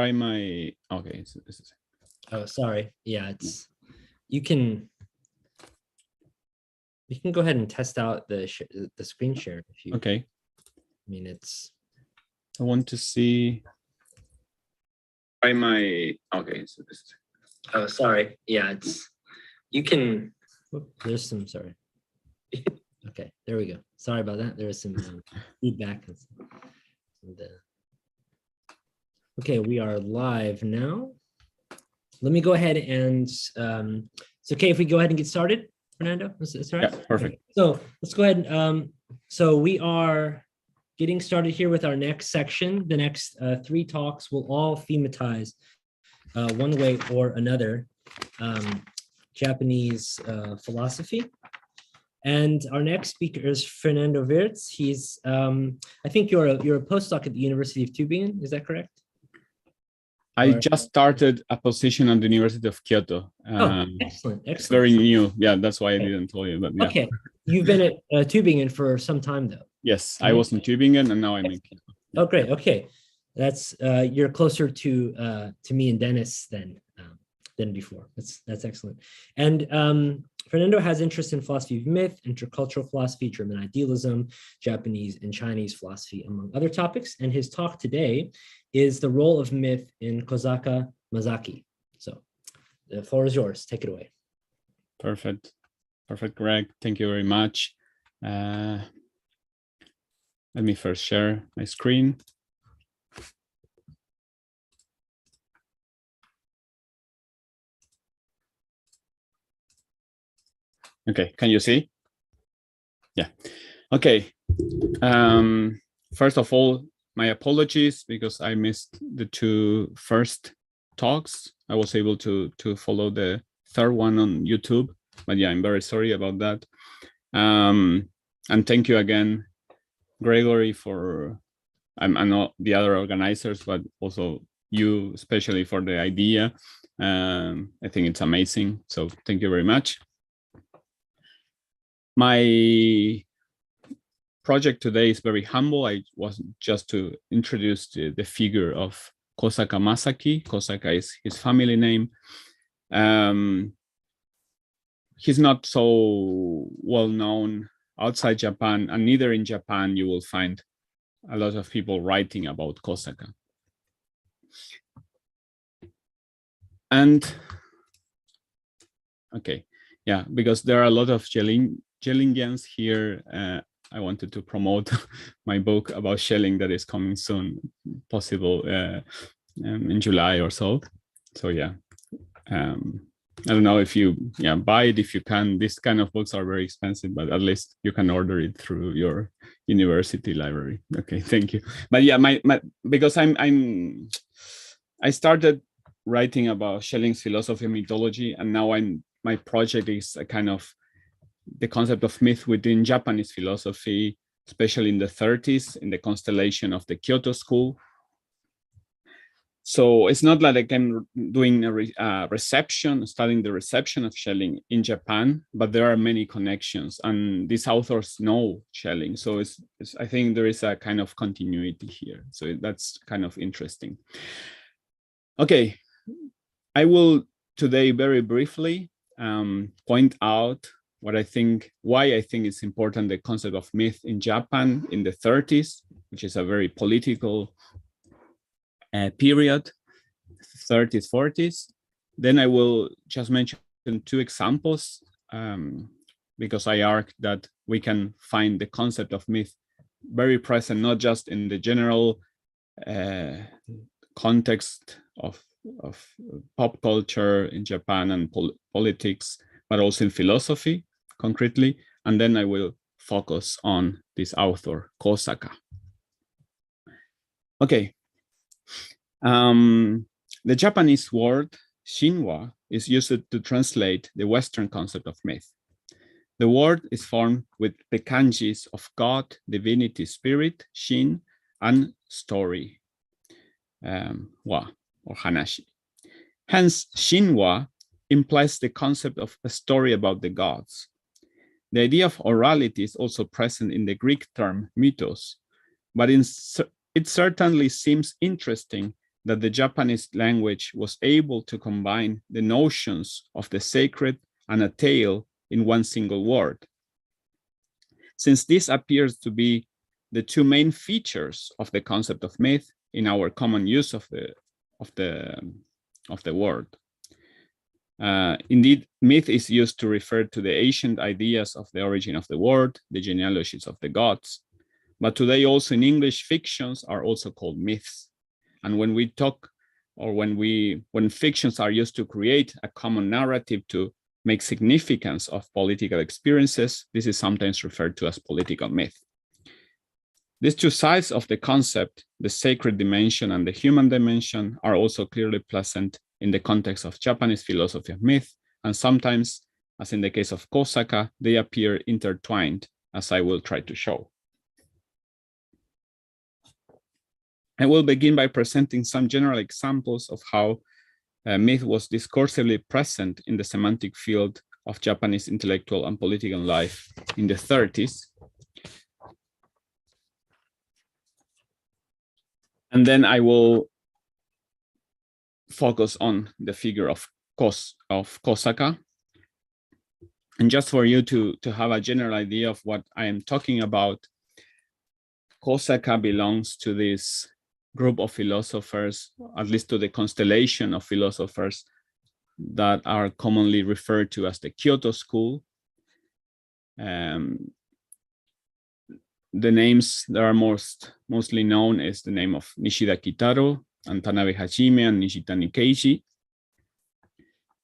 Try my, okay. Oh, sorry. Yeah, it's, you can go ahead and test out the screen share if you. Okay. I mean, it's. I want to see. Try my, okay. Oh, sorry. Yeah, it's, you can. There's some, sorry. Okay, there we go. Sorry about that. There was some feedback. Okay, we are live now. Let me go ahead and it's okay if we go ahead and get started, Fernando? Is right? Yeah, perfect. Okay. So let's go ahead and so we are getting started here with our next section. The next 3 talks will all thematize one way or another Japanese philosophy. And our next speaker is Fernando Wirtz. He's I think you're a postdoc at the University of Tübingen, is that correct? I just started a position at the University of Kyoto. Excellent. It's very new. Yeah, that's why I didn't tell you. But yeah. Okay, you've been at Tübingen for some time, though. Yes, I was in Tübingen, and now I'm in Kyoto. Oh, great. Okay, that's you're closer to me and Dennis than before. That's excellent. And Fernando has interest in philosophy of myth, intercultural philosophy, German idealism, Japanese and Chinese philosophy, among other topics. And his talk today is the role of myth in Kosaka Mazaki. So the floor is yours. Take it away. Perfect. Perfect, Greg. Thank you very much. Let me first share my screen. Okay, can you see? Yeah. Okay. First of all, my apologies because I missed the 2 first talks. I was able to follow the 3rd one on YouTube, but yeah, I'm very sorry about that. And thank you again, Gregory, for I know the other organizers, but also you, especially for the idea. I think it's amazing. So thank you very much. My project today is very humble. I was just to introduce the figure of Kosaka Masaki. Kosaka is his family name. He's not so well known outside Japan, and neither in Japan you will find a lot of people writing about Kosaka. And okay, yeah, because there are a lot of Schellingians here. I wanted to promote my book about Schelling that is coming soon, possible in July or so. So yeah, I don't know if you buy it if you can. These kind of books are very expensive, but at least you can order it through your university library. Okay, thank you. But yeah, because I started writing about Schelling's philosophy and mythology, and now my project is a kind of the concept of myth within Japanese philosophy, especially in the 30s, in the constellation of the Kyoto school. So it's not like I'm doing a reception, studying the reception of Schelling in Japan, but there are many connections, and these authors know Schelling. So I think there is a kind of continuity here. So that's kind of interesting. Okay, I will today very briefly point out why I think it's important, the concept of myth in Japan in the 30s, which is a very political period, 30s, 40s. Then I will just mention 2 examples because I argue that we can find the concept of myth very present, not just in the general context of pop culture in Japan and politics, but also in philosophy, concretely. And then I will focus on this author, Kosaka. Okay. The Japanese word Shinwa is used to translate the Western concept of myth. The word is formed with the kanjis of God, divinity, spirit, Shin, and story, wa, or hanashi. Hence, Shinwa implies the concept of a story about the gods. The idea of orality is also present in the Greek term mythos, but it certainly seems interesting that the Japanese language was able to combine the notions of the sacred and a tale in one single word. Since this appears to be the two main features of the concept of myth in our common use of the word. Indeed, myth is used to refer to the ancient ideas of the origin of the world, the genealogies of the gods. But today also in English, fictions are also called myths. And when we talk, or when fictions are used to create a common narrative to make significance of political experiences, this is sometimes referred to as political myth. These two sides of the concept, the sacred dimension and the human dimension, are also clearly present in the context of Japanese philosophy of myth, and sometimes, as in the case of Kosaka, they appear intertwined, as I will try to show. I will begin by presenting some general examples of how myth was discursively present in the semantic field of Japanese intellectual and political life in the 30s. And then I will focus on the figure of Kosaka. And just for you to have a general idea of what I am talking about, Kosaka belongs to this group of philosophers, at least to the constellation of philosophers that are commonly referred to as the Kyoto school. The names that are mostly known is the name of Nishida Kitaro and Tanabe Hajime and Nishitani Keiji.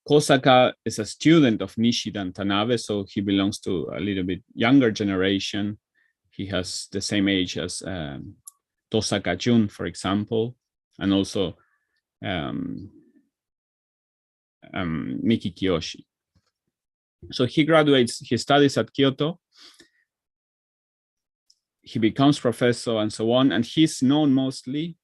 Kosaka is a student of Nishida and Tanabe, so he belongs to a little bit younger generation. He has the same age as Tosaka Jun, for example, and also Miki Kiyoshi. So he graduates, he studies at Kyoto, he becomes professor and so on, and he's known mostly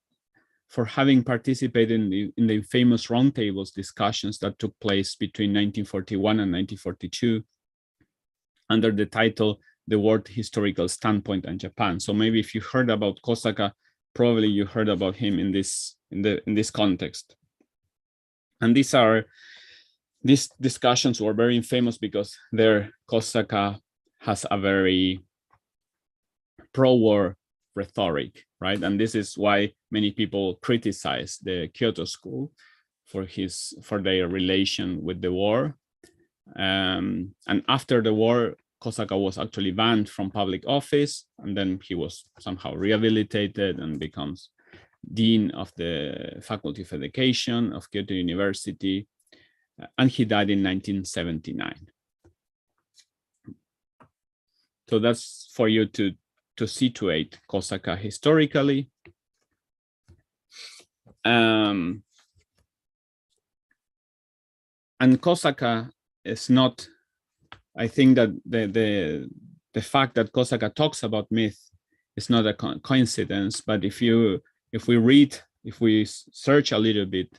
for having participated in the famous roundtables discussions that took place between 1941 and 1942 under the title The World Historical Standpoint and Japan. So maybe if you heard about Kosaka, probably you heard about him in this context. And these discussions were very famous because there Kosaka has a very pro-war rhetoric, right? And this is why many people criticize the Kyoto school for their relation with the war. And after the war, Kosaka was actually banned from public office, and then he was somehow rehabilitated and becomes dean of the Faculty of Education of Kyoto University, and he died in 1979. So that's for you to situate Kosaka historically. And Kosaka is not, I think that the fact that Kosaka talks about myth is not a coincidence, but if we search a little bit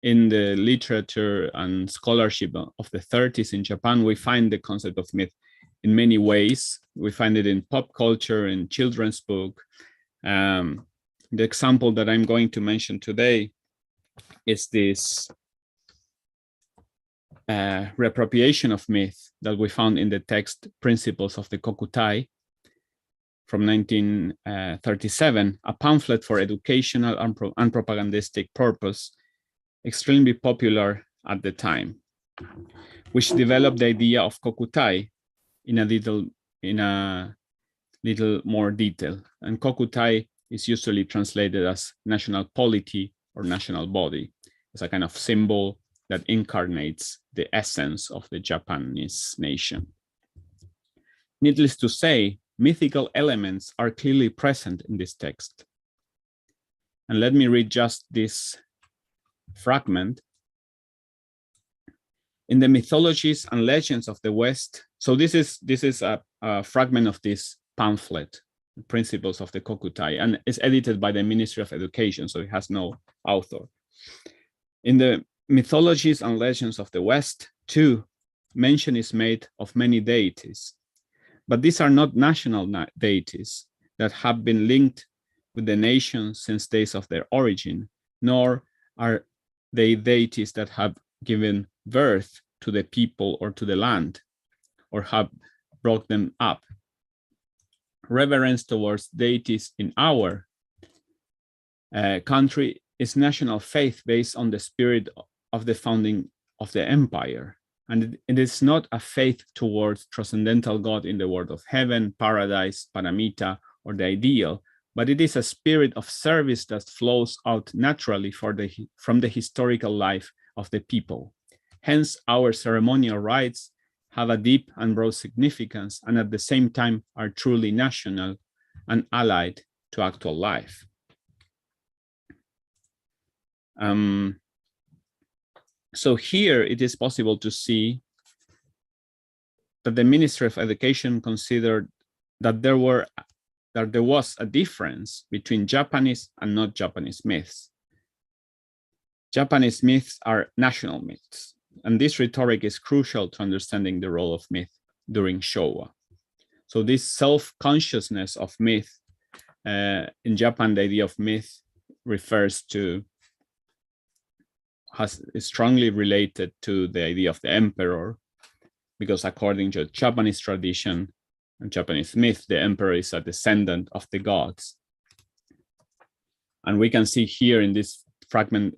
in the literature and scholarship of the 30s in Japan, we find the concept of myth in many ways. We find it in pop culture, in children's book. The example that I'm going to mention today is this reappropriation of myth that we found in the text Principles of the Kokutai from 1937, a pamphlet for educational and propagandistic purpose, extremely popular at the time, which developed the idea of Kokutai in a little more detail. And Kokutai is usually translated as national polity or national body. It's a kind of symbol that incarnates the essence of the Japanese nation. Needless to say, mythical elements are clearly present in this text. And let me read just this fragment. In the mythologies and legends of the West, so this is a fragment of this pamphlet, Principles of the Kokutai, and it's edited by the Ministry of Education, so it has no author. In the mythologies and legends of the West, too, mention is made of many deities, but these are not national deities that have been linked with the nations since days of their origin, nor are they deities that have given birth to the people or to the land, or have brought them up. Reverence towards deities in our country is national faith based on the spirit of the founding of the empire. And it is not a faith towards transcendental God in the world of heaven, paradise, paramita, or the ideal, but it is a spirit of service that flows out naturally from the historical life of the people. Hence, our ceremonial rites have a deep and broad significance, and at the same time are truly national and allied to actual life. So here it is possible to see that the Ministry of Education considered that there was a difference between Japanese and not Japanese myths. Japanese myths are national myths, and this rhetoric is crucial to understanding the role of myth during Showa. So this self-consciousness of myth, in Japan, the idea of myth refers to, is strongly related to the idea of the emperor, because according to Japanese tradition and Japanese myth, the emperor is a descendant of the gods. And we can see here in this fragment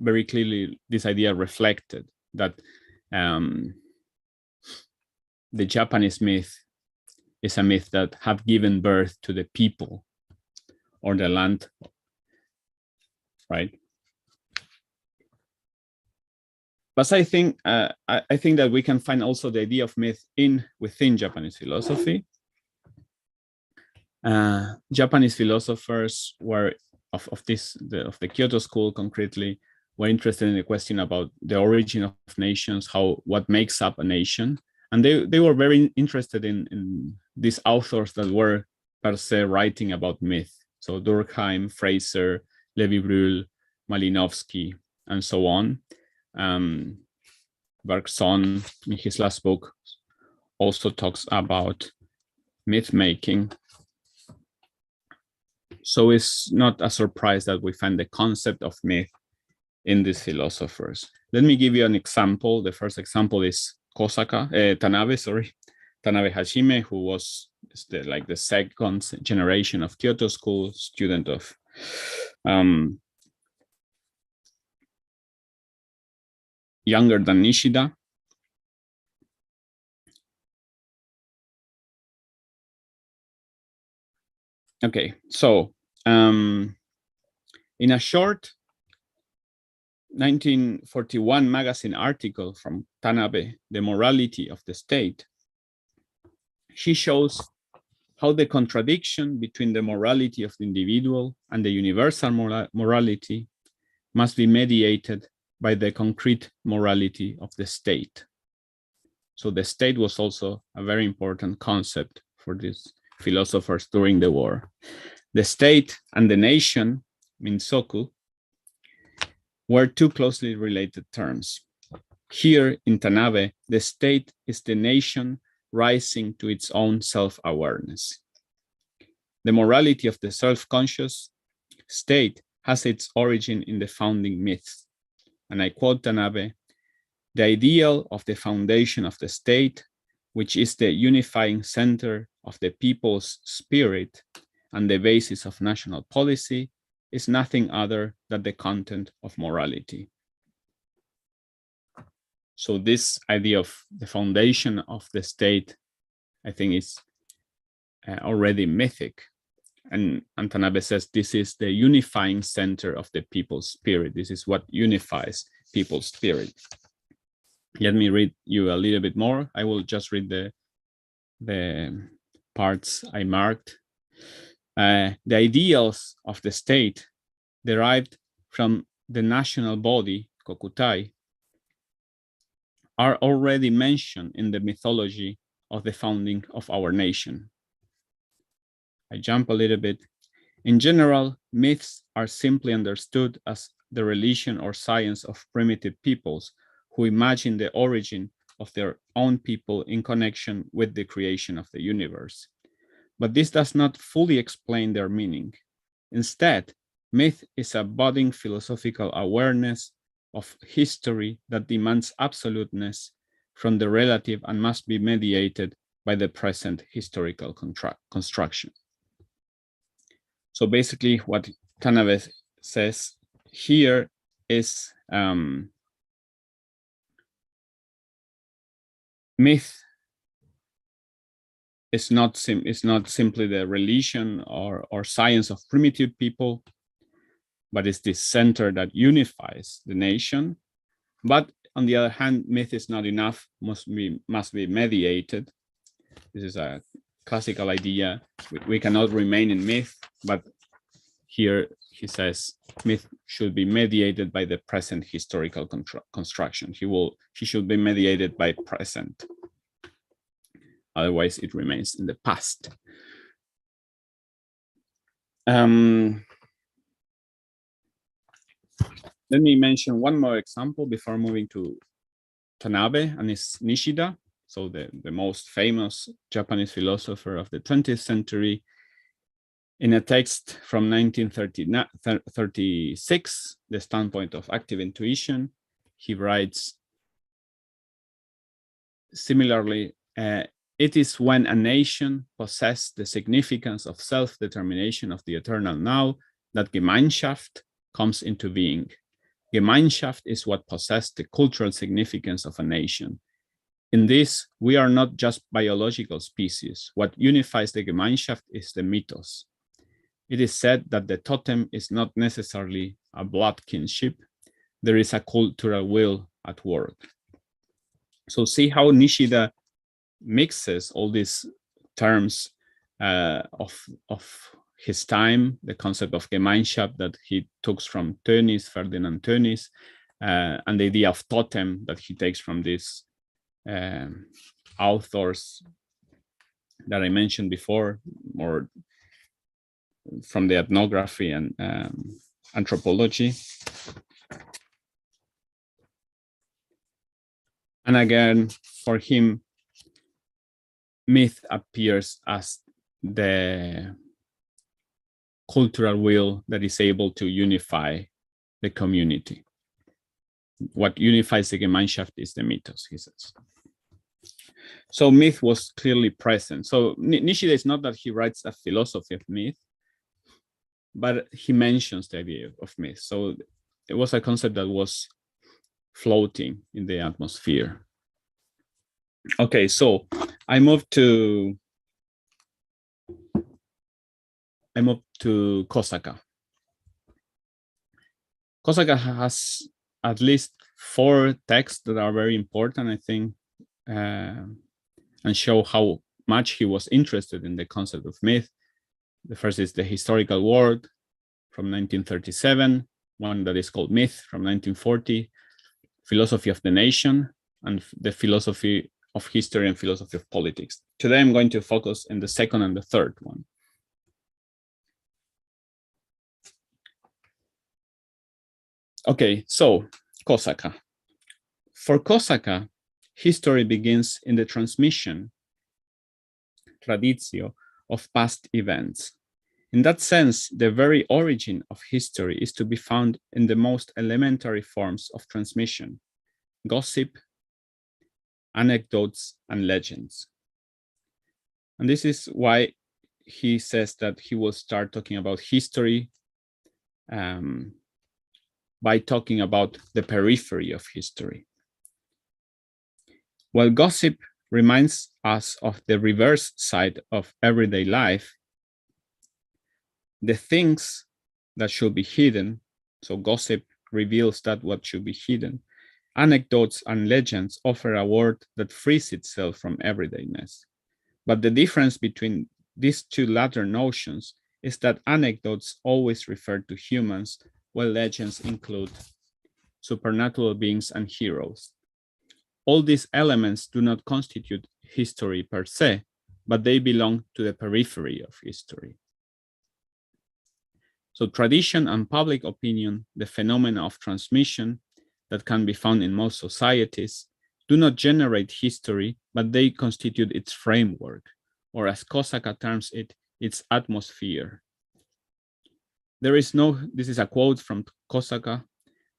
very clearly this idea reflected, that the Japanese myth is a myth that have given birth to the people or the land, right? But I think that we can find also the idea of myth within Japanese philosophy. Japanese philosophers were of the Kyoto school concretely were interested in the question about the origin of nations, what makes up a nation, and they were very interested in these authors that were per se writing about myth. So Durkheim, Fraser, Lévi-Brühl, Malinowski, and so on. Bergson, in his last book, also talks about myth making. So it's not a surprise that we find the concept of myth in these philosophers. Let me give you an example. The first example is Tanabe Hajime, who was the second generation of Kyoto school, student of younger than Nishida. Okay, so in a short 1941 magazine article from Tanabe, The Morality of the State, she shows how the contradiction between the morality of the individual and the universal morality must be mediated by the concrete morality of the state. So the state was also a very important concept for these philosophers during the war. The state and the nation, Minsoku, were two closely related terms. Here in Tanabe, the state is the nation rising to its own self-awareness. The morality of the self-conscious state has its origin in the founding myths. And I quote Tanabe, "The ideal of the foundation of the state, which is the unifying center of the people's spirit and the basis of national policy, is nothing other than the content of morality." So this idea of the foundation of the state, I think, is already mythic. And Tanabe says this is the unifying center of the people's spirit. This is what unifies people's spirit. Let me read you a little bit more. I will just read the parts I marked. The ideals of the state derived from the national body, Kokutai, are already mentioned in the mythology of the founding of our nation. I jump a little bit. In general, myths are simply understood as the religion or science of primitive peoples who imagine the origin of their own people in connection with the creation of the universe. But this does not fully explain their meaning. Instead, myth is a budding philosophical awareness of history that demands absoluteness from the relative and must be mediated by the present historical construction. So basically what Tanaban says here is myth is not simply the religion or science of primitive people, but it's this center that unifies the nation. But on the other hand, myth is not enough, must be mediated. This is a classical idea. We cannot remain in myth, but here he says myth should be mediated by the present historical construction. He should be mediated by present. Otherwise, it remains in the past. Let me mention one more example before moving to Tanabe, and it's Nishida, so the most famous Japanese philosopher of the 20th century. In a text from 1936, The Standpoint of Active Intuition, he writes, similarly, it is when a nation possesses the significance of self-determination of the eternal now that Gemeinschaft comes into being. Gemeinschaft is what possesses the cultural significance of a nation. In this, we are not just biological species. What unifies the Gemeinschaft is the mythos. It is said that the totem is not necessarily a blood kinship. There is a cultural will at work. So see how Nishida mixes all these terms of his time, the concept of Gemeinschaft that he took from Tönnies, Ferdinand Tönnies, and the idea of totem that he takes from these authors that I mentioned before, or from the ethnography and anthropology. And again, for him, myth appears as the cultural will that is able to unify the community. What unifies the Gemeinschaft is the mythos, he says. So myth was clearly present. So Nishida is not that he writes a philosophy of myth, but he mentions the idea of myth. So it was a concept that was floating in the atmosphere. Okay, so I moved to Kosaka. Kosaka has at least 4 texts that are very important, I think, and show how much he was interested in the concept of myth. The first is The Historical World from 1937, one that is called Myth from 1940, Philosophy of the Nation, and the Philosophy of History and Philosophy of Politics. Today I'm going to focus on the second and the third one. Okay, so Kosaka. For Kosaka, history begins in the transmission, traditio, of past events. In that sense, the very origin of history is to be found in the most elementary forms of transmission: gossip, anecdotes, and legends. And this is why he says that he will start talking about history by talking about the periphery of history. While gossip reminds us of the reverse side of everyday life, the things that should be hidden, so gossip reveals that what should be hidden, anecdotes and legends offer a world that frees itself from everydayness. But the difference between these two latter notions is that anecdotes always refer to humans, while legends include supernatural beings and heroes. All these elements do not constitute history per se, but they belong to the periphery of history. So tradition and public opinion, the phenomena of transmission that can be found in most societies, do not generate history, but they constitute its framework, or as Kosaka terms it, its atmosphere. There is no, this is a quote from Kosaka,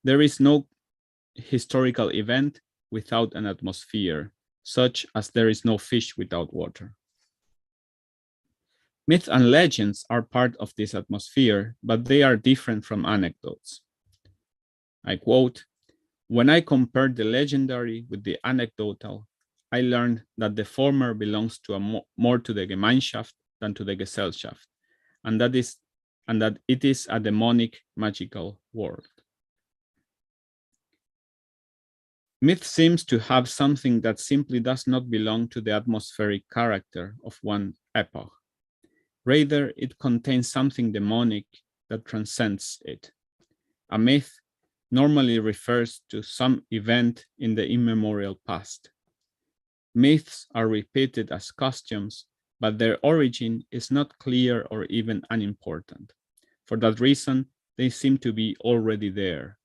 there is no historical event without an atmosphere, such as there is no fish without water. Myths and legends are part of this atmosphere, but they are different from anecdotes. I quote, "When I compared the legendary with the anecdotal, I learned that the former belongs to more to the Gemeinschaft than to the Gesellschaft, and that it is a demonic, magical world." Myth seems to have something that simply does not belong to the atmospheric character of one epoch. Rather, it contains something demonic that transcends it. A myth normally refers to some event in the immemorial past. Myths are repeated as costumes, but their origin is not clear or even unimportant. For that reason, they seem to be already there.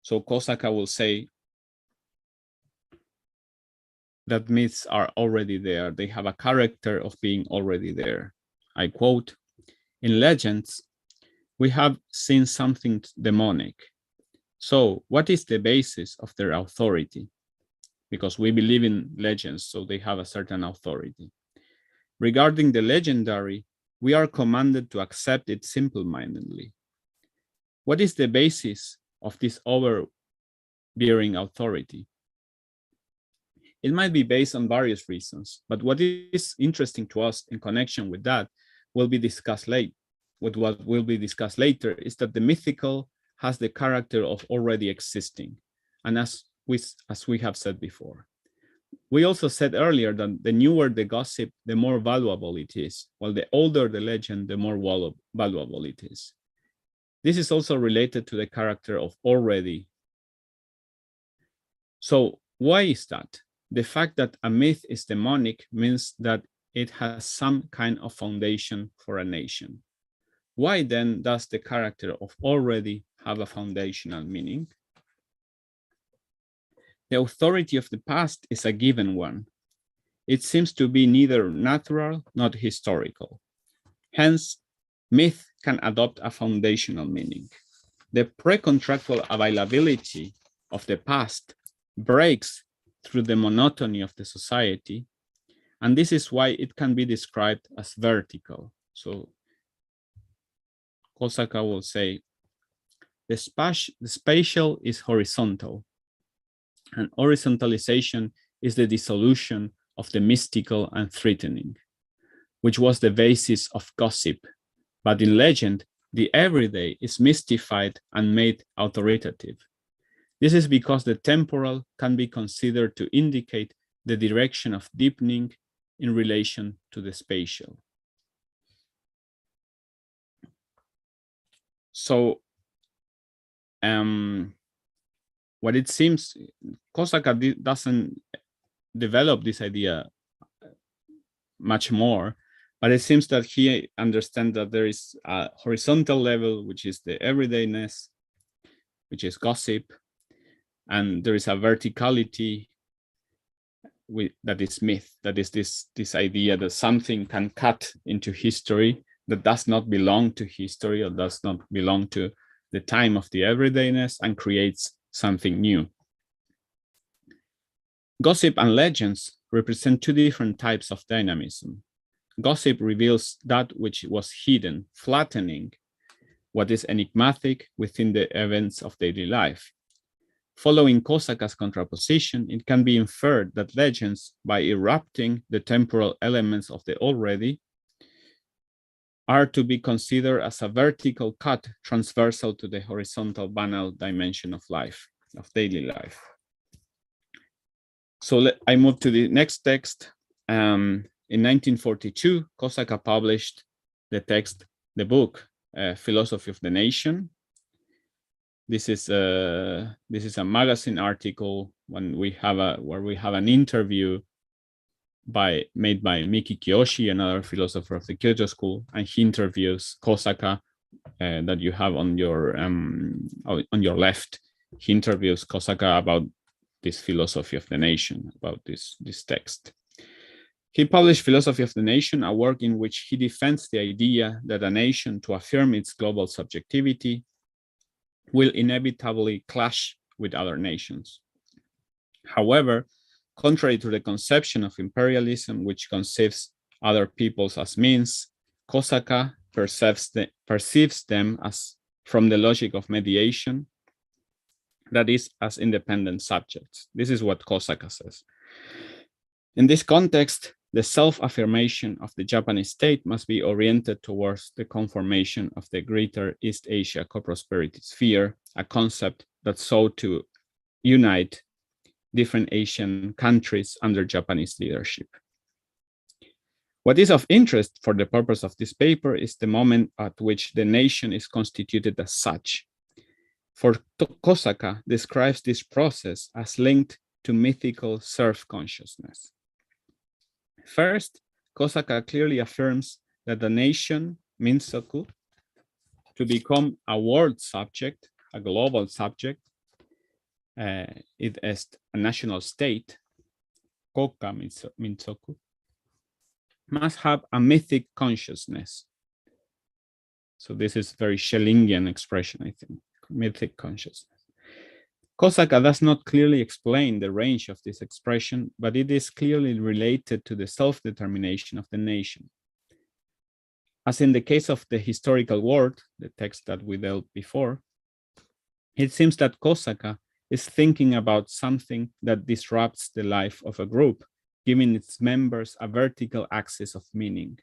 So Kosaka will say that myths are already there. They have a character of being already there. I quote, "In legends, we have seen something demonic. So what is the basis of their authority? Because we believe in legends, so they have a certain authority. Regarding the legendary, we are commanded to accept it simple-mindedly. What is the basis of this overbearing authority? It might be based on various reasons, but what is interesting to us in connection with that will be discussed later. What will be discussed later is that the mythical has the character of already existing, and as we have said before. We also said earlier that the newer the gossip, the more valuable it is, while the older the legend, the more valuable it is. This is also related to the character of already. So why is that? The fact that a myth is demonic means that it has some kind of foundation for a nation. Why then does the character of already have a foundational meaning? The authority of the past is a given one. It seems to be neither natural nor historical. Hence, myth can adopt a foundational meaning. The pre-contractual availability of the past breaks through the monotony of the society, and this is why it can be described as vertical. So Kosaka will say, the spatial is horizontal, and horizontalization is the dissolution of the mystical and threatening, which was the basis of gossip. But in legend, the everyday is mystified and made authoritative. This is because the temporal can be considered to indicate the direction of deepening in relation to the spatial. So, what it seems, Kosaka doesn't develop this idea much more, but it seems that he understands that there is a horizontal level, which is the everydayness, which is gossip, and there is a verticality that is myth, that is this idea that something can cut into history that does not belong to history or does not belong to the time of the everydayness and creates something new. Gossip and legends represent two different types of dynamism. Gossip reveals that which was hidden, flattening what is enigmatic within the events of daily life. Following Kosaka's contraposition, it can be inferred that legends, by erupting the temporal elements of the already, are to be considered as a vertical cut transversal to the horizontal banal dimension of life, of daily life. So I move to the next text. In 1942, Kosaka published the book, Philosophy of the Nation. This is a magazine article where we have an interview made by Miki Kiyoshi, another philosopher of the Kyoto School, and he interviews Kosaka that you have on your left. He interviews Kosaka about this philosophy of the nation, about this text. He published Philosophy of the Nation, a work in which he defends the idea that a nation, to affirm its global subjectivity, will inevitably clash with other nations. However, contrary to the conception of imperialism, which conceives other peoples as means, Kosaka perceives them as from the logic of mediation, that is, as independent subjects. This is what Kosaka says. In this context, the self-affirmation of the Japanese state must be oriented towards the conformation of the greater East Asia co-prosperity sphere, a concept that sought to unite different Asian countries under Japanese leadership. What is of interest for the purpose of this paper is the moment at which the nation is constituted as such. For Kosaka describes this process as linked to mythical self-consciousness. First, Kosaka clearly affirms that the nation, Minsoku, to become a world subject, a global subject, it is a national state, Koka Minsoku, must have a mythic consciousness. So this is very Schellingian expression, I think, mythic consciousness. Kosaka does not clearly explain the range of this expression, but it is clearly related to the self-determination of the nation. As in the case of the historical world, the text that we dealt before, it seems that Kosaka is thinking about something that disrupts the life of a group, giving its members a vertical axis of meaning.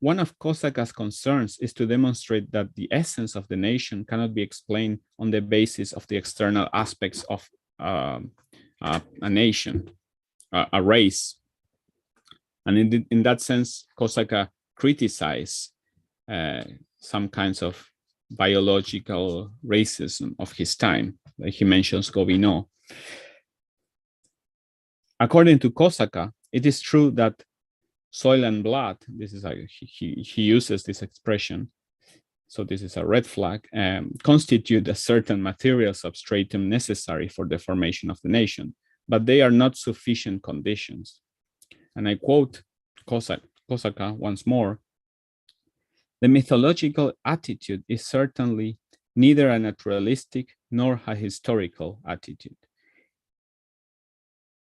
One of Kosaka's concerns is to demonstrate that the essence of the nation cannot be explained on the basis of the external aspects of a nation, a race. And in that sense, Kosaka criticized some kinds of biological racism of his time. Like he mentions Gobineau. According to Kosaka, it is true that soil and blood, this is he uses this expression, so this is a red flag, constitute a certain material substratum necessary for the formation of the nation, but they are not sufficient conditions. And I quote Kosaka once more: "The mythological attitude is certainly neither a naturalistic nor a historical attitude.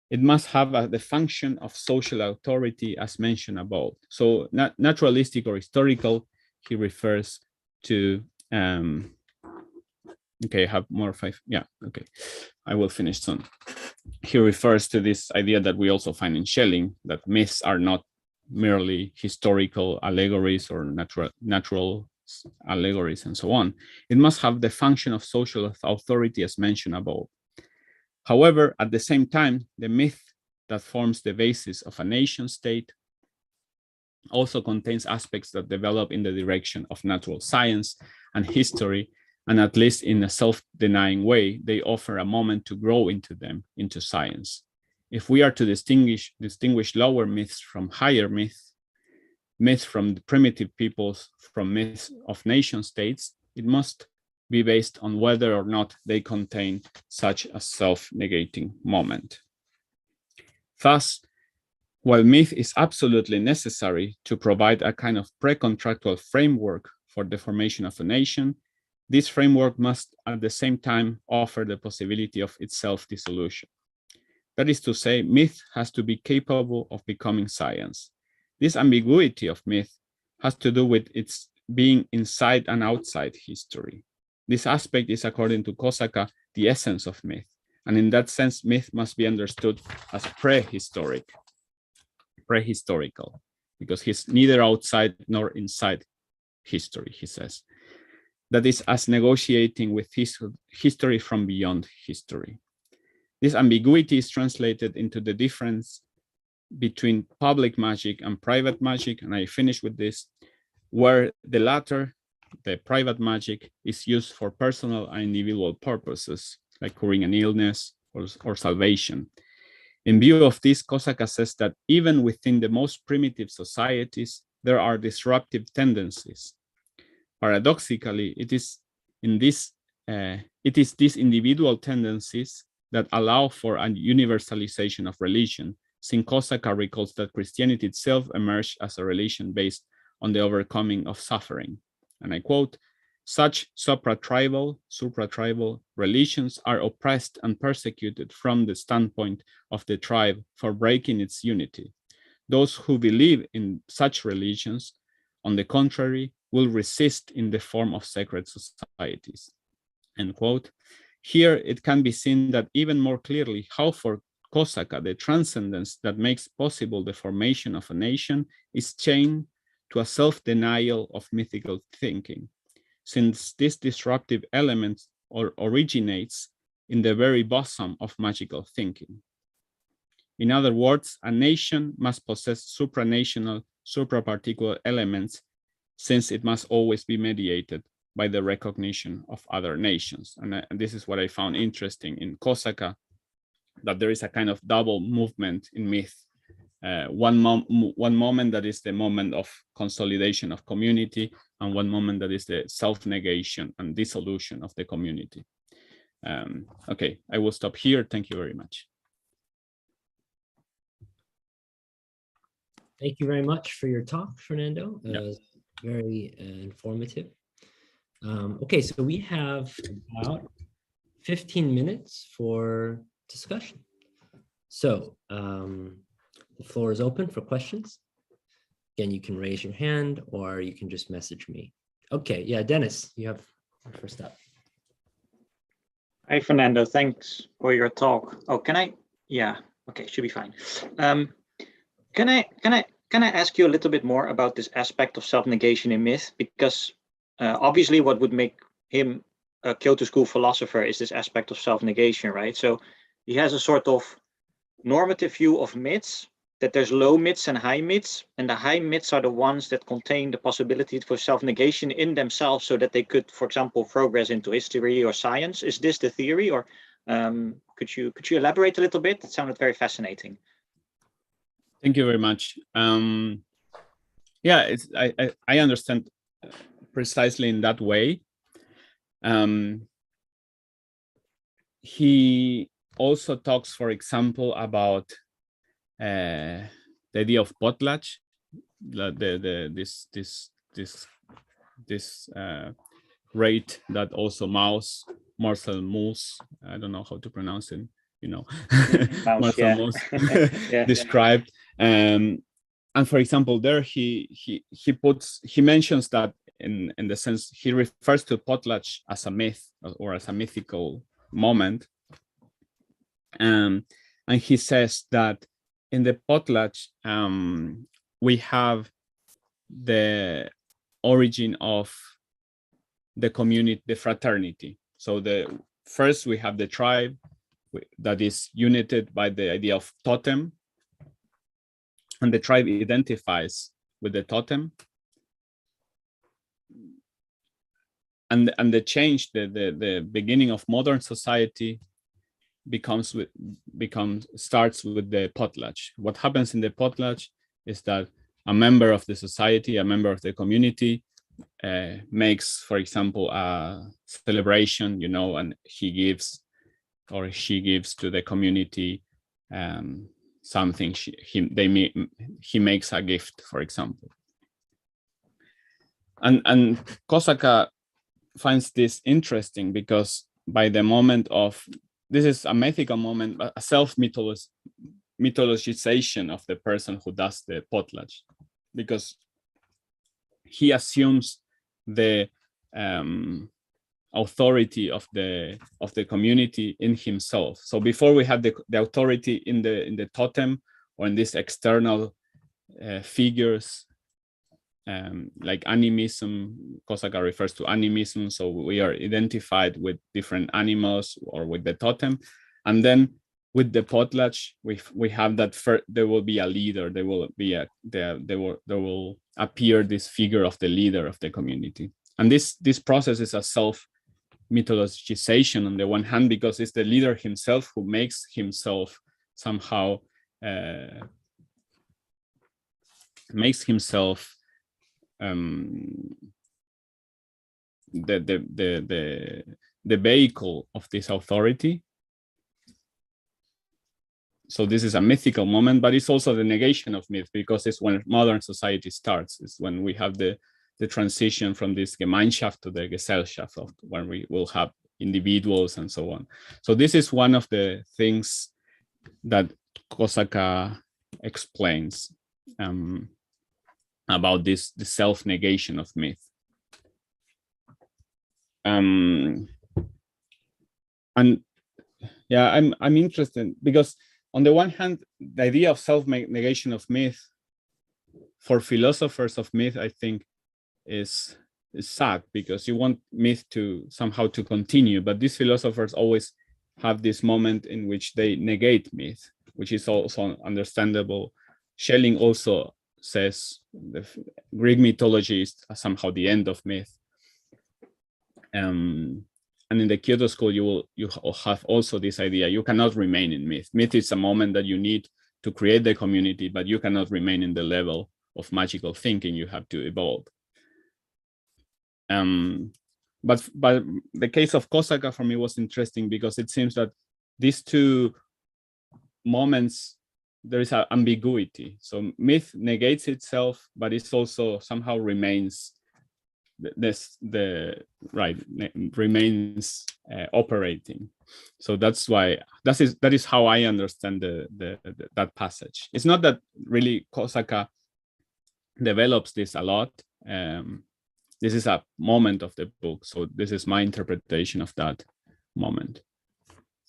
It must have the function of social authority as mentioned above." So naturalistic or historical, he refers to, okay, I have more 5, yeah, okay, I will finish soon. He refers to this idea that we also find in Schelling, that myths are not merely historical allegories or natural allegories and so on. It must have the function of social authority as mentioned above. However, at the same time, the myth that forms the basis of a nation state also contains aspects that develop in the direction of natural science and history, and at least in a self-denying way, they offer a moment to grow into them, into science. If we are to distinguish lower myths from higher myths, myths from the primitive peoples from myths of nation states, it must be based on whether or not they contain such a self-negating moment. Thus, while myth is absolutely necessary to provide a kind of pre-contractual framework for the formation of a nation, this framework must at the same time offer the possibility of its self-dissolution. That is to say, myth has to be capable of becoming science. This ambiguity of myth has to do with its being inside and outside history. This aspect is, according to Kosaka, the essence of myth. And in that sense, myth must be understood as prehistorical, because he's neither outside nor inside history, he says. That is, as negotiating with history from beyond history. This ambiguity is translated into the difference between public magic and private magic, and I finish with this, where the latter, the private magic, is used for personal and individual purposes, like curing an illness or salvation. In view of this, Kosaka says that even within the most primitive societies, there are disruptive tendencies. Paradoxically, it is these individual tendencies that allow for a universalization of religion, Kosaka recalls that Christianity itself emerged as a religion based on the overcoming of suffering. And I quote, "Such supratribal religions are oppressed and persecuted from the standpoint of the tribe for breaking its unity. Those who believe in such religions, on the contrary, will resist in the form of sacred societies." End quote. Here it can be seen that even more clearly how for Kosaka, the transcendence that makes possible the formation of a nation is chained to a self-denial of mythical thinking, since this disruptive element originates in the very bosom of magical thinking. In other words, a nation must possess supranational, supraparticular elements, since it must always be mediated by the recognition of other nations. And this is what I found interesting in Kosaka, that there is a kind of double movement in myth. One moment that is the moment of consolidation of community, and one moment that is the self-negation and dissolution of the community. Okay, I will stop here. Thank you very much. Thank you very much for your talk, Fernando. It Yeah. was very informative. Okay, so we have about 15 minutes for discussion. So the floor is open for questions. Again, you can raise your hand or you can just message me. Okay, yeah, Dennis, you have first up. Hi, Fernando. Thanks for your talk. Oh, can I? Yeah. Okay, should be fine. Can I ask you a little bit more about this aspect of self-negation in myth? Because obviously, what would make him a Kyoto School philosopher is this aspect of self-negation, right? So he has a sort of normative view of myths, that there's low myths and high myths, and the high myths are the ones that contain the possibility for self-negation in themselves, so that they could, for example, progress into history or science. Is this the theory, or could you elaborate a little bit? It sounded very fascinating. Thank you very much. Yeah, I understand precisely in that way. He also talks, for example, about the idea of potlatch, this rate that also Marcel Mauss, I don't know how to pronounce it, you know, Marcel Mauss described. And for example, there he mentions that in the sense he refers to potlatch as a myth or as a mythical moment, and he says that in the potlatch we have the origin of the community, the fraternity. So first we have the tribe that is united by the idea of totem, and the tribe identifies with the totem. And the change, the beginning of modern society starts with the potlatch. What happens in the potlatch is that a member of the society, a member of the community, makes, for example, a celebration, you know, and he gives or she gives to the community something. He makes a gift, for example. And Kosaka finds this interesting because by the moment of, this is a mythical moment, but a self-mythologization of the person who does the potlatch, because he assumes the authority of the community in himself. So before we had the authority in the totem or in these external figures, like animism. Kosaka refers to animism, so we are identified with different animals or with the totem, and then with the potlatch we have that there will be a leader. There will appear this figure of the leader of the community, and this process is a self-mythologization on the one hand, because it's the leader himself who makes himself somehow the vehicle of this authority. so this is a mythical moment, but it's also the negation of myth, because it's when modern society starts. It's when we have the transition from this Gemeinschaft to the Gesellschaft, of when we will have individuals and so on. So this is one of the things that Kosaka explains about the self-negation of myth. And yeah, I'm interested because on the one hand, the idea of self-negation of myth for philosophers of myth, I think, is sad, because you want myth to somehow to continue, but these philosophers always have this moment in which they negate myth, which is also understandable. Schelling also says the Greek mythology is somehow the end of myth. And in the Kyoto school, you have also this idea: you cannot remain in myth. Myth is a moment that you need to create the community, but you cannot remain in the level of magical thinking. You have to evolve. But the case of Kosaka for me was interesting, because it seems that these two moments, there is an ambiguity. So myth negates itself, but it also somehow remains remains operating. So that's why that is how I understand that passage. It's not that really Kosaka develops this a lot. This is a moment of the book, so this is my interpretation of that moment.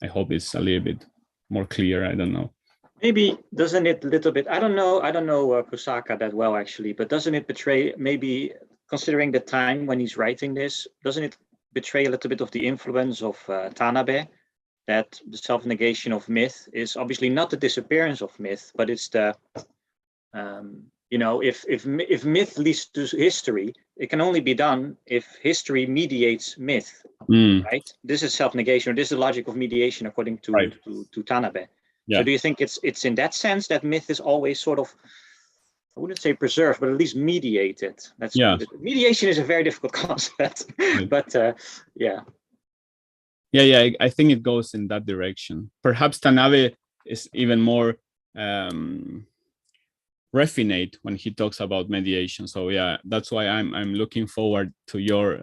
I hope it's a little bit more clear. I don't know. Maybe doesn't it a little bit? I don't know Kosaka that well, actually, but doesn't it betray, maybe considering the time when he's writing this, doesn't it betray a little bit of the influence of Tanabe, that the self-negation of myth is obviously not the disappearance of myth, but it's the if myth leads to history, it can only be done if history mediates myth, right? This is self-negation, or this is the logic of mediation according to Tanabe. Yeah. So do you think it's in that sense that myth is always sort of, I wouldn't say preserved, but at least mediated? That's mediation is a very difficult concept, but yeah. Yeah, I think it goes in that direction. Perhaps Tanabe is even more refinate when he talks about mediation. So yeah, that's why I'm looking forward to your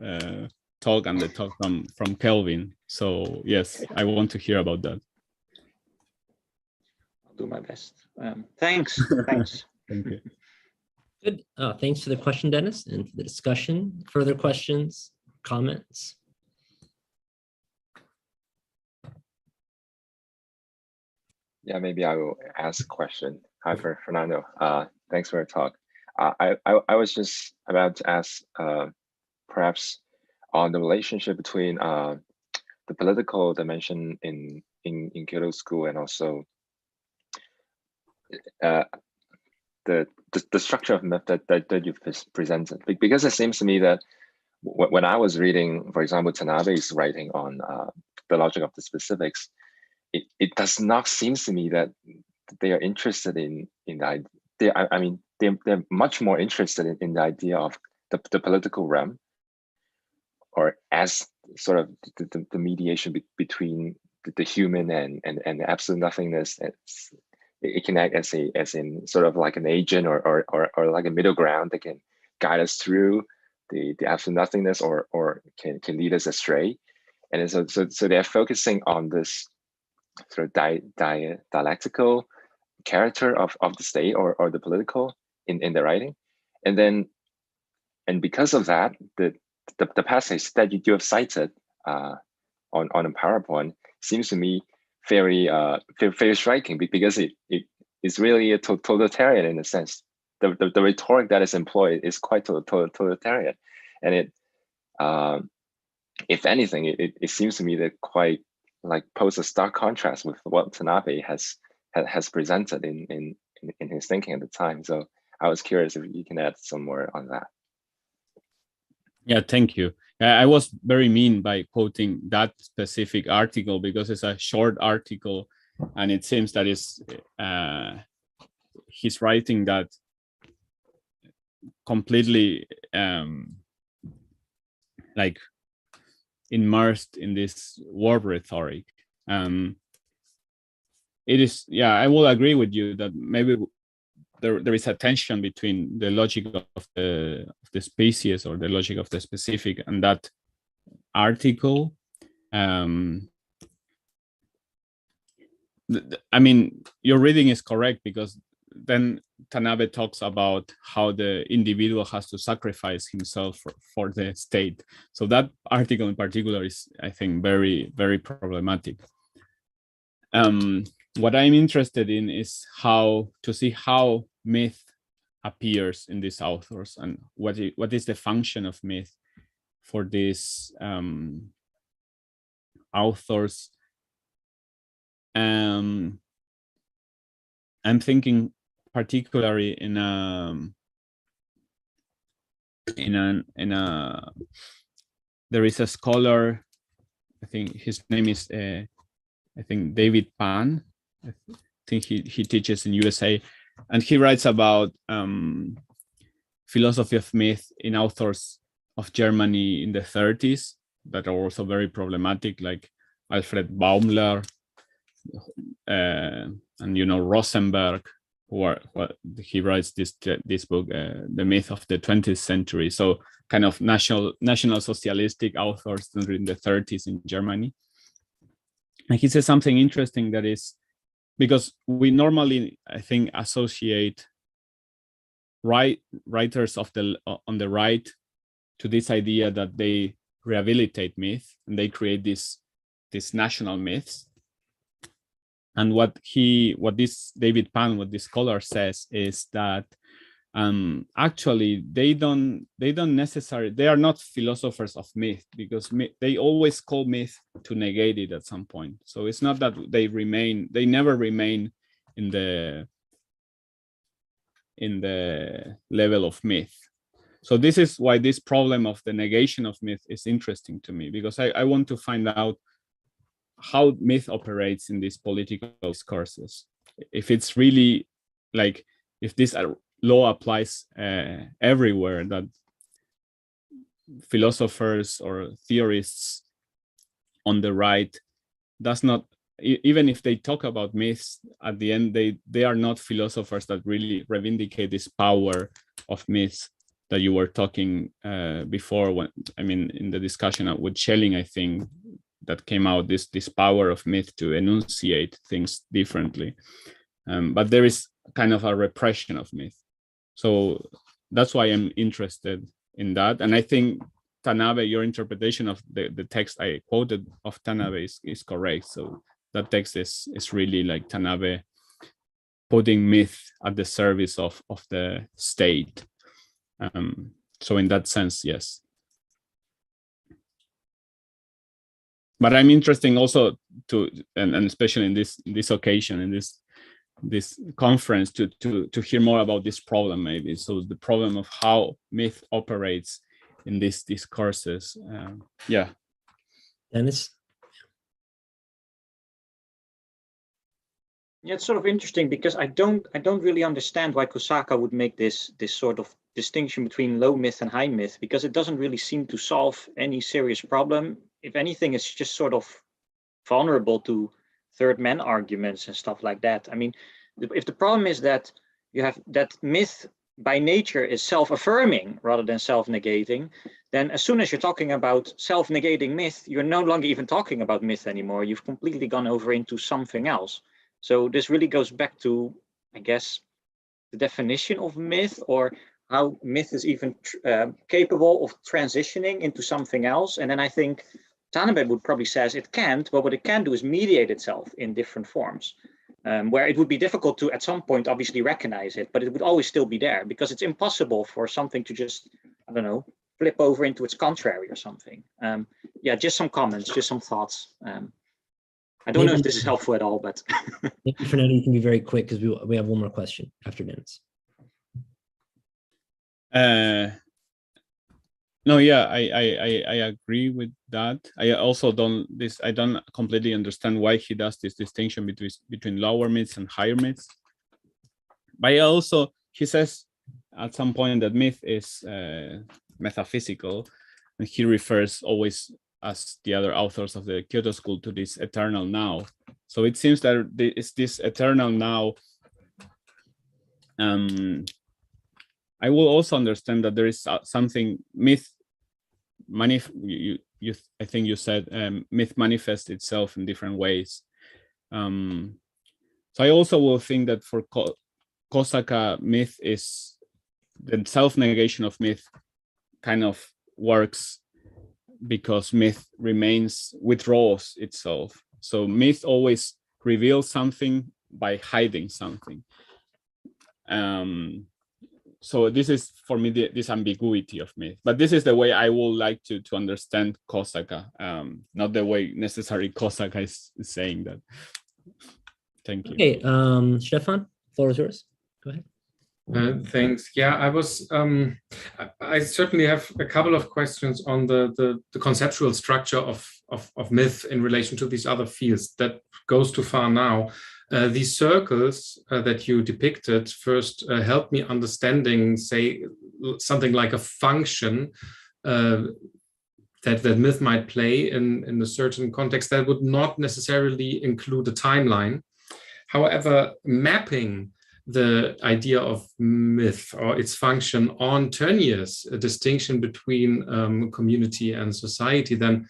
talk and the talk from Kelvin. So yes, I want to hear about that. I'll do my best. Thanks. Thank you. Good. Thanks for the question, Dennis, and for the discussion. Further questions, comments? Yeah, maybe I will ask a question. Hi, Fernando. Thanks for your talk. I was just about to ask, perhaps on the relationship between the political dimension in Kyoto School, and also the structure of myth that you've presented. Because it seems to me that when I was reading, for example, Tanabe's writing on the logic of the specifics, it does not seem to me that they are interested in the idea. I mean, they're much more interested in the idea of the political realm, or as sort of the mediation between the human and the absolute nothingness. It can act as in sort of like an agent or like a middle ground that can guide us through the absolute nothingness, or can lead us astray. And so they're focusing on this sort of dialectical character of the state or the political in the writing. And because of that, the passage that you have cited on a PowerPoint seems to me very striking, because it is really a totalitarian in a sense. The rhetoric that is employed is quite totalitarian, and it if anything, it seems to me that quite like pose a stark contrast with what Tanabe has presented in his thinking at the time. So I was curious if you can add some more on that. Yeah, thank you. I was very mean by quoting that specific article, because it's a short article, and it seems that he's writing that completely like immersed in this word rhetoric. it is, yeah, I will agree with you that maybe there is a tension between the logic of the species or the logic of the specific and that article. I mean, your reading is correct, because then Tanabe talks about how the individual has to sacrifice himself for the state. So that article in particular is, I think, very, very problematic. What I'm interested in is to see how myth appears in these authors, and what is the function of myth for these authors. I'm thinking particularly in there is a scholar, I think his name is I think David Pan. I think he teaches in USA, and he writes about philosophy of myth in authors of Germany in the 30s that are also very problematic, like Alfred Baumler and Rosenberg, he writes this book, The Myth of the 20th Century. So kind of national socialistic authors during the 30s in Germany. And he says something interesting, that is, because we normally, I think, associate writers on the right to this idea that they rehabilitate myth and they create these national myths. And what this David Pan, what this scholar says, is that actually they are not philosophers of myth, because they always call myth to negate it at some point. So it's not that they never remain in the level of myth. So this is why this problem of the negation of myth is interesting to me, because I want to find out how myth operates in these political discourses. If it's really like, if this law applies everywhere, that philosophers or theorists on the right does not, even if they talk about myths, at the end they are not philosophers that really reivindicate this power of myths that you were talking before, when in the discussion with Schelling, I think, that came out, this power of myth to enunciate things differently. But there is kind of a repression of myth. So that's why I'm interested in that. And I think Tanabe, your interpretation of the text I quoted of Tanabe is correct. So that text is really like Tanabe putting myth at the service of the state. So in that sense, yes. But I'm interested also to, and especially in this occasion, in this conference, to hear more about this problem, maybe. So the problem of how myth operates in these discourses. Yeah. Dennis? Yeah, it's sort of interesting, because I don't really understand why Kusaka would make this sort of distinction between low myth and high myth, because it doesn't really seem to solve any serious problem. If anything, it's just sort of vulnerable to third man arguments and stuff like that. I mean, if the problem is that you have that myth by nature is self-affirming rather than self-negating, then as soon as you're talking about self-negating myth, you're no longer even talking about myth anymore. You've completely gone over into something else. So this really goes back to, I guess, the definition of myth, or how myth is even capable of transitioning into something else. And then I think Tanabe would probably says it can't, but what it can do is mediate itself in different forms, where it would be difficult to, at some point, obviously recognize it, but it would always still be there, because it's impossible for something to just, I don't know, flip over into its contrary or something. Yeah, just some comments, just some thoughts. I don't know if this is helpful at all, but maybe Fernando, you can be very quick, because we have one more question after Dennis. No, yeah, I agree with that. I also don't completely understand why he does this distinction between lower myths and higher myths. But he says at some point that myth is metaphysical, and he refers always, as the other authors of the Kyoto school, to this eternal now. So it seems that there is this eternal now. I will also understand that there is something myth. I think you said myth manifests itself in different ways. So I also will think that for Kosaka, myth is the self-negation of myth kind of works because myth withdraws itself. So myth always reveals something by hiding something. So this is for me this ambiguity of myth, but this is the way I would like to understand Kosaka, not the way necessarily Kosaka is saying that. Thank you. Okay, Stefan, floor is yours. Go ahead. Thanks. Yeah, I certainly have a couple of questions on the conceptual structure of myth in relation to these other fields. That goes too far now. These circles that you depicted first help me understanding, say, something like a function that myth might play in a certain context that would not necessarily include a timeline. However, mapping the idea of myth or its function on Tönnies, a distinction between community and society, then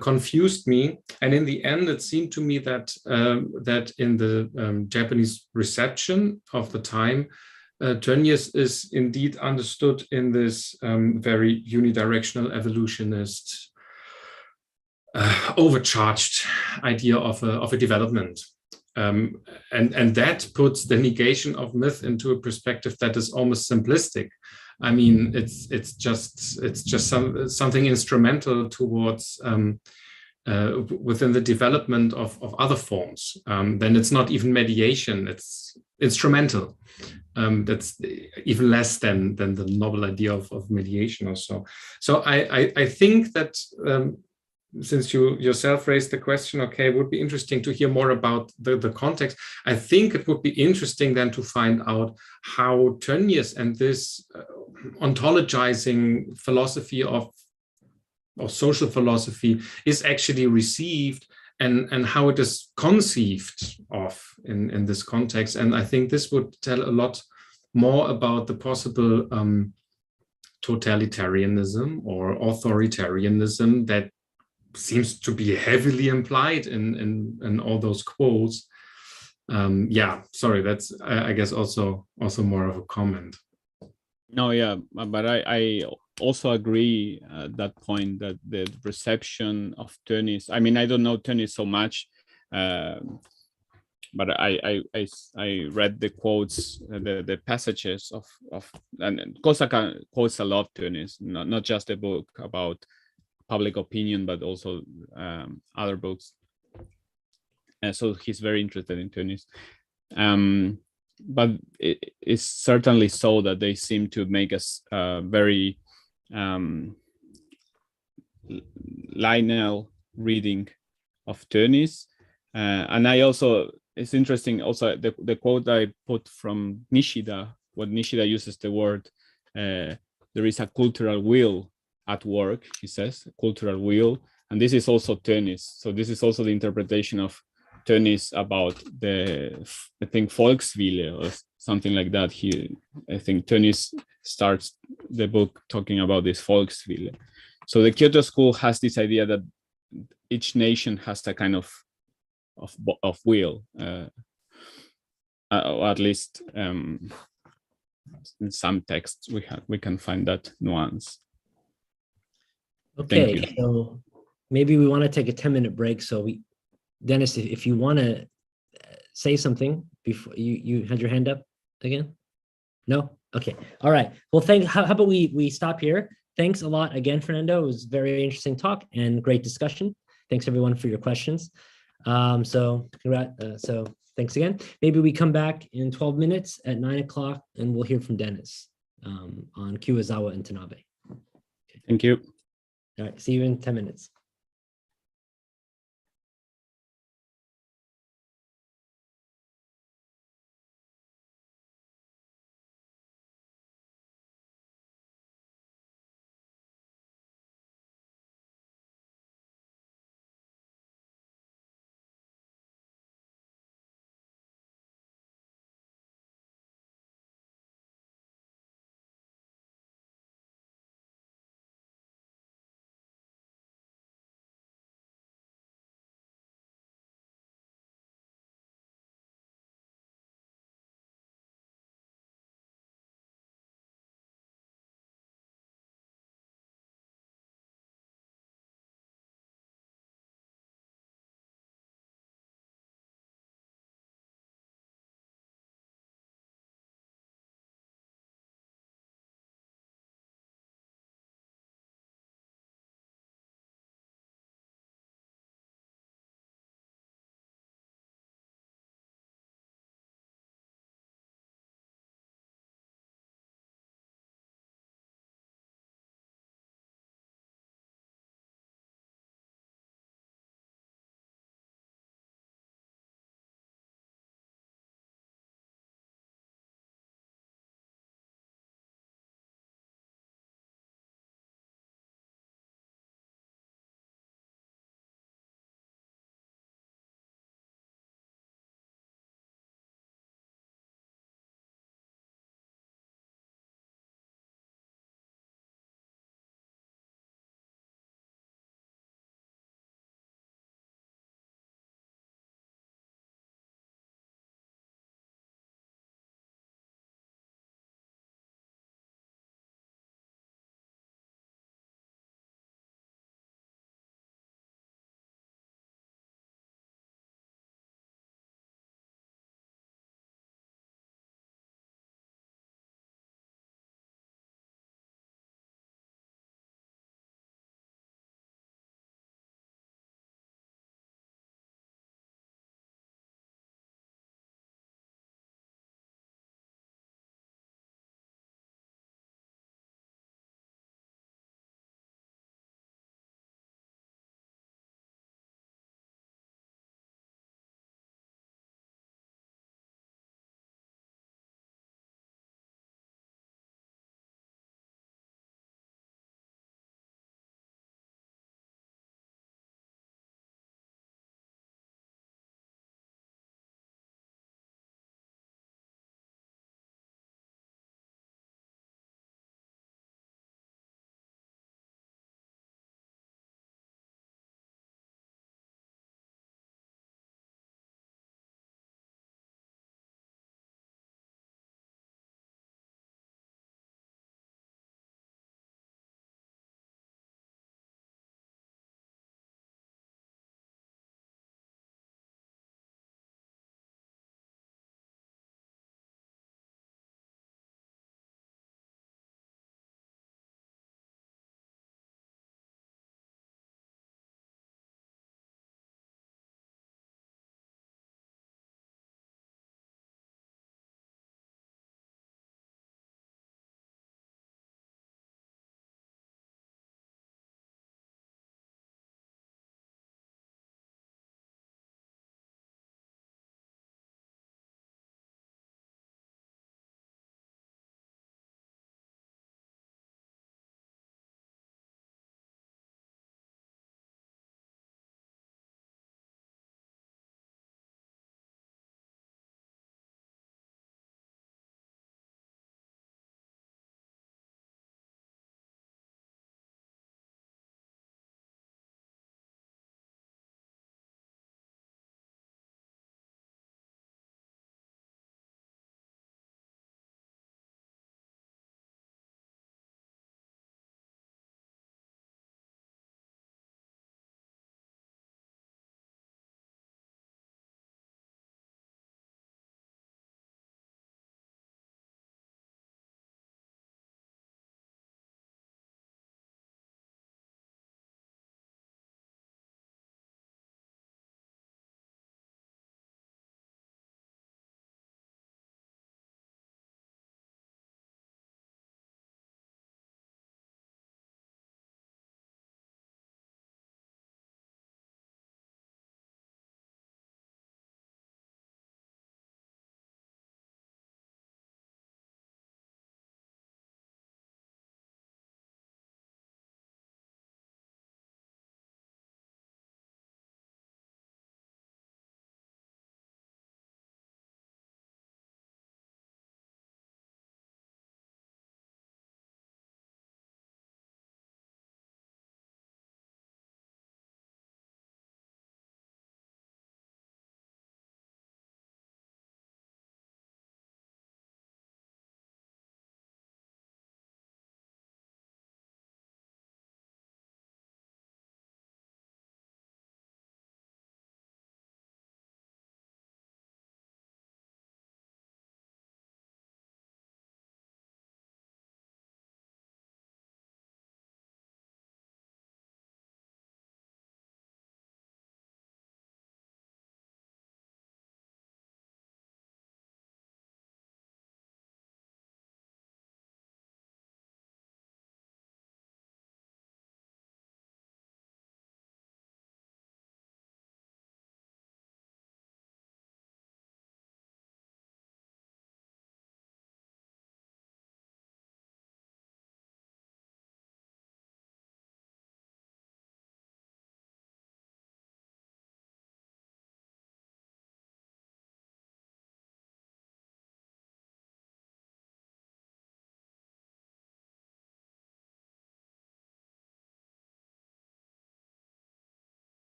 confused me. And in the end, it seemed to me that that in the Japanese reception of the time, Tönnies is indeed understood in this very unidirectional evolutionist, overcharged idea of a development. And that puts the negation of myth into a perspective that is almost simplistic. I mean, it's just something instrumental towards within the development of other forms. Then it's not even mediation; it's instrumental. That's even less than the novel idea of mediation or so. So I think that. Since you yourself raised the question, okay, it would be interesting to hear more about the context. I think it would be interesting then to find out how Tönnies and this ontologizing philosophy of social philosophy is actually received and how it is conceived of in this context. And I think this would tell a lot more about the possible totalitarianism or authoritarianism that seems to be heavily implied in all those quotes. Yeah, sorry, that's I guess also more of a comment. No, yeah, but I also agree at that point that the reception of Tönnies, I mean, I don't know Tönnies so much, but I read the quotes, the passages of and Kosaka quotes a lot Tönnies, not just a book about public opinion, but also other books. So he's very interested in Tönnies. But it's certainly so that they seem to make us very lineal reading of Tönnies. And I also, it's interesting also the quote I put from Nishida, what Nishida uses the word, there is a cultural will at work, he says, cultural will. And this is also Tönnies. So this is also the interpretation of Tönnies about I think, Volkswille or something like that. I think Tönnies starts the book talking about this Volkswille. So the Kyoto school has this idea that each nation has a kind of will, or at least in some texts we can find that nuance. Okay, so maybe we want to take a 10-minute break. So Dennis, if you want to say something before you had your hand up again? No? Okay. All right. Well, how about we stop here? Thanks a lot again, Fernando. It was a very interesting talk and great discussion. Thanks everyone for your questions. So thanks again. Maybe we come back in 12 minutes at 9 o'clock and we'll hear from Dennis on Kuwazawa and Tanabe. Okay. Thank you. All right. See you in 10 minutes.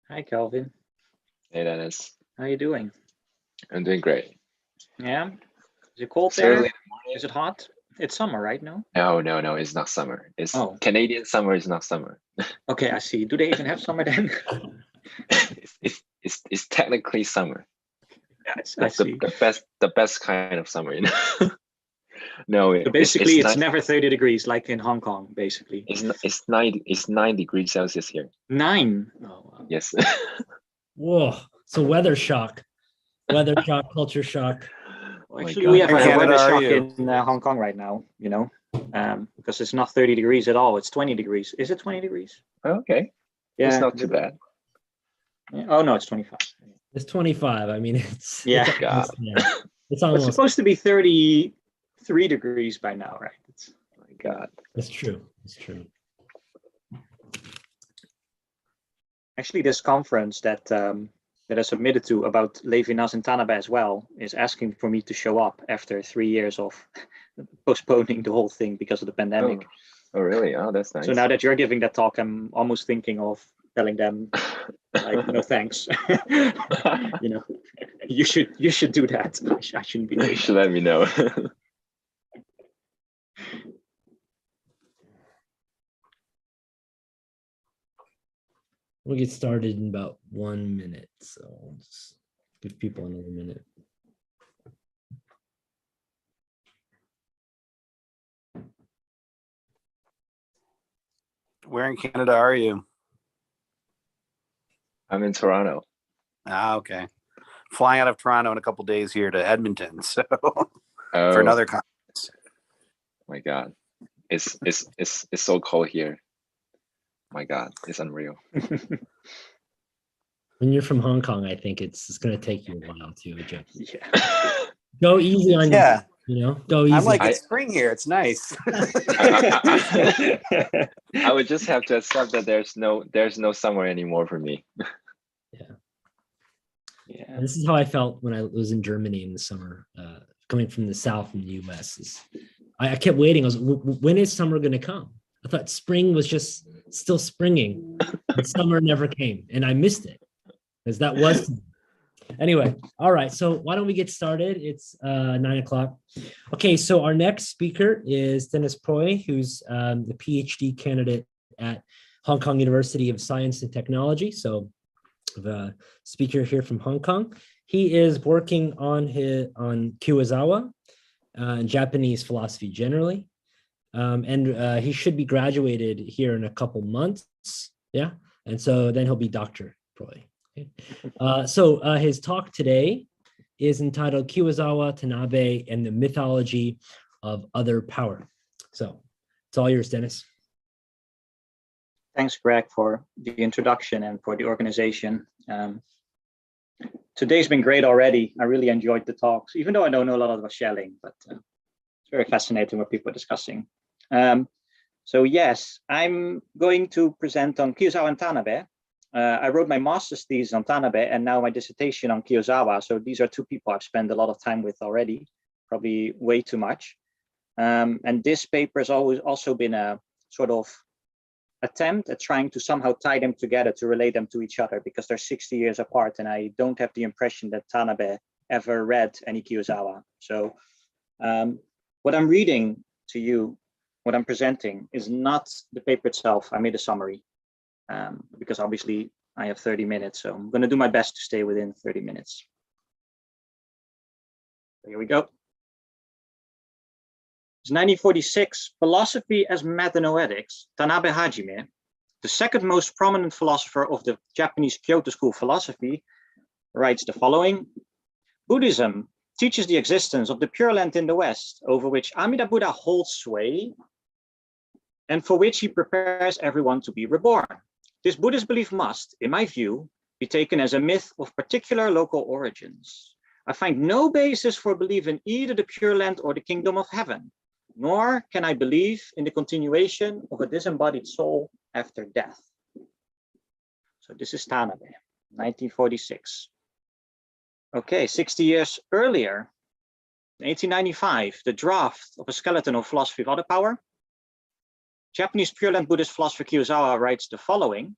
Hi, Kelvin. Hey, Dennis. How you doing? I'm doing great. Yeah. Is it cold It's there? early in the morning. Is it hot? It's summer, right? No? No, it's not summer. It's Canadian summer is not summer. Okay, I see. Do they even have summer then? it's technically summer. I see. The best kind of summer, you know. No, So basically, it's nice. never 30 degrees like in Hong Kong, basically. It's 9 degrees Celsius here. 9? Oh, wow. Yes. Whoa. So weather shock, culture shock. Well, actually, we have a weather shock in Hong Kong right now, you know, because it's not 30 degrees at all. It's 20 degrees. Is it 20 degrees? Okay. Yeah. It's not too bad. Yeah. Oh, no, it's 25. It's 25. I mean, it's yeah. It's almost it's supposed to be 33 degrees by now, right? Oh my God. It's true. It's true. Actually, this conference that I submitted to about Lavanasana and Tanaban as well is asking for me to show up after 3 years of postponing the whole thing because of the pandemic. Oh really? Oh, that's nice. So now that you're giving that talk, I'm almost thinking of telling them, like, no thanks. You know, you should do that. I shouldn't be doing You should let me know. We'll get started in about 1 minute, so I'll just give people another minute. Where in Canada are you? I'm in Toronto. Okay. Flying out of Toronto in a couple days here to Edmonton, so Oh, for another conference. my God, it's so cold here. My God, it's unreal. When you're from Hong Kong, I think it's going to take you a while to adjust. Yeah. Go easy on Yeah. you know, go easy. I'm like, it's spring here. It's nice. I would just have to accept that there's no summer anymore for me. Yeah. This is how I felt when I was in Germany in the summer, coming from the South in the US. I kept waiting. I was, when is summer going to come? I thought spring was just still springing, but summer never came, and I missed it because that was. Anyway, all right. So why don't we get started? It's 9 o'clock. Okay, so our next speaker is Dennis Proy, who's the PhD candidate at Hong Kong University of Science and Technology. So the speaker here from Hong Kong. He is working on Kuwazawa and Japanese philosophy generally. And he should be graduated here in a couple months. Yeah. And so then he'll be Dr. Proy. Okay. So his talk today is entitled Kuwazawa, Tanabe, and the Mythology of Other Power. So it's all yours, Dennis. Thanks, Greg, for the introduction and for the organization. Today's been great already. I really enjoyed the talks, even though I don't know a lot about Schelling, but it's very fascinating what people are discussing. So yes, I'm going to present on Kuwazawa and Tanabe. I wrote my master's thesis on Tanabe and now my dissertation on Kuwazawa. So these are two people I've spent a lot of time with already, probably way too much. And this paper has always also been a sort of attempt at trying to somehow tie them together to relate them to each other because they're 60 years apart and I don't have the impression that Tanabe ever read any Kuwazawa. So what I'm reading to you, what I'm presenting is not the paper itself. I made a summary because obviously I have 30 minutes. So I'm going to do my best to stay within 30 minutes. Here we go. It's 1946, Philosophy as Metanoetics, Tanabe Hajime, the second most prominent philosopher of the Japanese Kyoto school philosophy, writes the following. Buddhism teaches the existence of the Pure Land in the West, over which Amida Buddha holds sway, and for which he prepares everyone to be reborn. This Buddhist belief must, in my view, be taken as a myth of particular local origins. I find no basis for belief in either the Pure Land or the Kingdom of Heaven, nor can I believe in the continuation of a disembodied soul after death. So this is Tanabe, 1946. Okay, 60 years earlier, in 1895, the draft of a skeleton of Philosophy of Other Power. Japanese Pure Land Buddhist philosopher Kuwazawa writes the following.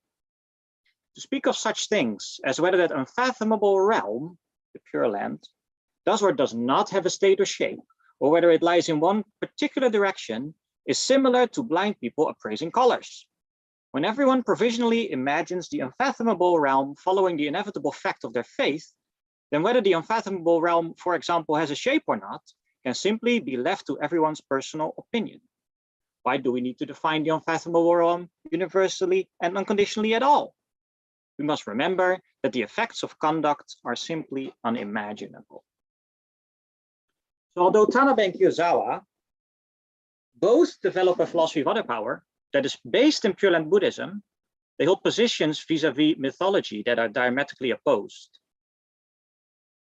To speak of such things as whether that unfathomable realm, the Pure Land, does or does not have a state or shape, or whether it lies in one particular direction, is similar to blind people appraising colors. When everyone provisionally imagines the unfathomable realm following the inevitable fact of their faith, then whether the unfathomable realm, for example, has a shape or not, can simply be left to everyone's personal opinion. Why do we need to define the unfathomable realm universally and unconditionally at all? We must remember that the effects of conduct are simply unimaginable. So although Tanaban and Kyozawa both develop a philosophy of other power that is based in Pure Land Buddhism, they hold positions vis-a-vis mythology that are diametrically opposed.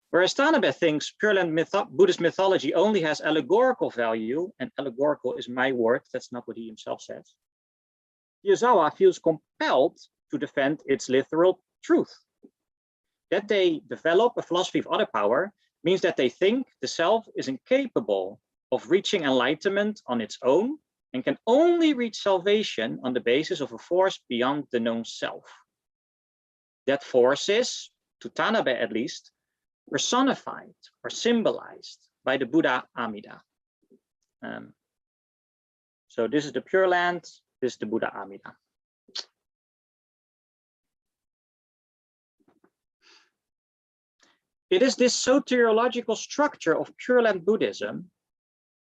Whereas Tanaban thinks Pure Land Buddhist mythology only has allegorical value, and allegorical is my word, that's not what he himself says, Kyozawa feels compelled to defend its literal truth. That they develop a philosophy of other power means that they think the self is incapable of reaching enlightenment on its own and can only reach salvation on the basis of a force beyond the known self. That force is, to Tanaban at least, personified or symbolized by the Buddha Amida. So this is the Pure Land, this is the Buddha Amida. It is this soteriological structure of Pure Land Buddhism,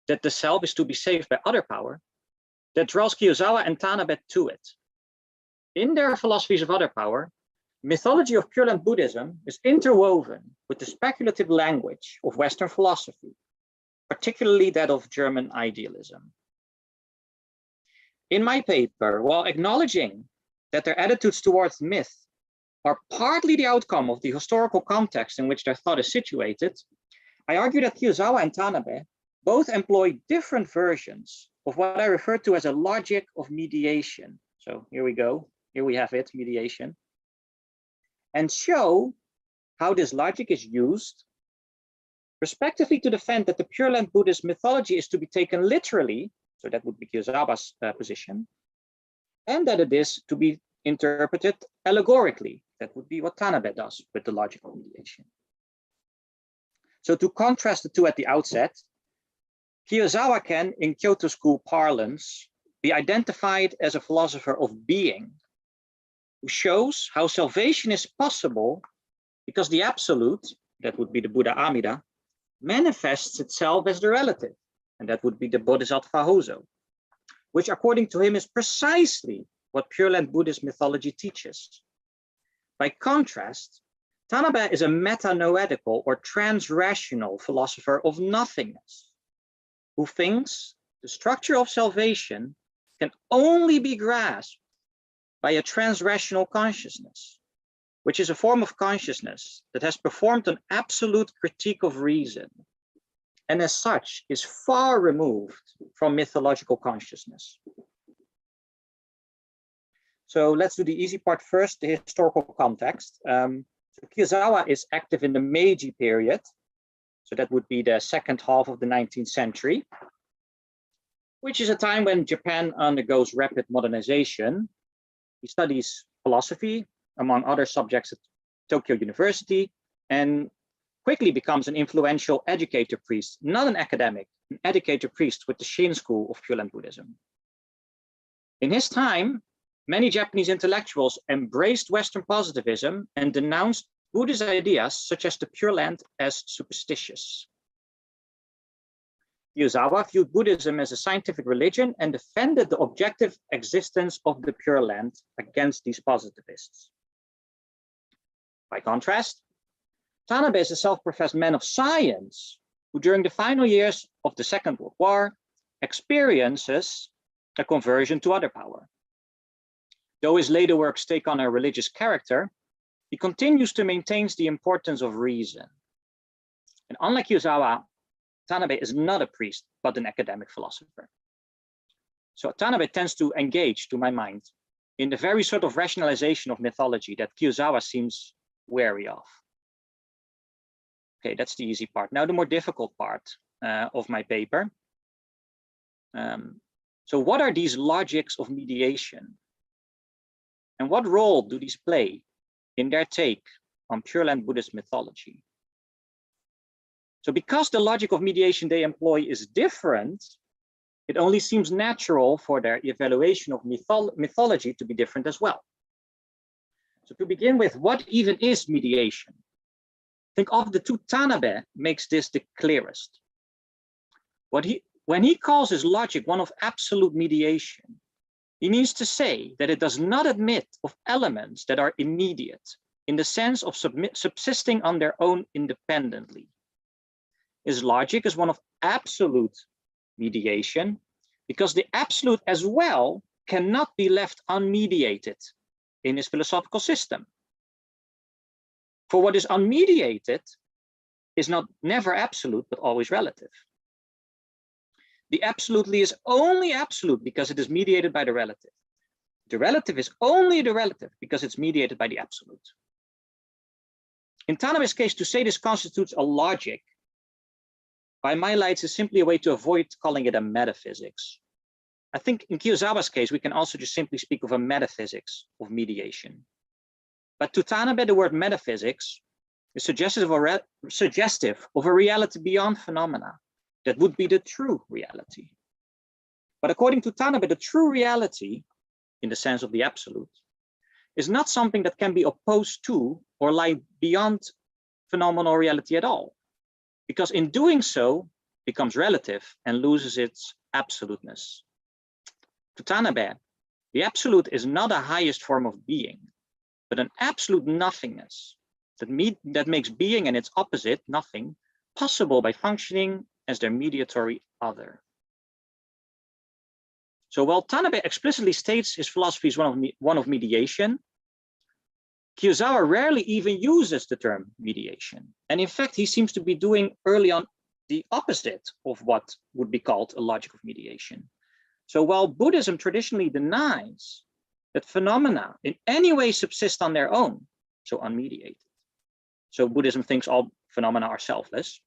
that the self is to be saved by other power, that draws Kyozawa and Tanaban to it. In their philosophies of other power, mythology of Pure Land Buddhism is interwoven with the speculative language of Western philosophy, particularly that of German idealism. In my paper, while acknowledging that their attitudes towards myth are partly the outcome of the historical context in which their thought is situated, I argue that Kyozawa and Tanaban both employ different versions of what I refer to as a logic of mediation. So here we go, here we have it, mediation, and show how this logic is used, respectively, to defend that the Pure Land Buddhist mythology is to be taken literally, so that would be Kyozawa's position, and that it is to be interpreted allegorically. That would be what Tanaban does with the logic of mediation. So to contrast the two at the outset, Kyozawa can, in Kyoto school parlance, be identified as a philosopher of being, who shows how salvation is possible because the absolute, that would be the Buddha Amida, manifests itself as the relative, and that would be the Bodhisattva Hozo, which according to him is precisely what Pure Land Buddhist mythology teaches. By contrast, Tanaban is a meta-noetical or trans-rational philosopher of nothingness, who thinks the structure of salvation can only be grasped by a trans-rational consciousness, which is a form of consciousness that has performed an absolute critique of reason, and as such is far removed from mythological consciousness. So let's do the easy part first, the historical context. So Kyozawa is active in the Meiji period. So that would be the second half of the 19th century, which is a time when Japan undergoes rapid modernization. He studies philosophy, among other subjects, at Tokyo University, and quickly becomes an influential educator priest, not an academic, an educator priest with the Shin school of Pure Land Buddhism. In his time, many Japanese intellectuals embraced Western positivism and denounced Buddhist ideas such as the Pure Land as superstitious. Kyozawa viewed Buddhism as a scientific religion and defended the objective existence of the Pure Land against these positivists. By contrast, Tanaban is a self-professed man of science who during the final years of the Second World War experiences a conversion to other power. Though his later works take on a religious character, he continues to maintain the importance of reason. And unlike Kyozawa, Tanaban is not a priest, but an academic philosopher. So Tanaban tends to engage, to my mind, in the very sort of rationalization of mythology that Kyozawa seems wary of. Okay, that's the easy part. Now the more difficult part of my paper. So what are these logics of mediation? And what role do these play in their take on Pure Land Buddhist mythology? So because the logic of mediation they employ is different, it only seems natural for their evaluation of mythology to be different as well. So to begin with, what even is mediation? Think of the two Tanaban makes this the clearest. When he calls his logic one of absolute mediation, he means to say that it does not admit of elements that are immediate in the sense of subsisting on their own independently. His logic is one of absolute mediation because the absolute as well cannot be left unmediated in his philosophical system. For what is unmediated is never absolute, but always relative. The absolutely is only absolute because it is mediated by the relative. The relative is only the relative because it's mediated by the absolute. In Tanabe's case, to say this constitutes a logic, by my lights, is simply a way to avoid calling it a metaphysics. I think in Kiyosawa's case, we can also just simply speak of a metaphysics of mediation. But to Tanabe, the word metaphysics is suggestive of a reality beyond phenomena. That would be the true reality. But according to Tanabe, the true reality, in the sense of the absolute, is not something that can be opposed to or lie beyond phenomenal reality at all, because in doing so, becomes relative and loses its absoluteness. To Tanabe, the absolute is not a highest form of being, but an absolute nothingness that makes being and its opposite, nothing, possible by functioning as their mediatory other. So while Tanabe explicitly states his philosophy is one of mediation, Kiyosawa rarely even uses the term mediation. And in fact, he seems to be doing early on the opposite of what would be called a logic of mediation. So while Buddhism traditionally denies that phenomena in any way subsist on their own, so unmediated. So Buddhism thinks all phenomena are selfless.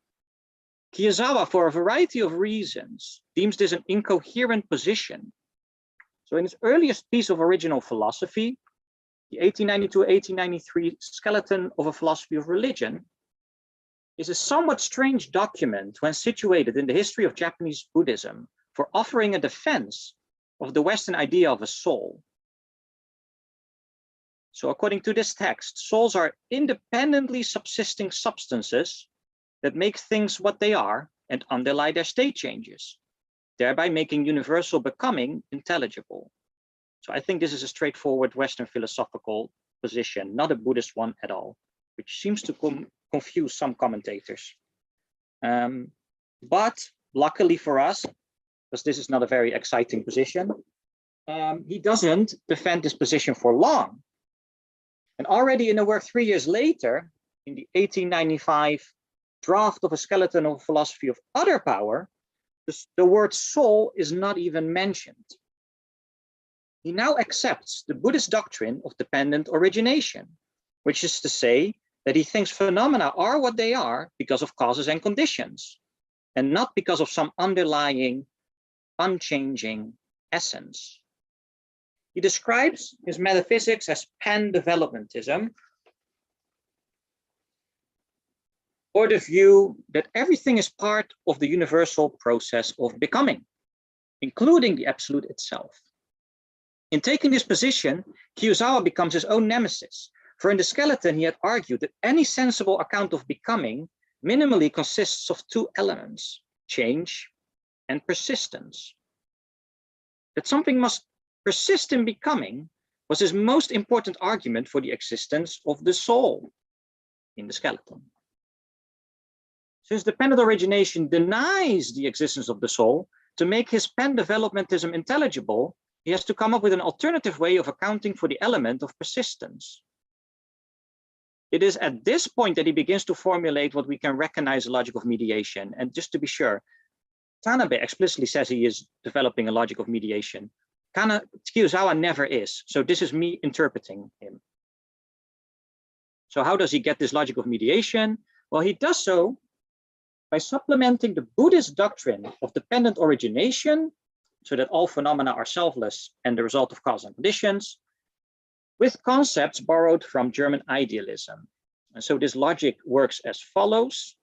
Kiyosawa, for a variety of reasons, deems this an incoherent position. So in his earliest piece of original philosophy, the 1892-1893 Skeleton of a Philosophy of Religion, is a somewhat strange document when situated in the history of Japanese Buddhism for offering a defense of the Western idea of a soul. So according to this text, souls are independently subsisting substances that make things what they are and underlie their state changes, thereby making universal becoming intelligible. So I think this is a straightforward Western philosophical position, not a Buddhist one at all, which seems to confuse some commentators. But luckily for us, because this is not a very exciting position, he doesn't defend this position for long. And already in a work 3 years later, in the 1895 draft of a Skeleton of a Philosophy of Other Power, the word soul is not even mentioned. He now accepts the Buddhist doctrine of dependent origination, which is to say that he thinks phenomena are what they are because of causes and conditions, and not because of some underlying, unchanging essence. He describes his metaphysics as pan-developmentism, or the view that everything is part of the universal process of becoming, including the absolute itself. In taking this position, Kiyosawa becomes his own nemesis, for in the Skeleton he had argued that any sensible account of becoming minimally consists of two elements, change and persistence. That something must persist in becoming was his most important argument for the existence of the soul in the Skeleton. Since dependent origination denies the existence of the soul, to make his pan-developmentism intelligible, he has to come up with an alternative way of accounting for the element of persistence. It is at this point that he begins to formulate what we can recognize a logic of mediation. And just to be sure, Tanabe explicitly says he is developing a logic of mediation. Kiyosawa never is. So this is me interpreting him. So how does he get this logic of mediation? Well, he does so by supplementing the Buddhist doctrine of dependent origination, so that all phenomena are selfless and the result of cause and conditions, with concepts borrowed from German idealism. And so this logic works as follows.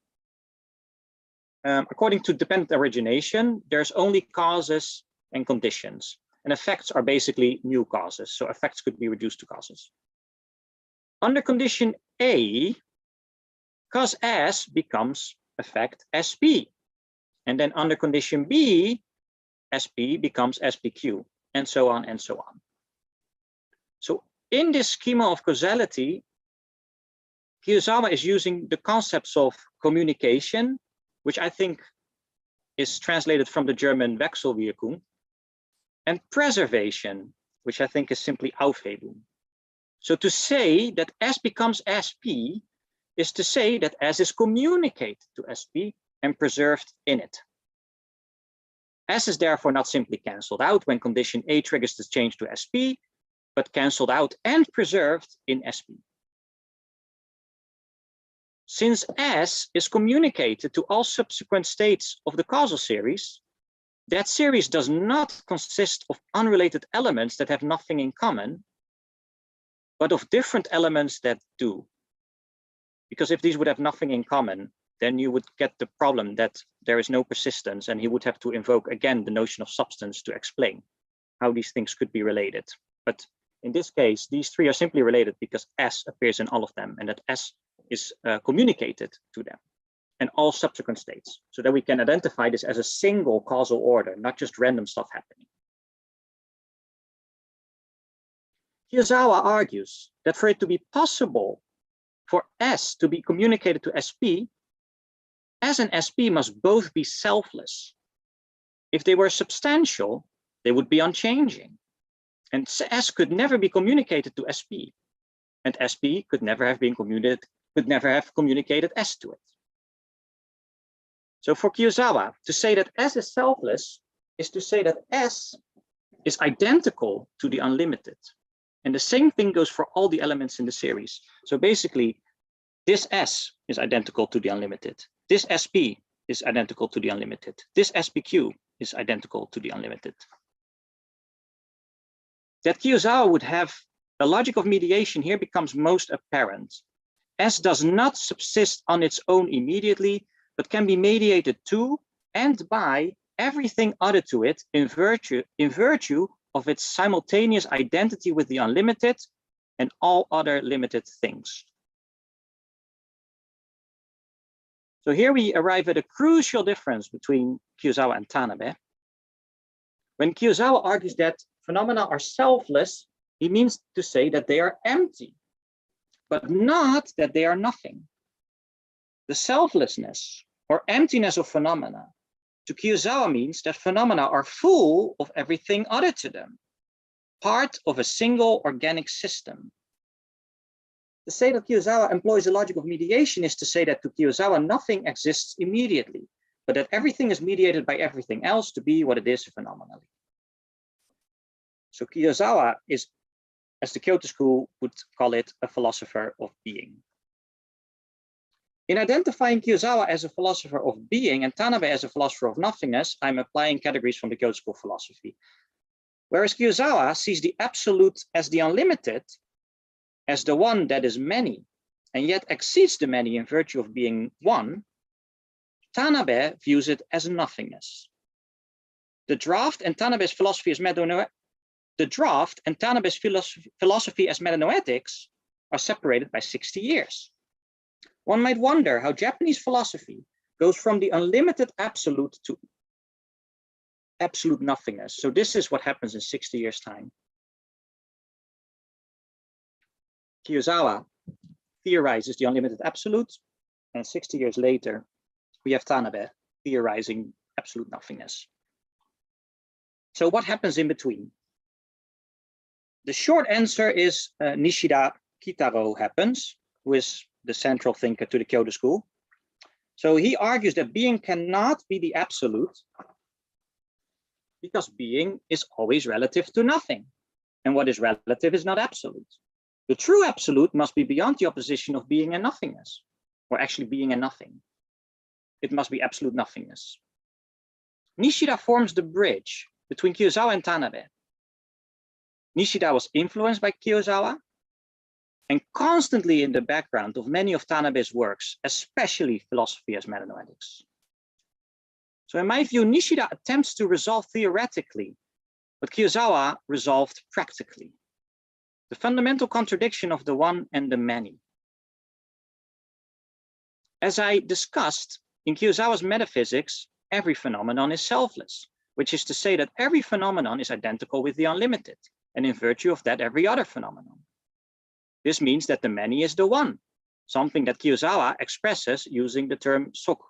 According to dependent origination, there's only causes and conditions, and effects are basically new causes. So effects could be reduced to causes. Under condition A, cause S becomes effect SP. And then under condition B, SP becomes SPQ, and so on and so on. So in this schema of causality, Kurosawa is using the concepts of communication, which I think is translated from the German Wechselwirkung, and preservation, which I think is simply Aufhebung. So to say that S becomes SP is to say that S is communicated to SP and preserved in it. S is therefore not simply cancelled out when condition A triggers the change to SP, but cancelled out and preserved in SP. Since S is communicated to all subsequent states of the causal series, that series does not consist of unrelated elements that have nothing in common, but of different elements that do. Because if these would have nothing in common, then you would get the problem that there is no persistence, and he would have to invoke again the notion of substance to explain how these things could be related. But in this case, these three are simply related because S appears in all of them, and that S is communicated to them and all subsequent states, so that we can identify this as a single causal order, not just random stuff happening. Kurosawa argues that for it to be possible for S to be communicated to SP, S and SP must both be selfless. If they were substantial, they would be unchanging. And S could never be communicated to SP. And SP could never have been communicated S to it. So for Kurosawa, to say that S is selfless is to say that S is identical to the unlimited. And the same thing goes for all the elements in the series. So basically, this S is identical to the unlimited. This SP is identical to the unlimited. This SPQ is identical to the unlimited. That Kurosawa would have a logic of mediation here becomes most apparent. S does not subsist on its own immediately, but can be mediated to and by everything other to it in virtue of its simultaneous identity with the unlimited and all other limited things. So here we arrive at a crucial difference between Kurosawa and Tanabe. When Kurosawa argues that phenomena are selfless, he means to say that they are empty, but not that they are nothing. The selflessness or emptiness of phenomena to Kurosawa means that phenomena are full of everything other to them, part of a single organic system. To say that Kurosawa employs a logic of mediation is to say that to Kurosawa nothing exists immediately, but that everything is mediated by everything else to be what it is phenomenally. So Kurosawa is, as the Kyoto school would call it, a philosopher of being. In identifying Kurosawa as a philosopher of being and Tanabe as a philosopher of nothingness, I'm applying categories from the Kyoto school philosophy. Whereas Kurosawa sees the absolute as the unlimited, as the one that is many, and yet exceeds the many in virtue of being one, Tanabe views it as nothingness. The draft and Tanabe's philosophy as metanoetics are separated by 60 years. One might wonder how Japanese philosophy goes from the unlimited absolute to absolute nothingness. So this is what happens in 60 years' time. Kurosawa theorizes the unlimited absolute, and 60 years later, we have Tanabe theorizing absolute nothingness. So what happens in between? The short answer is Nishida Kitaro happens, who is the central thinker to the Kyoto school. So he argues that being cannot be the absolute because being is always relative to nothing. And what is relative is not absolute. The true absolute must be beyond the opposition of being and nothingness, or actually being and nothing. It must be absolute nothingness. Nishida forms the bridge between Kurosawa and Tanabe. Nishida was influenced by Kiyosawa and constantly in the background of many of Tanabe's works, especially philosophy as metanoetics. So in my view, Nishida attempts to resolve theoretically what Kiyosawa resolved practically, the fundamental contradiction of the one and the many. As I discussed, in Kiyosawa's metaphysics, every phenomenon is selfless, which is to say that every phenomenon is identical with the unlimited, and in virtue of that, every other phenomenon. This means that the many is the one, something that Kiyosawa expresses using the term soku.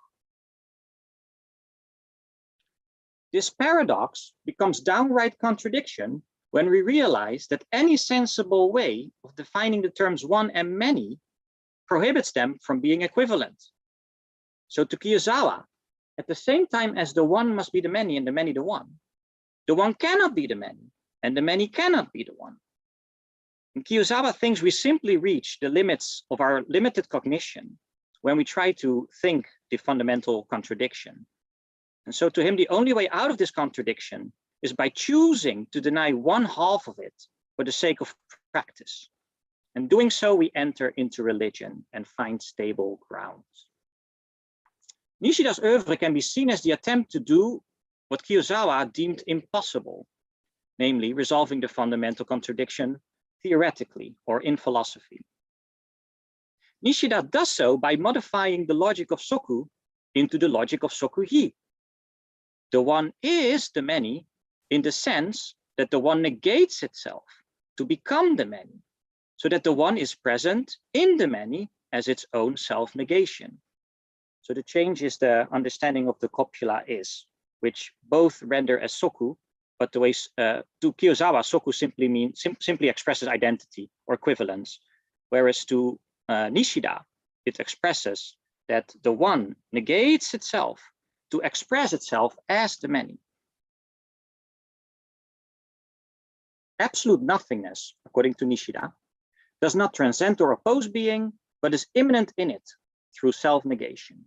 This paradox becomes downright contradiction when we realize that any sensible way of defining the terms one and many prohibits them from being equivalent. So to Kiyosawa, at the same time as the one must be the many and the many the one cannot be the many and the many cannot be the one. And Kiyosawa thinks we simply reach the limits of our limited cognition when we try to think the fundamental contradiction. And so to him, the only way out of this contradiction is by choosing to deny one half of it for the sake of practice. And doing so, we enter into religion and find stable grounds. Nishida's oeuvre can be seen as the attempt to do what Kiyosawa deemed impossible, namely resolving the fundamental contradiction theoretically or in philosophy. Nishida does so by modifying the logic of soku into the logic of soku-hi. The one is the many in the sense that the one negates itself to become the many, so that the one is present in the many as its own self-negation. So the change is the understanding of the copula is, which both render as soku, but the way to Kiyosawa, soku simply expresses identity or equivalence, whereas to Nishida, it expresses that the one negates itself to express itself as the many. Absolute nothingness, according to Nishida, does not transcend or oppose being, but is immanent in it through self-negation.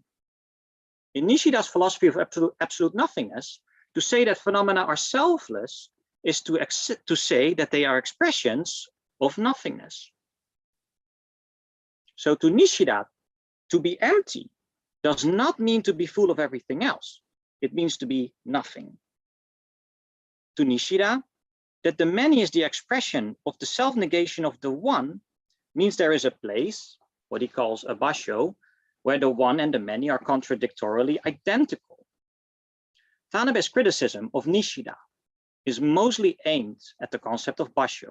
In Nishida's philosophy of absolute nothingness, to say that phenomena are selfless is to say that they are expressions of nothingness. So to Nishida, to be empty does not mean to be full of everything else. It means to be nothing. To Nishida, that the many is the expression of the self-negation of the one means there is a place, what he calls a basho, where the one and the many are contradictorily identical. Tanabe's criticism of Nishida is mostly aimed at the concept of basho,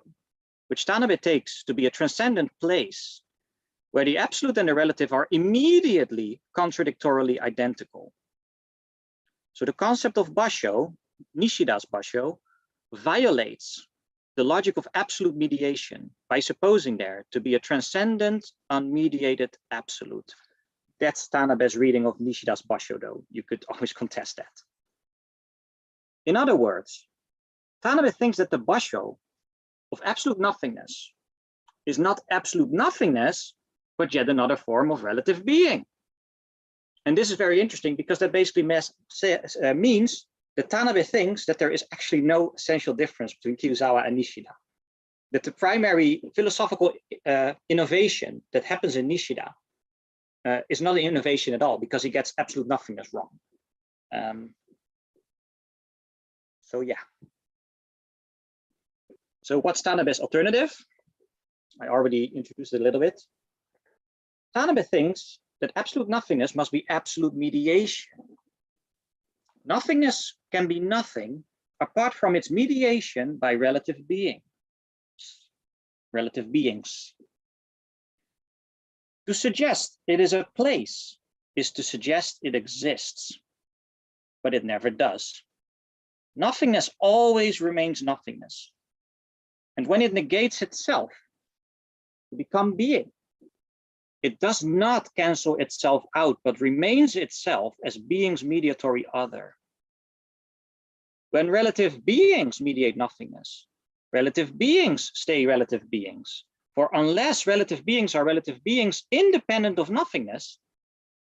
which Tanabe takes to be a transcendent place where the absolute and the relative are immediately contradictorily identical. So the concept of basho, Nishida's basho, violates the logic of absolute mediation by supposing there to be a transcendent, unmediated absolute. That's Tanabe's reading of Nishida's basho, though. You could always contest that. In other words, Tanabe thinks that the basho of absolute nothingness is not absolute nothingness, but yet another form of relative being. And this is very interesting because that basically means that Tanabe thinks that there is actually no essential difference between Kiyosawa and Nishida. That the primary philosophical innovation that happens in Nishida is not an innovation at all because he gets absolute nothingness wrong. So yeah. So what's Tanabe's alternative? I already introduced it a little bit. Tanabe thinks that absolute nothingness must be absolute mediation. Nothingness can be nothing apart from its mediation by relative beings. To suggest it is a place is to suggest it exists, but it never does. Nothingness always remains nothingness. And when it negates itself to become being, it does not cancel itself out, but remains itself as being's mediatory other. When relative beings mediate nothingness, relative beings stay relative beings. For unless relative beings are relative beings independent of nothingness,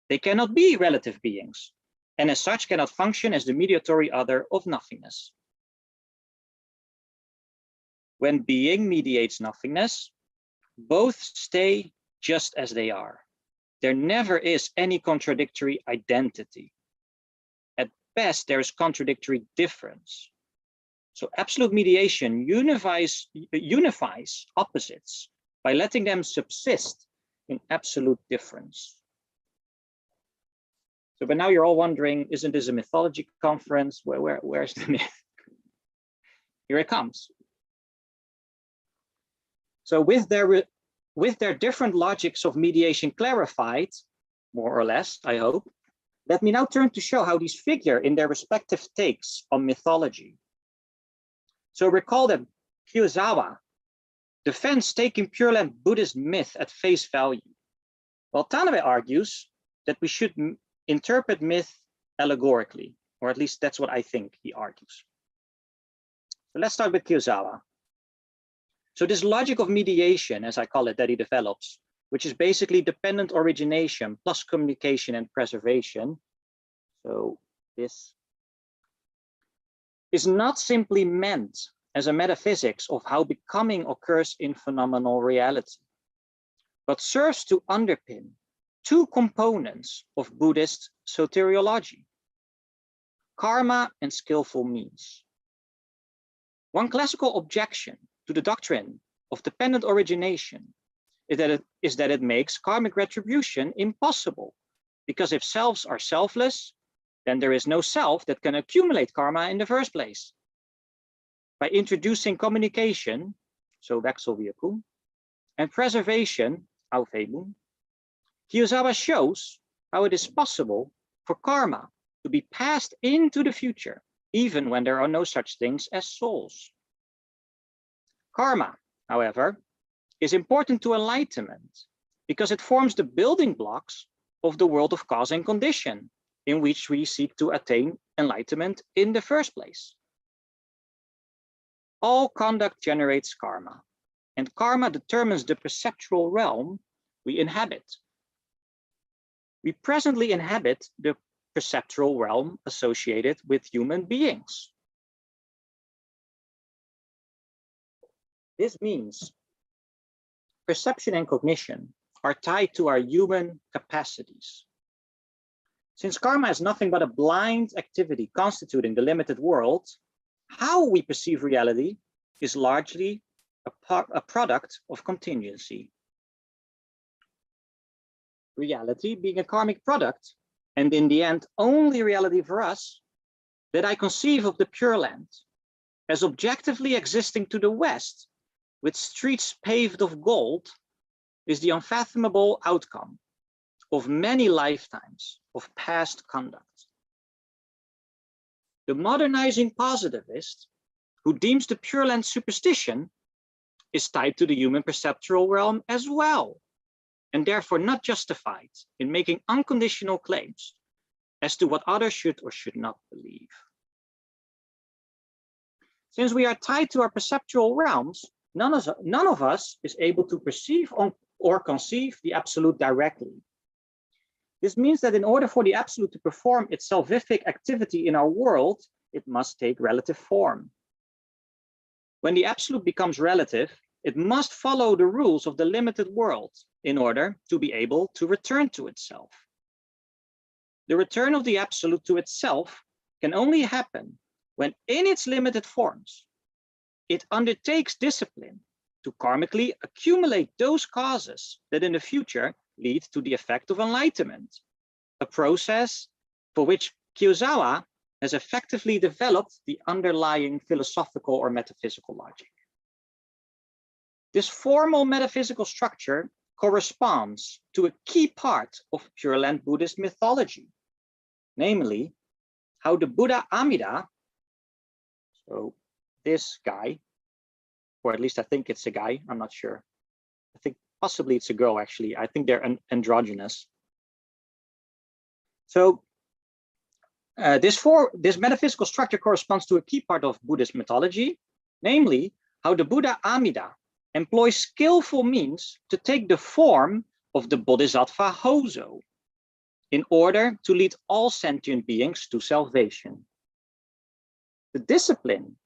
they cannot be relative beings, and as such cannot function as the mediatory other of nothingness. when being mediates nothingness, both stay just as they are. There never is any contradictory identity. At best, there is contradictory difference. So absolute mediation unifies opposites by letting them subsist in absolute difference. So, but now you're all wondering, isn't this a mythology conference? Where's the myth? Here it comes. So with their different logics of mediation clarified, more or less, I hope, let me now turn to show how these figure in their respective takes on mythology. So recall that Kyozawa defends taking Pure Land Buddhist myth at face value, while Tanaban argues that we should interpret myth allegorically, or at least that's what I think he argues. So let's start with Kyozawa. So this logic of mediation, as I call it, that he develops, which is basically dependent origination plus communication and preservation. So this is not simply meant as a metaphysics of how becoming occurs in phenomenal reality, but serves to underpin two components of Buddhist soteriology: karma and skillful means. One classical objection to the doctrine of dependent origination is that it makes karmic retribution impossible, because if selves are selfless, then there is no self that can accumulate karma in the first place. By introducing communication, so wechselwirkung, and preservation, aufhebung, Kyozawa shows how it is possible for karma to be passed into the future, even when there are no such things as souls. Karma, however, is important to enlightenment because it forms the building blocks of the world of cause and condition in which we seek to attain enlightenment in the first place. All conduct generates karma, and karma determines the perceptual realm we inhabit. We presently inhabit the perceptual realm associated with human beings. This means perception and cognition are tied to our human capacities. Since karma is nothing but a blind activity constituting the limited world, how we perceive reality is largely a product of contingency. Reality being a karmic product, and in the end only reality for us, that I conceive of the Pure Land as objectively existing to the west, with streets paved of gold, is the unfathomable outcome of many lifetimes of past conduct. The modernizing positivist, who deems the Pure Land superstition, is tied to the human perceptual realm as well, and therefore not justified in making unconditional claims as to what others should or should not believe. Since we are tied to our perceptual realms, none of us is able to perceive or conceive the absolute directly. This means that in order for the absolute to perform its salvific activity in our world, it must take relative form. When the absolute becomes relative, it must follow the rules of the limited world in order to be able to return to itself. The return of the absolute to itself can only happen when, in its limited forms, it undertakes discipline to karmically accumulate those causes that in the future lead to the effect of enlightenment, a process for which Kyozawa has effectively developed the underlying philosophical or metaphysical logic. This formal metaphysical structure corresponds to a key part of Pure Land Buddhist mythology, namely how the Buddha Amida, so this guy, or at least I think it's a guy, I'm not sure. I think possibly it's a girl, actually. I think they're androgynous. So this metaphysical structure corresponds to a key part of Buddhist mythology, namely how the Buddha Amida employs skillful means to take the form of the Bodhisattva Hozo in order to lead all sentient beings to salvation. The discipline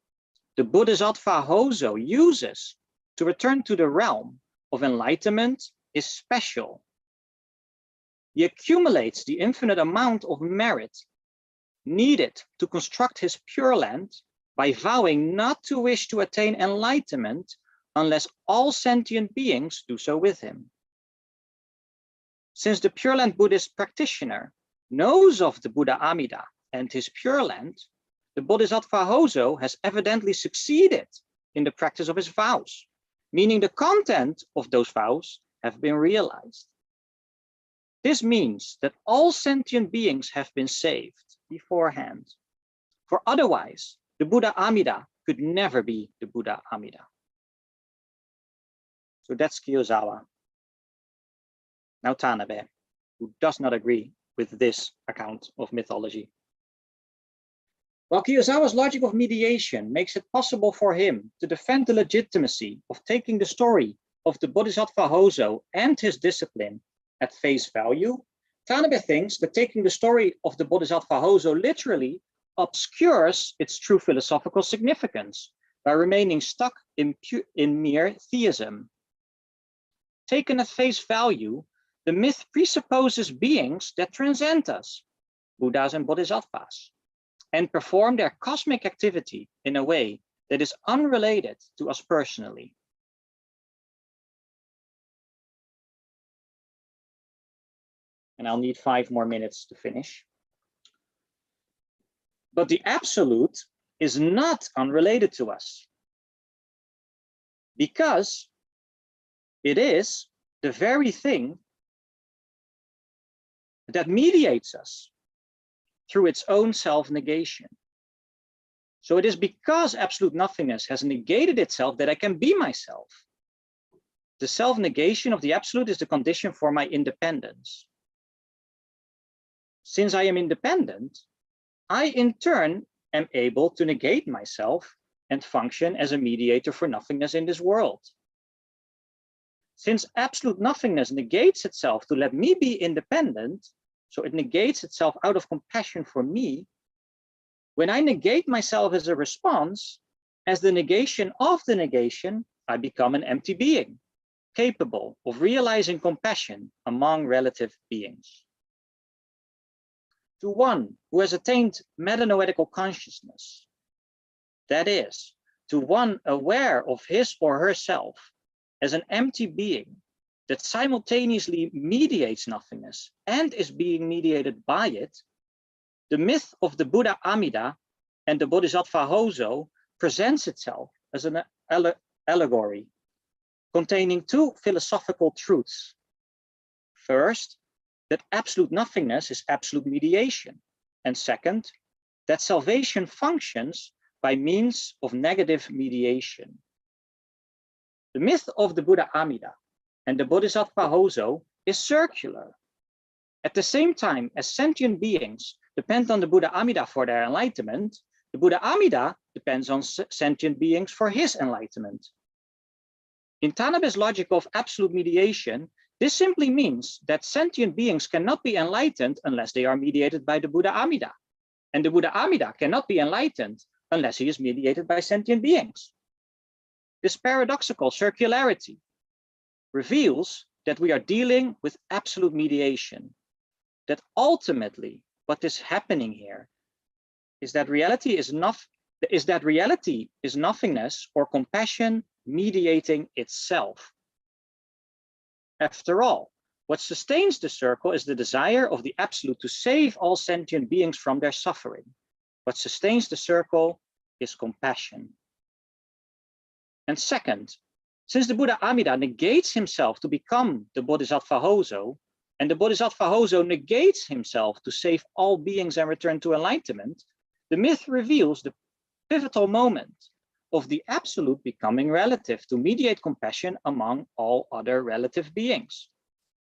the Bodhisattva Hozo uses to return to the realm of enlightenment is special. He accumulates the infinite amount of merit needed to construct his Pure Land by vowing not to wish to attain enlightenment unless all sentient beings do so with him. Since the Pure Land Buddhist practitioner knows of the Buddha Amida and his Pure Land, the Bodhisattva Hozo has evidently succeeded in the practice of his vows, meaning the content of those vows have been realized. This means that all sentient beings have been saved beforehand, for otherwise the Buddha Amida could never be the Buddha Amida. So that's Kiyosawa. Now Tanabe, who does not agree with this account of mythology. While Kiyosawa's logic of mediation makes it possible for him to defend the legitimacy of taking the story of the Bodhisattva Hozo and his discipline at face value, Tanabe thinks that taking the story of the Bodhisattva Hozo literally obscures its true philosophical significance by remaining stuck in mere theism. Taken at face value, the myth presupposes beings that transcend us, Buddhas and Bodhisattvas, and perform their cosmic activity in a way that is unrelated to us personally. And I'll need 5 more minutes to finish. But the absolute is not unrelated to us, because it is the very thing that mediates us through its own self-negation. So it is because absolute nothingness has negated itself that I can be myself. The self-negation of the absolute is the condition for my independence. Since I am independent, I in turn am able to negate myself and function as a mediator for nothingness in this world. Since absolute nothingness negates itself to let me be independent, so it negates itself out of compassion for me, when I negate myself as a response, as the negation of the negation, I become an empty being, capable of realizing compassion among relative beings. To one who has attained metanoetical consciousness, that is, to one aware of his or herself as an empty being that simultaneously mediates nothingness and is being mediated by it, the myth of the Buddha Amida and the Bodhisattva Hozo presents itself as an allegory containing 2 philosophical truths. First, that absolute nothingness is absolute mediation, and second, that salvation functions by means of negative mediation. The myth of the Buddha Amida and the Bodhisattva Hozo is circular. At the same time as sentient beings depend on the Buddha Amida for their enlightenment, the Buddha Amida depends on sentient beings for his enlightenment. In Tanabe's logic of absolute mediation, this simply means that sentient beings cannot be enlightened unless they are mediated by the Buddha Amida, and the Buddha Amida cannot be enlightened unless he is mediated by sentient beings. This paradoxical circularity reveals that we are dealing with absolute mediation, that ultimately what is happening here is that reality is nothingness or compassion mediating itself. After all, what sustains the circle is the desire of the absolute to save all sentient beings from their suffering. What sustains the circle is compassion. And second, since the Buddha Amida negates himself to become the Bodhisattva Hozo, and the Bodhisattva Hozo negates himself to save all beings and return to enlightenment, the myth reveals the pivotal moment of the absolute becoming relative to mediate compassion among all other relative beings,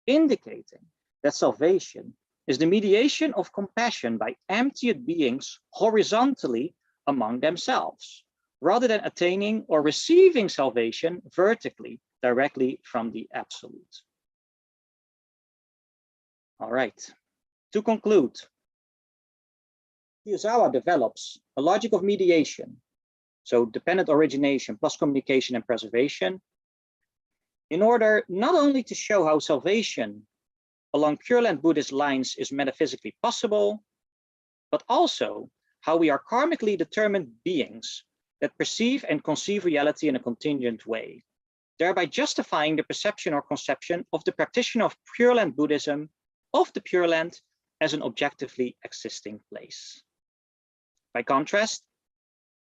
indicating that salvation is the mediation of compassion by emptied beings horizontally among themselves, rather than attaining or receiving salvation vertically, directly from the absolute. All right, to conclude, Kiyosawa develops a logic of mediation so dependent origination plus communication and preservation, in order not only to show how salvation along Pure Land Buddhist lines is metaphysically possible, but also how we are karmically determined beings that perceive and conceive reality in a contingent way, thereby justifying the perception or conception of the practitioner of Pure Land Buddhism of the Pure Land as an objectively existing place. By contrast,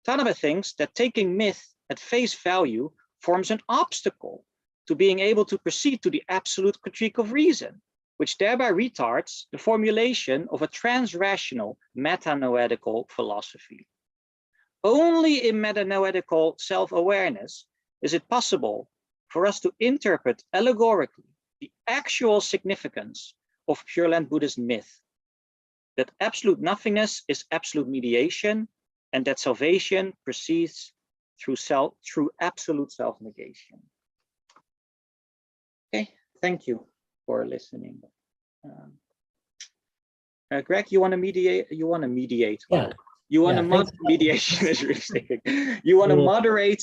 Tanaban thinks that taking myth at face value forms an obstacle to being able to proceed to the absolute critique of reason, which thereby retards the formulation of a trans-rational metanoetical philosophy. Only in metanoetical self-awareness is it possible for us to interpret allegorically the actual significance of Pure Land Buddhist myth, that absolute nothingness is absolute mediation, and that salvation proceeds through absolute self-negation. Okay, thank you for listening. Greg, you want to mediate? You want to mediate? Yeah. You want to mediation is really sticking. You want to moderate?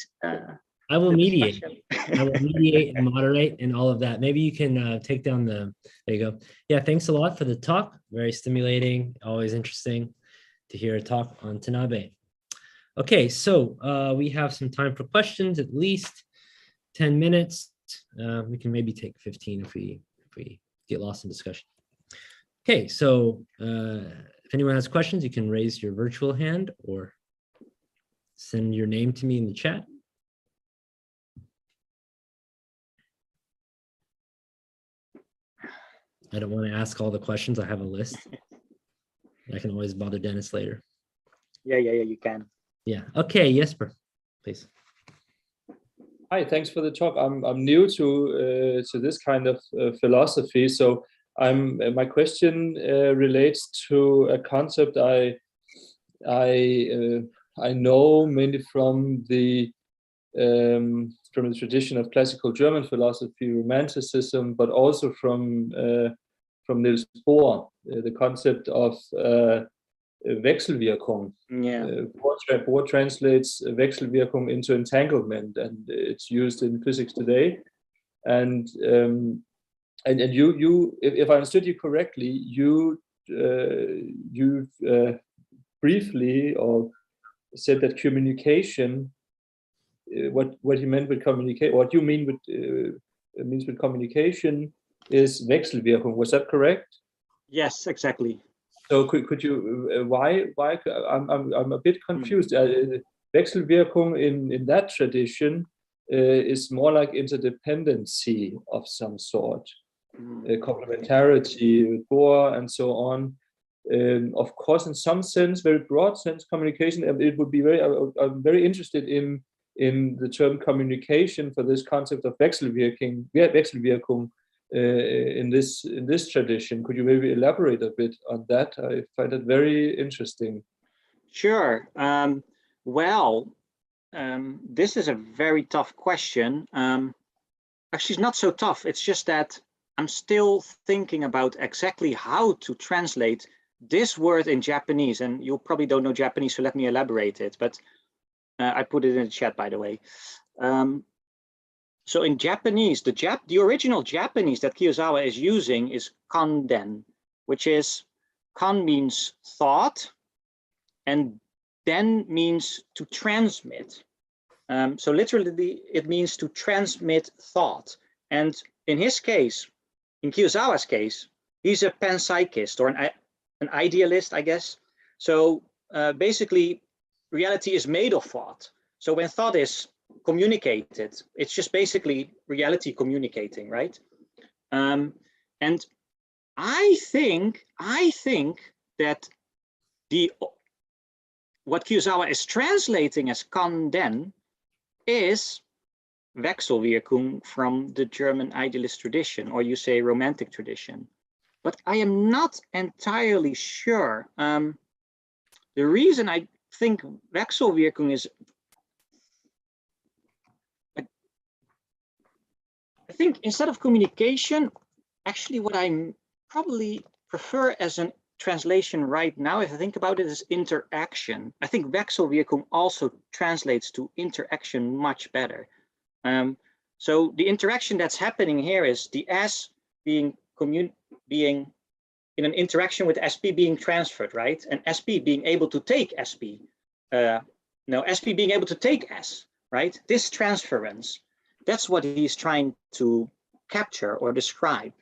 I will mediate. I will mediate and moderate and all of that. Maybe you can take down the, there you go. Yeah, thanks a lot for the talk. Very stimulating, always interesting to hear a talk on Tanabe. Okay, so we have some time for questions, at least 10 minutes. We can maybe take 15 if we get lost in discussion. Okay, so if anyone has questions, you can raise your virtual hand or send your name to me in the chat. I don't want to ask all the questions. I have a list. I can always bother Dennis later. Yeah, you can. Yeah. Okay, Jesper, please. Hi, thanks for the talk. I'm new to this kind of philosophy, so my question relates to a concept I know mainly from the tradition of classical German philosophy, Romanticism, but also from Niels Bohr, the concept of Wechselwirkung. Yeah. Bohr translates Wechselwirkung into entanglement, and it's used in physics today. And you, if I understood you correctly, you briefly or said that communication, what you meant with communicate, what you mean with means with communication is Wechselwirkung. Was that correct? Yes, exactly. So could you why I'm a bit confused. Wechselwirkung in that tradition is more like interdependency of some sort, complementarity with Bohr and so on. Of course, in some sense, very broad sense, communication. It would be I'm very interested in the term communication for this concept of Wechselwirkung in this tradition. Could you maybe elaborate a bit on that? I find it very interesting. Sure. This is a very tough question. Actually, it's not so tough. It's just that I'm still thinking about exactly how to translate this word in Japanese, and you probably don't know Japanese, so let me elaborate it. But I put it in the chat, by the way. So in Japanese, the original Japanese that Kiyosawa is using is kanden, which is kan means thought, and den means to transmit. So literally, it means to transmit thought. And in his case, in Kiyosawa's case, he's a panpsychist or an idealist, I guess. So basically, reality is made of thought. So when thought is communicated, it's just basically reality communicating, right? And I think that what Kiyosawa is translating as kanden is Wechselwirkung from the German idealist tradition, or you say romantic tradition. But I am not entirely sure. The reason I think Wechselwirkung is, I think instead of communication, actually what I probably prefer as a translation right now, if I think about it, is interaction. I think Wechselwirkung also translates to interaction much better. So the interaction that's happening here is the S being in an interaction with SP being transferred, right? And SP being able to take SP. SP being able to take S, right? This transference, that's what he's trying to capture or describe.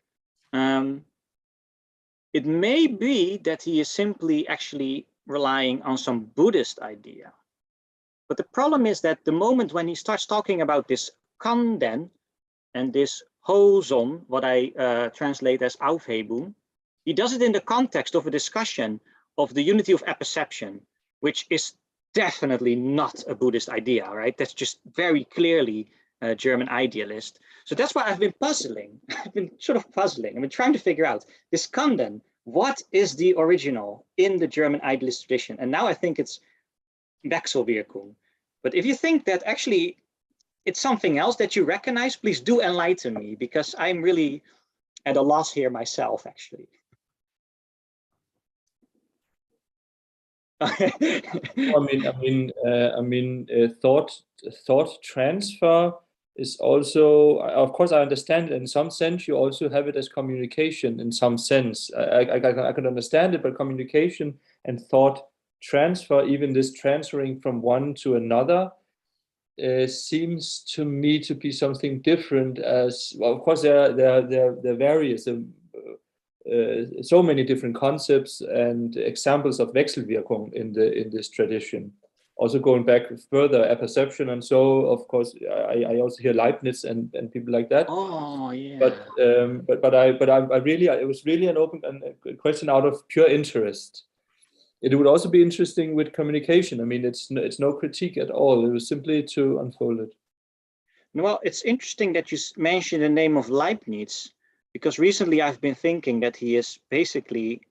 It may be that he is simply actually relying on some Buddhist idea. But the problem is that the moment when he starts talking about this Kanden and this Hozon, what I translate as Aufhebung, he does it in the context of a discussion of the unity of apperception, which is definitely not a Buddhist idea, right? That's just very clearly a German idealist. So that's why I've been puzzling. I've been sort of puzzling. I've been trying to figure out this Kanden. What is the original in the German idealist tradition? And now I think it's Wechselwirkung. But if you think that actually it's something else that you recognize, please do enlighten me, because I'm really at a loss here myself, actually. Thought transfer is also, of course, I understand it in some sense. You also have it as communication in some sense. I can understand it, but communication and thought transfer, even this transferring from one to another, seems to me to be something different. As well, of course, there are various. So many different concepts and examples of Wechselwirkung in this tradition. Also going back further, apperception, and so of course I also hear Leibniz and people like that. Oh yeah. But I really, it was really an open question out of pure interest. It would also be interesting with communication. I mean, it's no critique at all. It was simply to unfold it. Well, it's interesting that you mentioned the name of Leibniz, because recently I've been thinking that he is basically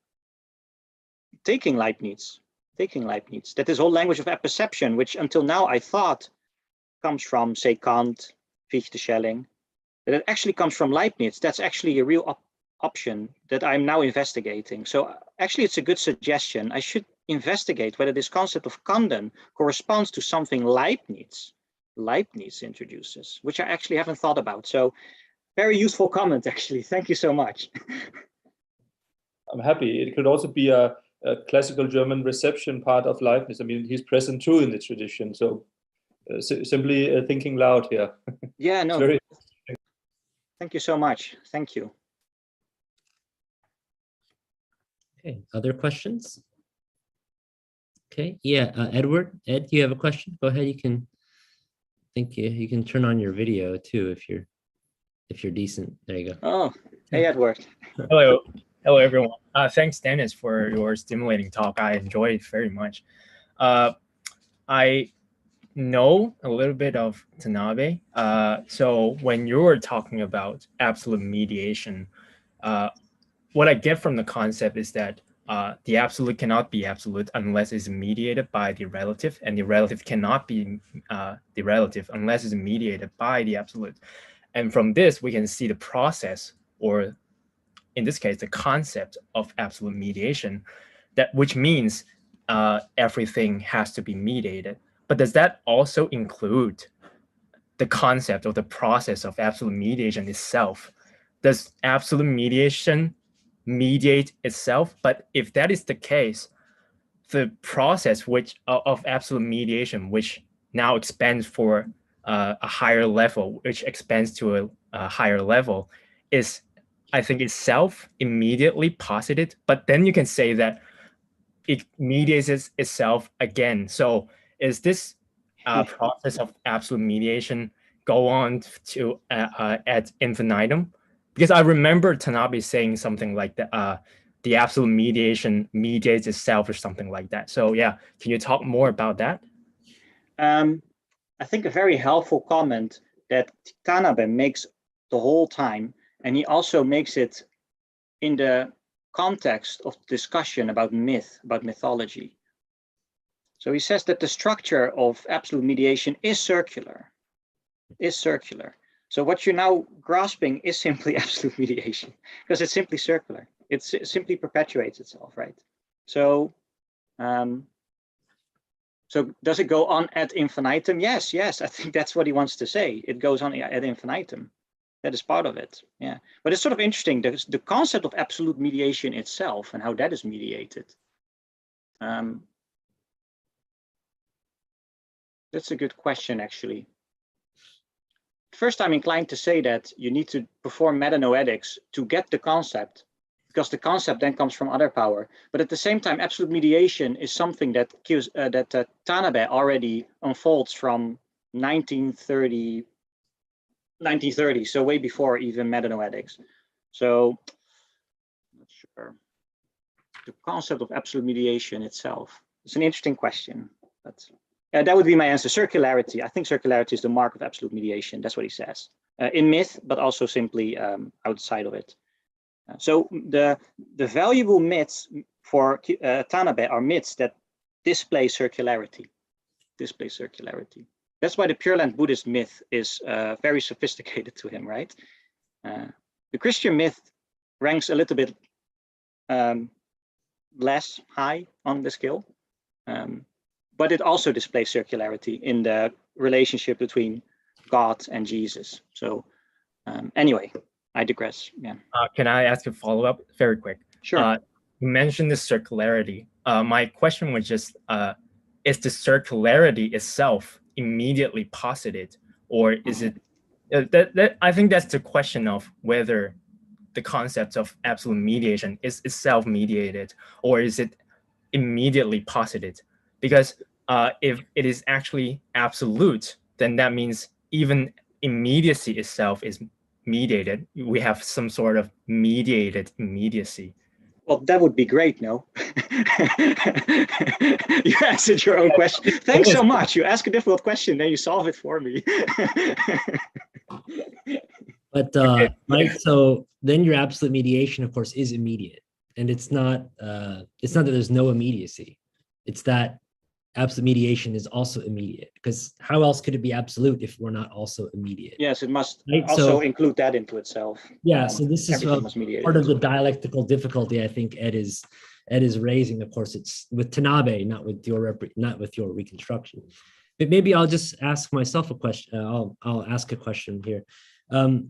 taking Leibniz. That this whole language of apperception, which until now I thought comes from, say, Kant, Fichte, Schelling, that it actually comes from Leibniz. That's actually a real option that I'm now investigating. So actually it's a good suggestion. I should investigate whether this concept of Kanden corresponds to something Leibniz introduces, which I actually haven't thought about. So very useful comment, actually. Thank you so much. I'm happy. It could also be a classical German reception part of Leibniz. I mean, he's present too in the tradition. So simply thinking loud here. Yeah, no. Thank you so much. Thank you. Okay, other questions? Okay, yeah, Edward. Ed, do you have a question? Go ahead. You can. Thank you. You can turn on your video too if you're decent. There you go. Oh, hey, Edward. Hello, everyone. Thanks, Dennis, for your stimulating talk. I enjoyed it very much. I know a little bit of Tanabe. So when you were talking about absolute mediation, what I get from the concept is that the absolute cannot be absolute unless it's mediated by the relative, and the relative cannot be the relative unless it's mediated by the absolute. And from this, we can see the process, or in this case, the concept of absolute mediation, which means everything has to be mediated. But does that also include the concept or the process of absolute mediation itself? Does absolute mediation mediate itself? But if that is the case, the process of absolute mediation, which now expands for a higher level, which expands to a higher level, is, I think, itself immediately posited. But then you can say that it mediates itself again. So is this process of absolute mediation go on to ad infinitum? Because I remember Tanabe saying something like that, the absolute mediation mediates itself or something like that. So yeah, can you talk more about that? I think a very helpful comment that Tanaban makes the whole time, and he also makes it in the context of discussion about mythology. So he says that the structure of absolute mediation is circular. So what you're now grasping is simply absolute mediation, because it's simply circular. It simply perpetuates itself, right? So, so does it go on ad infinitum? Yes, I think that's what he wants to say. It goes on ad infinitum. That is part of it, yeah. But it's sort of interesting, the concept of absolute mediation itself and how that is mediated. That's a good question, actually. First, I'm inclined to say that you need to perform metanoetics to get the concept, because the concept then comes from other power. But at the same time, absolute mediation is something that Tanaban already unfolds from 1930, so way before even metanoetics. So, I'm not sure. The concept of absolute mediation itself. It's an interesting question, but that would be my answer. Circularity. I think circularity is the mark of absolute mediation. That's what he says in myth, but also simply outside of it. So the valuable myths for Tanaban are myths that display circularity. That's why the Pure Land Buddhist myth is very sophisticated to him, right? The Christian myth ranks a little bit less high on the scale, but it also displays circularity in the relationship between God and Jesus. So anyway, I digress. Yeah. Can I ask a follow-up very quick? Sure. You mentioned the circularity. My question was just, is the circularity itself immediately posited, or is it, I think that's the question of whether the concept of absolute mediation is itself mediated, or is it immediately posited? Because if it is actually absolute, then that means even immediacy itself is mediated. We have some sort of mediated immediacy. Well, that would be great, no? You answered your own question. Thanks so much. You ask a difficult question, then you solve it for me. But right, so then your absolute mediation, of course, is immediate, and it's not that there's no immediacy. It's that absolute mediation is also immediate, because how else could it be absolute if we're not also immediate? Yes, it must right? also include that into itself. Yeah, so this is part of the dialectical difficulty I think Ed is raising. Of course, it's with Tanabe, not with your reconstruction. But maybe I'll just ask myself a question. I'll ask a question here.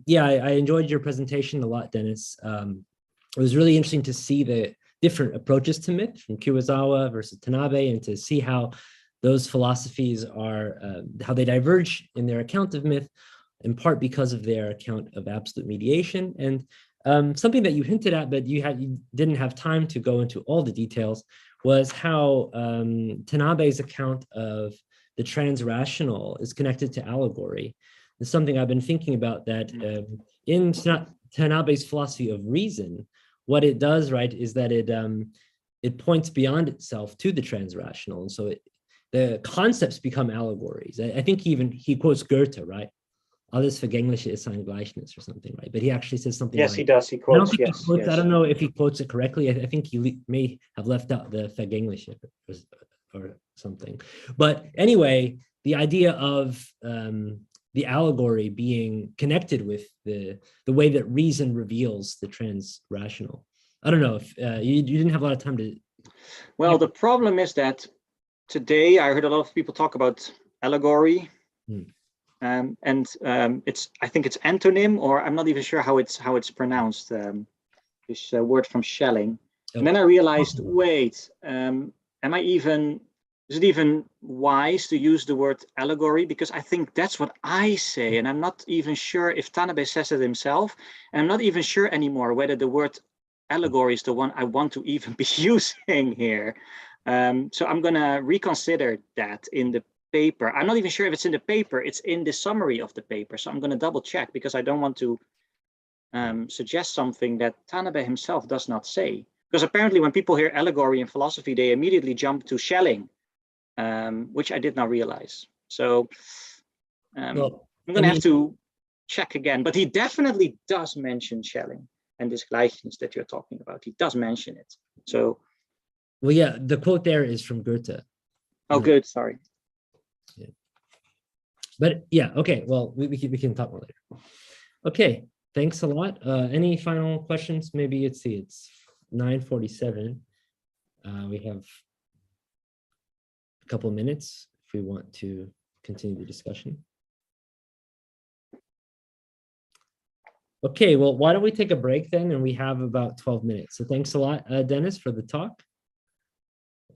Yeah, I enjoyed your presentation a lot, Dennis. It was really interesting to see the different approaches to myth from Kuwazawa versus Tanabe, and to see how those philosophies are, how they diverge in their account of myth, in part because of their account of absolute mediation. And something that you hinted at, but you didn't have time to go into all the details, was how Tanabe's account of the trans-rational is connected to allegory. It's something I've been thinking about, that in Tanabe's philosophy of reason, what it does, right, is that it points beyond itself to the trans-rational, and so the concepts become allegories. I think he quotes Goethe, right? Alles Vergängliche ist ein Gleichnis or something, right? But he actually says something. Yes, like, he does. He quotes. I don't know if he quotes it correctly. I think he may have left out the Vergängliche or something. But anyway, the idea of the allegory being connected with the way that reason reveals the trans-rational. I don't know if you didn't have a lot of time to. Well, the problem is that today I heard a lot of people talk about allegory, and I think it's antonym, or I'm not even sure how it's pronounced. This word from Schelling, and then I realized, wait, is it even wise to use the word allegory? Because I think that's what I say, and I'm not even sure if Tanabe says it himself, and I'm not even sure anymore whether the word allegory is the one I want to even be using here. So I'm gonna reconsider that in the paper. I'm not even sure if it's in the paper, it's in the summary of the paper. So I'm gonna double check, because I don't want to suggest something that Tanabe himself does not say. Because apparently when people hear allegory in philosophy, they immediately jump to Schelling, which I did not realize. So I'm going to have to check again. But he definitely does mention Schelling and this Gleichnis that you're talking about. He does mention it. So, well, yeah, the quote there is from Goethe. Oh, good. Sorry. Yeah. But yeah, okay. Well, we can talk more later. Okay, thanks a lot. Any final questions? Maybe it's 9:47. We have a couple minutes if we want to continue the discussion. Okay, well, why don't we take a break then? And we have about 12 minutes. So thanks a lot, Dennis, for the talk.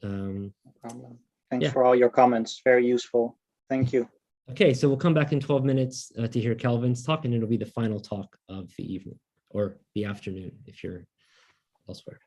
No problem. Thanks Yeah. for all your comments. Very useful. Thank you. Okay, so we'll come back in 12 minutes to hear Kelvin's talk, and it'll be the final talk of the evening or the afternoon if you're elsewhere.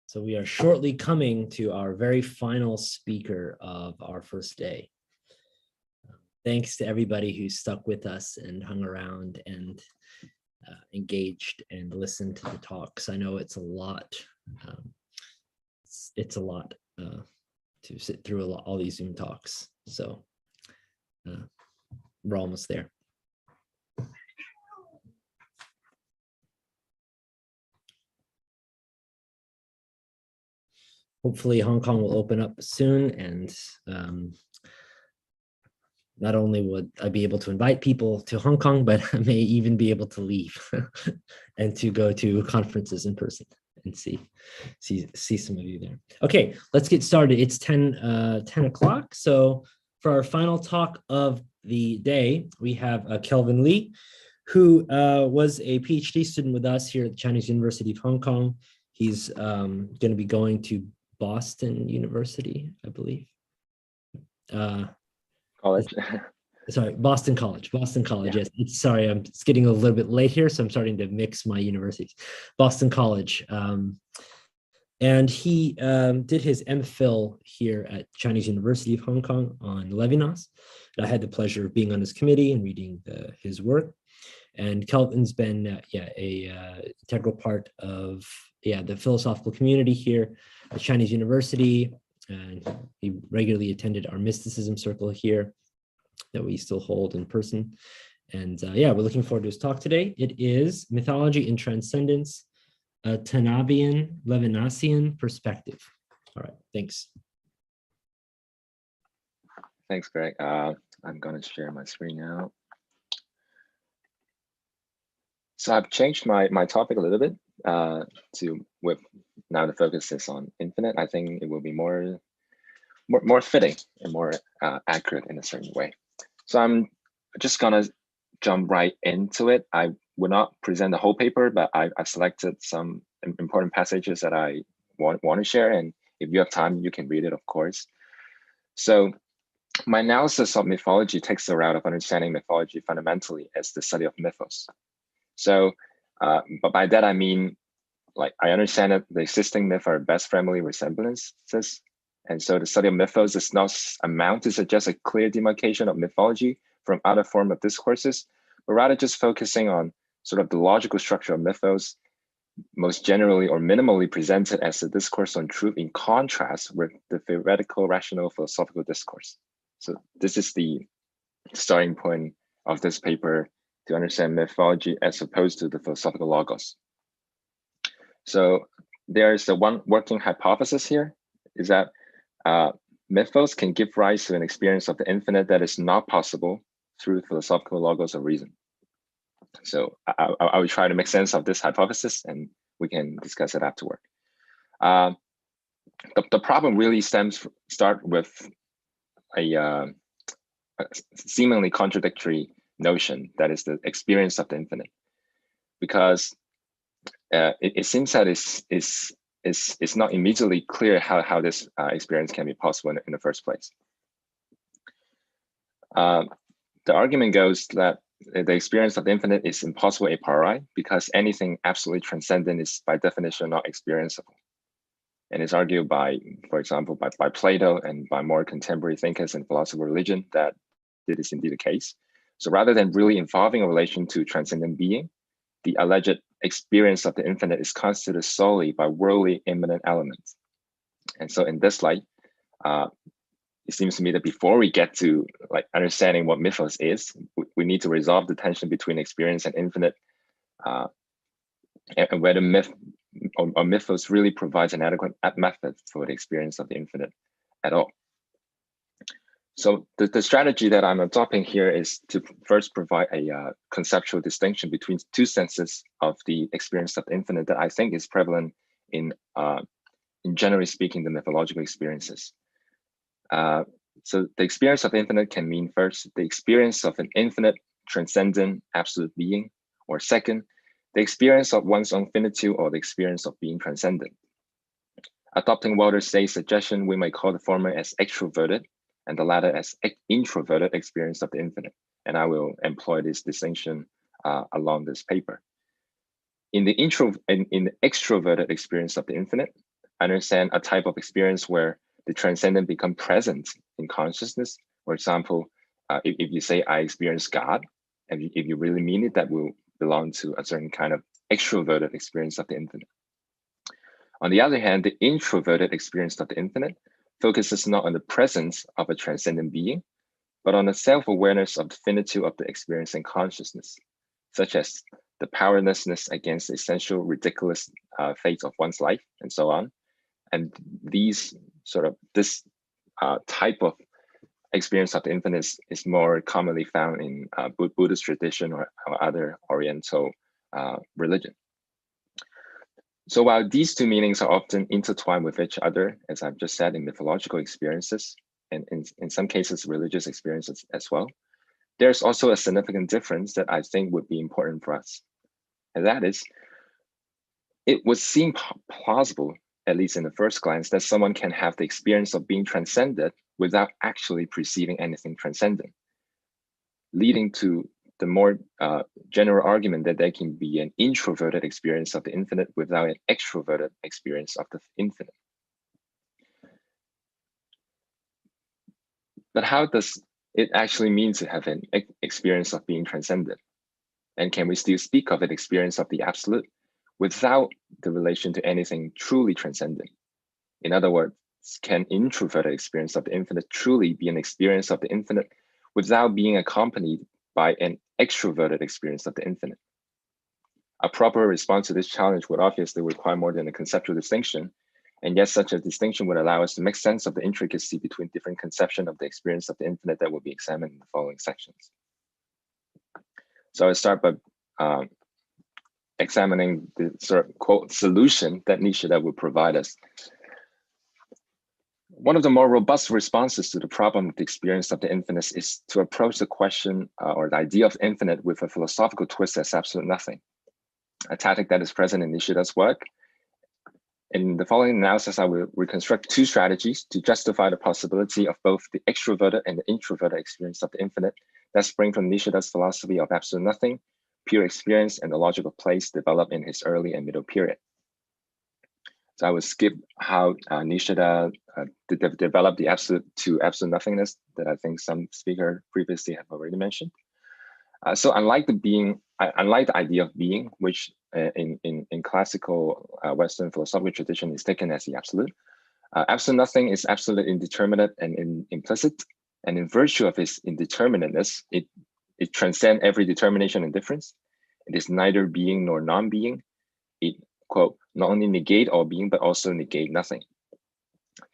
So we are shortly coming to our very final speaker of our first day. Thanks to everybody who stuck with us and hung around and engaged and listened to the talks. I know it's a lot. It's a lot to sit through all these Zoom talks. So we're almost there. Hopefully Hong Kong will open up soon, and not only would I be able to invite people to Hong Kong, but I may even be able to leave and to go to conferences in person and see some of you there. Okay, let's get started. It's 10 o'clock. So for our final talk of the day, we have Kelvin Lee, who was a PhD student with us here at the Chinese University of Hong Kong. He's going to be going to Boston University, I believe. College. Sorry, Boston College. Yeah. Yes. Sorry, it's getting a little bit late here, so I'm starting to mix my universities. Boston College. And he did his MPhil here at Chinese University of Hong Kong on Levinas. I had the pleasure of being on his committee and reading his work. And Kelvin's been a integral part of the philosophical community here at Chinese University. And he regularly attended our mysticism circle here that we still hold in person. And we're looking forward to his talk today. It is Mythology and Transcendence, a Tanaban Lavanasian perspective. All right, thanks. Thanks, Greg. I'm going to share my screen now. So I've changed my topic a little bit now the focus is on infinite. I think it will be more fitting and more accurate in a certain way. So I'm just gonna jump right into it. I will not present the whole paper, but I've selected some important passages that I want to share. And if you have time, you can read it, of course. So my analysis of mythology takes the route of understanding mythology fundamentally as the study of mythos. So, but by that I mean, like, I understand that the existing myths are best family resemblances. And so the study of mythos does not amount to suggest a clear demarcation of mythology from other form of discourses, but rather just focusing on sort of the logical structure of mythos, most generally or minimally presented as a discourse on truth in contrast with the theoretical, rational, philosophical discourse. So this is the starting point of this paper to understand mythology as opposed to the philosophical logos. So there's the one working hypothesis here, is that mythos can give rise to an experience of the infinite that is not possible through philosophical logos of reason. So I will try to make sense of this hypothesis, and we can discuss it afterward. The problem really start with a seemingly contradictory notion, that is the experience of the infinite, because it seems that it's not immediately clear how this experience can be possible in the first place. The argument goes that the experience of the infinite is impossible a priori because anything absolutely transcendent is by definition not experienceable. And it's argued by, for example, by Plato and by more contemporary thinkers in philosophy of religion that it is indeed the case. So rather than really involving a relation to transcendent being, the alleged experience of the infinite is constituted solely by worldly immanent elements. And so in this light, it seems to me that before we get to like understanding what mythos is, we need to resolve the tension between experience and infinite, and whether myth or mythos really provides an adequate method for the experience of the infinite at all. So the strategy that I'm adopting here is to first provide a conceptual distinction between two senses of the experience of the infinite that I think is prevalent in generally speaking, the mythological experiences. So the experience of infinite can mean first, the experience of an infinite, transcendent, absolute being, or second, the experience of one's own finitude or the experience of being transcendent. Adopting Walter Say's suggestion, we may call the former as extroverted and the latter as introverted experience of the infinite. And I will employ this distinction along this paper. In the extroverted experience of the infinite, understand a type of experience where the transcendent become present in consciousness. For example, if you say, I experience God, and if you really mean it, that will belong to a certain kind of extroverted experience of the infinite. On the other hand, the introverted experience of the infinite focuses not on the presence of a transcendent being, but on the self-awareness of the finitude of the experience and consciousness, such as the powerlessness against the essential ridiculous fate of one's life, and so on. And this type of experience of the infinite is more commonly found in Buddhist tradition or other Oriental religion. So while these two meanings are often intertwined with each other, as I've just said, in mythological experiences, and in some cases, religious experiences as well, there's also a significant difference that I think would be important for us. And that is, it would seem plausible, at least in the first glance, that someone can have the experience of being transcended without actually perceiving anything transcendent, leading to the more general argument that there can be an introverted experience of the infinite without an extroverted experience of the infinite. But how does it actually mean to have an experience of being transcended? And can we still speak of an experience of the absolute without the relation to anything truly transcendent? In other words, can introverted experience of the infinite truly be an experience of the infinite without being accompanied by an extroverted experience of the infinite? A proper response to this challenge would obviously require more than a conceptual distinction, and yet such a distinction would allow us to make sense of the intricacy between different conceptions of the experience of the infinite that will be examined in the following sections. So I start by examining the sort of quote solution that Nishida would provide us. One of the more robust responses to the problem of the experience of the infinite is to approach the question or the idea of infinite with a philosophical twist as absolute nothing, a tactic that is present in Nishida's work. In the following analysis, I will reconstruct two strategies to justify the possibility of both the extroverted and the introverted experience of the infinite that spring from Nishida's philosophy of absolute nothing, pure experience, and the logical place developed in his early and middle period. So I will skip how Nishida developed the absolute to absolute nothingness that I think some speaker previously have already mentioned. So unlike the idea of being, which in classical Western philosophical tradition is taken as the absolute, absolute nothing is absolute indeterminate and implicit. And in virtue of its indeterminateness, it transcends every determination and difference. It is neither being nor non-being. It, quote, not only negate all being, but also negate nothing.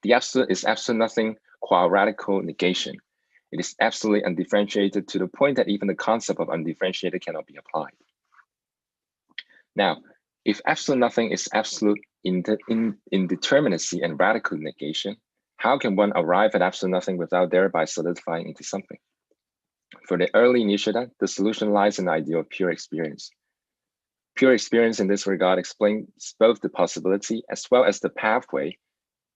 The absolute is absolute nothing qua radical negation. It is absolutely undifferentiated to the point that even the concept of undifferentiated cannot be applied. Now, if absolute nothing is absolute indeterminacy and radical negation, how can one arrive at absolute nothing without thereby solidifying into something? For the early Nishida, the solution lies in the idea of pure experience. Pure experience in this regard explains both the possibility as well as the pathway,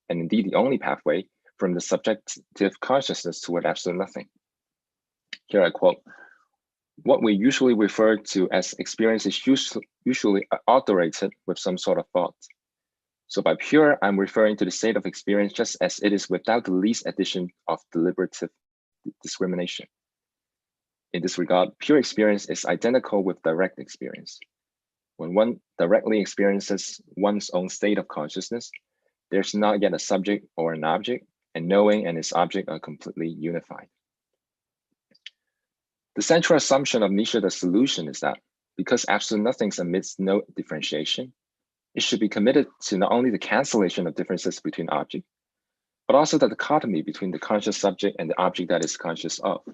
and indeed the only pathway, from the subjective consciousness toward absolute nothing. Here I quote, "What we usually refer to as experience is usually authorated with some sort of thought. So by pure, I'm referring to the state of experience just as it is without the least addition of deliberative discrimination. In this regard, pure experience is identical with direct experience. When one directly experiences one's own state of consciousness, there's not yet a subject or an object, and knowing and its object are completely unified." The central assumption of Nishida's solution is that because absolute nothing admits no differentiation, it should be committed to not only the cancellation of differences between objects, but also the dichotomy between the conscious subject and the object that is conscious of.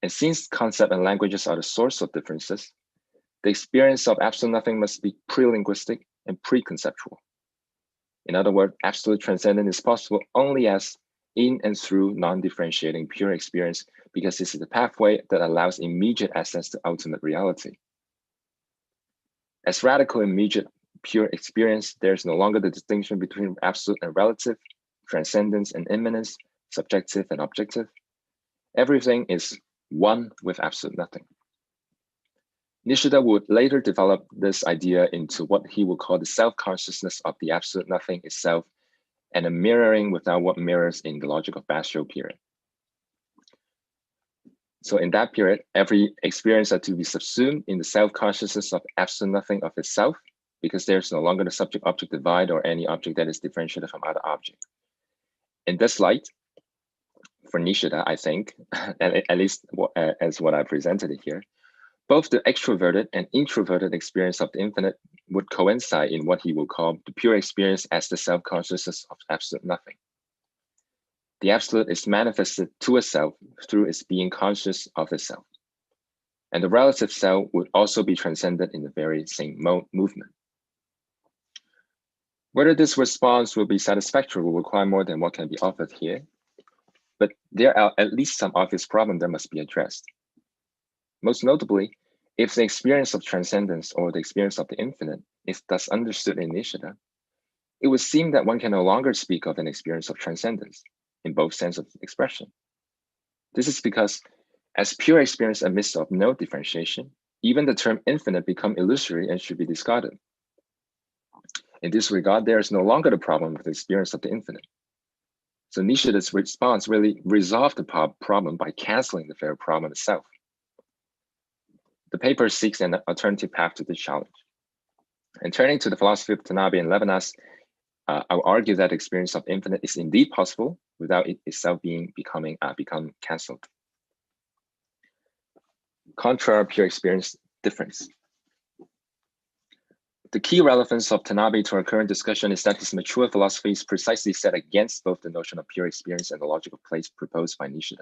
And since concept and languages are the source of differences, the experience of absolute nothing must be pre-linguistic and pre-conceptual. In other words, absolute transcendence is possible only as in and through non-differentiating pure experience, because this is the pathway that allows immediate access to ultimate reality. As radical immediate pure experience, there is no longer the distinction between absolute and relative, transcendence and immanence, subjective and objective. Everything is one with absolute nothing. Nishida would later develop this idea into what he would call the self-consciousness of the absolute nothing itself, and a mirroring without what mirrors in the logic of Basho period. So in that period, every experience had to be subsumed in the self-consciousness of absolute nothing of itself, because there's no longer the subject-object divide or any object that is differentiated from other object. In this light, for Nishida, I think, at least as what I presented it here, both the extroverted and introverted experience of the infinite would coincide in what he will call the pure experience as the self-consciousness of absolute nothing. The absolute is manifested to itself through its being conscious of itself. And the relative self would also be transcended in the very same movement. Whether this response will be satisfactory will require more than what can be offered here, but there are at least some obvious problems that must be addressed. Most notably, if the experience of transcendence or the experience of the infinite is thus understood in Nishida, it would seem that one can no longer speak of an experience of transcendence in both sense of expression. This is because as pure experience admits of no differentiation, even the term infinite become illusory and should be discarded. In this regard, there is no longer the problem with the experience of the infinite. So Nishida's response really resolved the problem by canceling the very problem itself. The paper seeks an alternative path to this challenge. And turning to the philosophy of Tanabe and Lavanasana, I will argue that experience of infinite is indeed possible without it itself become cancelled. Contra pure experience difference. The key relevance of Tanabe to our current discussion is that his mature philosophy is precisely set against both the notion of pure experience and the logic of place proposed by Nishida.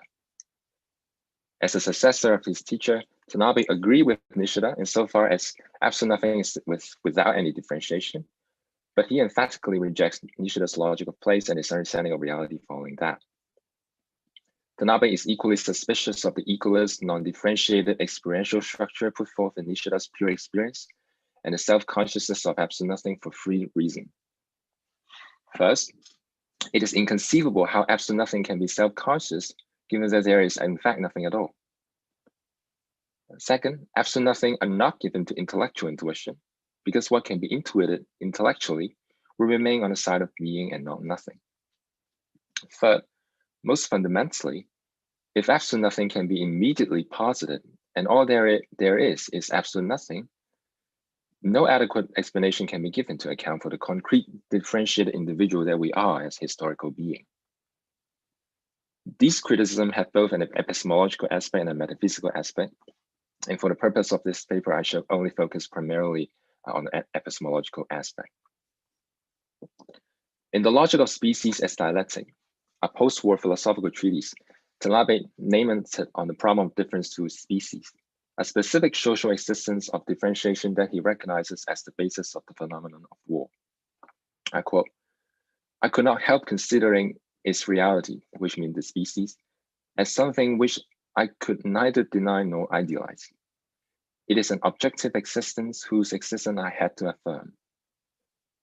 As a successor of his teacher, Tanabe agreed with Nishida insofar as absolute nothing is without any differentiation, but he emphatically rejects Nishida's logic of place and his understanding of reality following that. Tanabe is equally suspicious of the equalist, non-differentiated experiential structure put forth in Nishida's pure experience and the self-consciousness of absolute nothing for three reasons. First, it is inconceivable how absolute nothing can be self-conscious given that there is in fact nothing at all. Second, absolute nothing are not given to intellectual intuition because what can be intuited intellectually will remain on the side of being and not nothing. Third, most fundamentally, if absolute nothing can be immediately posited and all there is absolute nothing, no adequate explanation can be given to account for the concrete differentiated individual that we are as historical being. These criticisms have both an epistemological aspect and a metaphysical aspect. And for the purpose of this paper, I shall only focus primarily on the epistemological aspect. In The Logic of Species as Dialectic, a post-war philosophical treatise, Tanabe named it on the problem of difference to species, a specific social existence of differentiation that he recognizes as the basis of the phenomenon of war. I quote, "I could not help considering its reality, which means the species, as something which I could neither deny nor idealize. It is an objective existence whose existence I had to affirm.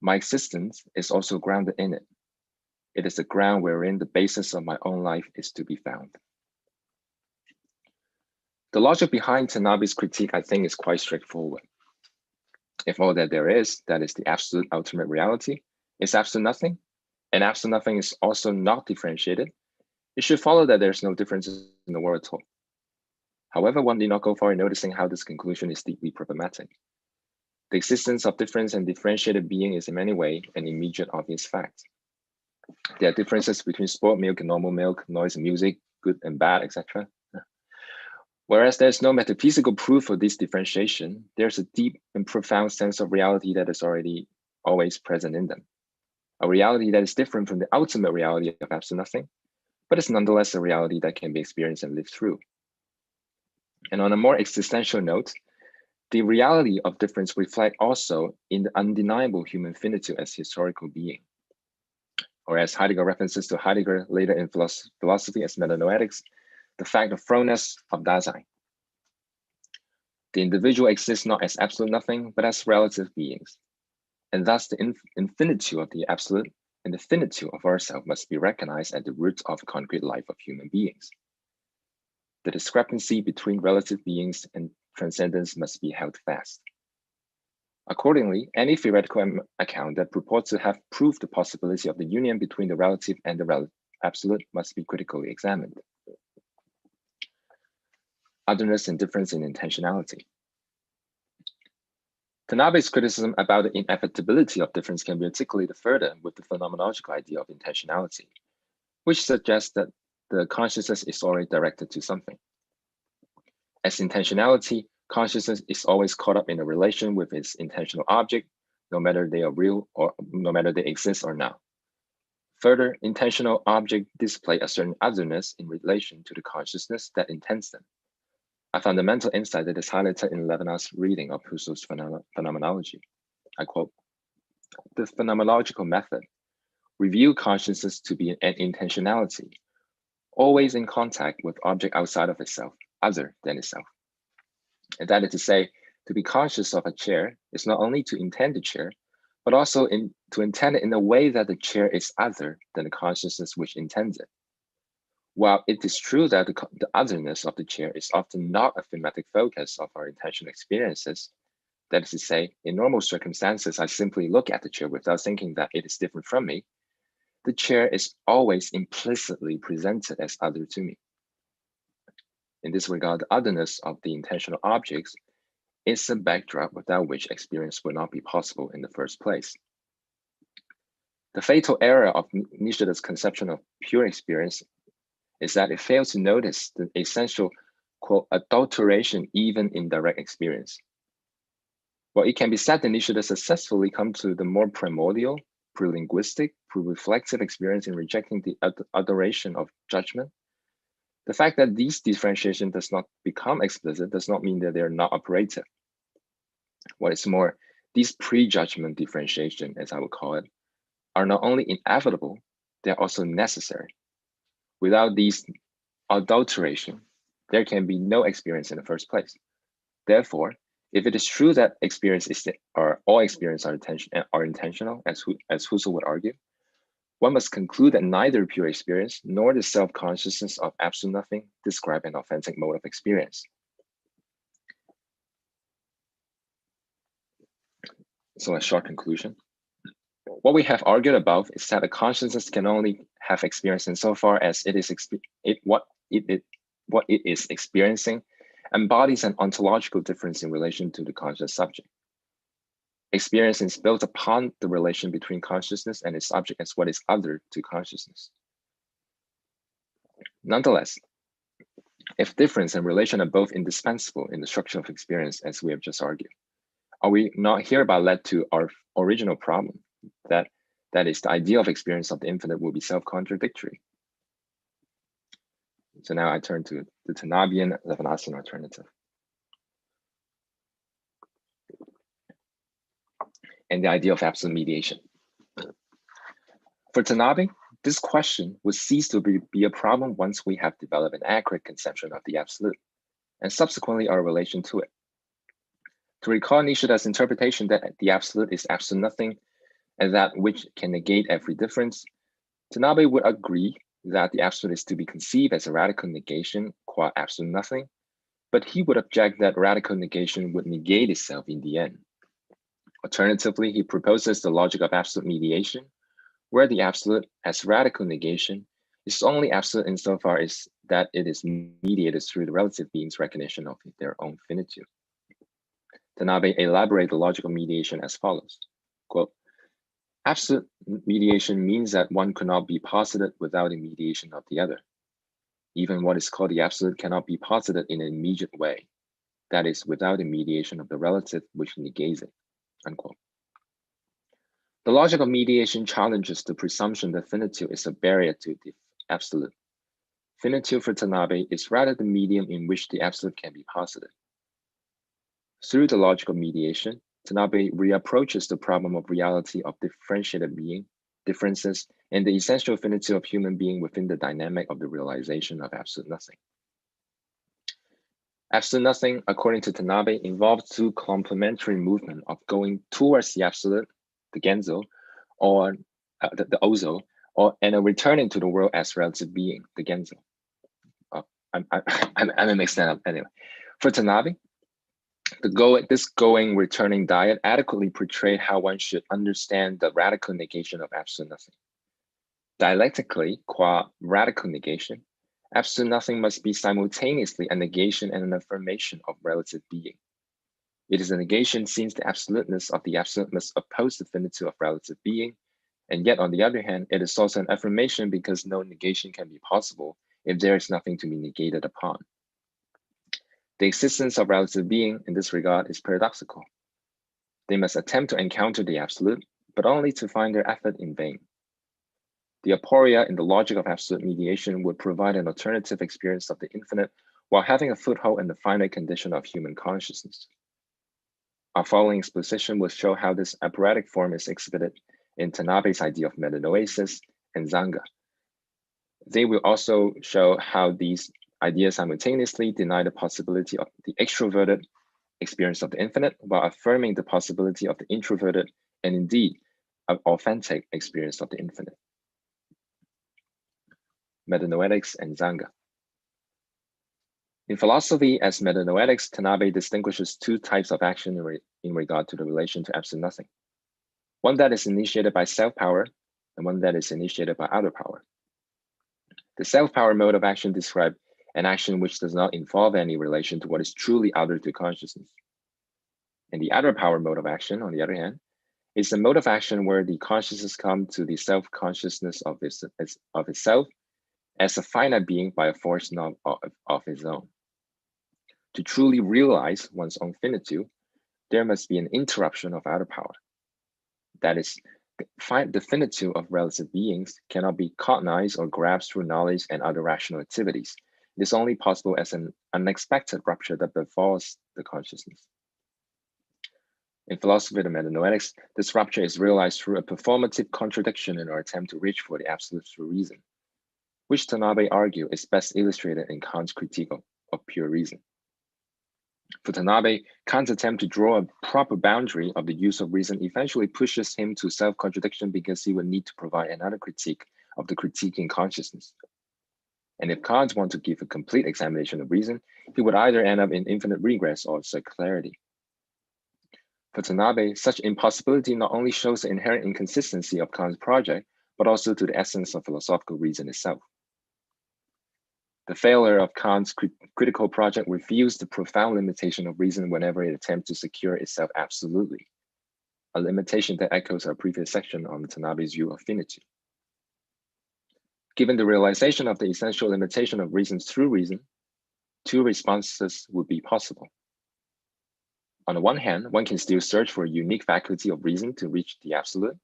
My existence is also grounded in it. It is the ground wherein the basis of my own life is to be found." The logic behind Tanabe's critique, I think, is quite straightforward. If all that there is, that is the absolute ultimate reality, is absolute nothing, and absolute nothing is also not differentiated, it should follow that there's no differences in the world at all. However, one need not go far in noticing how this conclusion is deeply problematic. The existence of difference and differentiated being is in many ways an immediate obvious fact. There are differences between sport milk and normal milk, noise and music, good and bad, etc. Whereas there's no metaphysical proof for this differentiation, there's a deep and profound sense of reality that is already always present in them. A reality that is different from the ultimate reality of absolute nothing, but is nonetheless a reality that can be experienced and lived through. And on a more existential note, the reality of difference reflects also in the undeniable human finitude as historical being. Or as Heidegger references to Heidegger later in philosophy as metanoetics, the fact of thrownness of Dasein. The individual exists not as absolute nothing, but as relative beings. And thus the infinitude of the absolute and the finitude of ourselves must be recognized at the root of the concrete life of human beings. The discrepancy between relative beings and transcendence must be held fast. Accordingly, any theoretical account that purports to have proved the possibility of the union between the relative and the absolute must be critically examined. Otherness and difference in intentionality. Tanabe's criticism about the inevitability of difference can be articulated further with the phenomenological idea of intentionality, which suggests that the consciousness is already directed to something. As intentionality, consciousness is always caught up in a relation with its intentional object, no matter they are real or no matter they exist or not. Further, intentional objects display a certain otherness in relation to the consciousness that intends them. A fundamental insight that is highlighted in Lavanasana's reading of Hozo's Phenomenology. I quote, "The phenomenological method reveals consciousness to be an intentionality, always in contact with object outside of itself, other than itself." And that is to say, to be conscious of a chair is not only to intend the chair, but also to intend it in a way that the chair is other than the consciousness which intends it. While it is true that the otherness of the chair is often not a thematic focus of our intentional experiences, that is to say, in normal circumstances, I simply look at the chair without thinking that it is different from me, the chair is always implicitly presented as other to me. In this regard, the otherness of the intentional objects is a backdrop without which experience would not be possible in the first place. The fatal error of Nishida's conception of pure experience is that it fails to notice the essential, quote, adulteration even in direct experience. Well, it can be said that Nishida successfully come to the more primordial, pre-linguistic, pre-reflexive experience in rejecting the adoration of judgment. The fact that these differentiation does not become explicit does not mean that they're not operative. What is more, these pre-judgment differentiation, as I would call it, are not only inevitable, they're also necessary. Without these adulteration, there can be no experience in the first place. Therefore, if it is true that experience or all experience are intentional, as Hozo would argue, one must conclude that neither pure experience nor the self-consciousness of absolute nothing describe an authentic mode of experience. So a short conclusion. What we have argued about is that a consciousness can only have experience insofar as what it is experiencing embodies an ontological difference in relation to the conscious subject. Experience is built upon the relation between consciousness and its object as what is other to consciousness. Nonetheless, if difference and relation are both indispensable in the structure of experience, as we have just argued, are we not hereby led to our original problem, that is, the idea of experience of the infinite will be self-contradictory? So now I turn to the Tanabian Lavanasana alternative. And the idea of absolute mediation. For Tanabe, this question would cease to be a problem once we have developed an accurate conception of the absolute, and subsequently our relation to it. To recall Nishida's interpretation that the absolute is absolute nothing, and that which can negate every difference, Tanabe would agree that the absolute is to be conceived as a radical negation qua absolute nothing, but he would object that radical negation would negate itself in the end. Alternatively, he proposes the logic of absolute mediation, where the absolute as radical negation is only absolute insofar as that it is mediated through the relative being's recognition of their own finitude. Tanabe elaborates the logic of mediation as follows, quote, "Absolute mediation means that one cannot be posited without a mediation of the other. Even what is called the absolute cannot be posited in an immediate way, that is, without a mediation of the relative which negates it," unquote. The logic of mediation challenges the presumption that finitude is a barrier to the absolute. Finitude for Tanabe is rather the medium in which the absolute can be posited. Through the logic of mediation, Tanabe reapproaches the problem of reality of differentiated being, differences, and the essential finitude of human being within the dynamic of the realization of absolute nothing. Absolute nothing, according to Tanabe, involves two complementary movements of going towards the absolute, the Genzo, or the Hozo, and a returning to the world as relative being, the Genzo. I'm mixing that up anyway. For Tanabe, This going, returning diet adequately portrayed how one should understand the radical negation of absolute nothing. Dialectically, qua radical negation, absolute nothing must be simultaneously a negation and an affirmation of relative being. It is a negation since the absoluteness of the absolute must oppose the finitude of relative being, and yet on the other hand, it is also an affirmation because no negation can be possible if there is nothing to be negated upon. The existence of relative being in this regard is paradoxical. They must attempt to encounter the absolute, but only to find their effort in vain. The aporia in the logic of absolute mediation would provide an alternative experience of the infinite while having a foothold in the finite condition of human consciousness. Our following exposition will show how this operatic form is exhibited in Tanabe's idea of metanoesis and Zanga. They will also show how these ideas simultaneously deny the possibility of the extroverted experience of the infinite while affirming the possibility of the introverted and indeed an authentic experience of the infinite. Metanoetics and Zanga. In philosophy, as metanoetics, Tanabe distinguishes two types of action in regard to the relation to absolute nothing. One that is initiated by self-power and one that is initiated by outer power. The self-power mode of action describes an action which does not involve any relation to what is truly outer to consciousness. And the outer power mode of action, on the other hand, is a mode of action where the consciousness comes to the self-consciousness of itself as a finite being by a force not of its own. To truly realize one's own finitude, there must be an interruption of outer power. That is, the finitude of relative beings cannot be cognized or grasped through knowledge and other rational activities. It is only possible as an unexpected rupture that befalls the consciousness. In philosophy of metanoetics, this rupture is realized through a performative contradiction in our attempt to reach for the absolute through reason, which Tanabe argued is best illustrated in Kant's critique of pure reason. For Tanabe, Kant's attempt to draw a proper boundary of the use of reason eventually pushes him to self-contradiction because he would need to provide another critique of the critiquing consciousness. And if Kant wanted to give a complete examination of reason, he would either end up in infinite regress or circularity. For Tanabe, such impossibility not only shows the inherent inconsistency of Kant's project, but also to the essence of philosophical reason itself. The failure of Kant's critical project reveals the profound limitation of reason whenever it attempts to secure itself absolutely, a limitation that echoes our previous section on Tanabe's view of finitude. Given the realization of the essential limitation of reason through reason, two responses would be possible. On the one hand, one can still search for a unique faculty of reason to reach the absolute.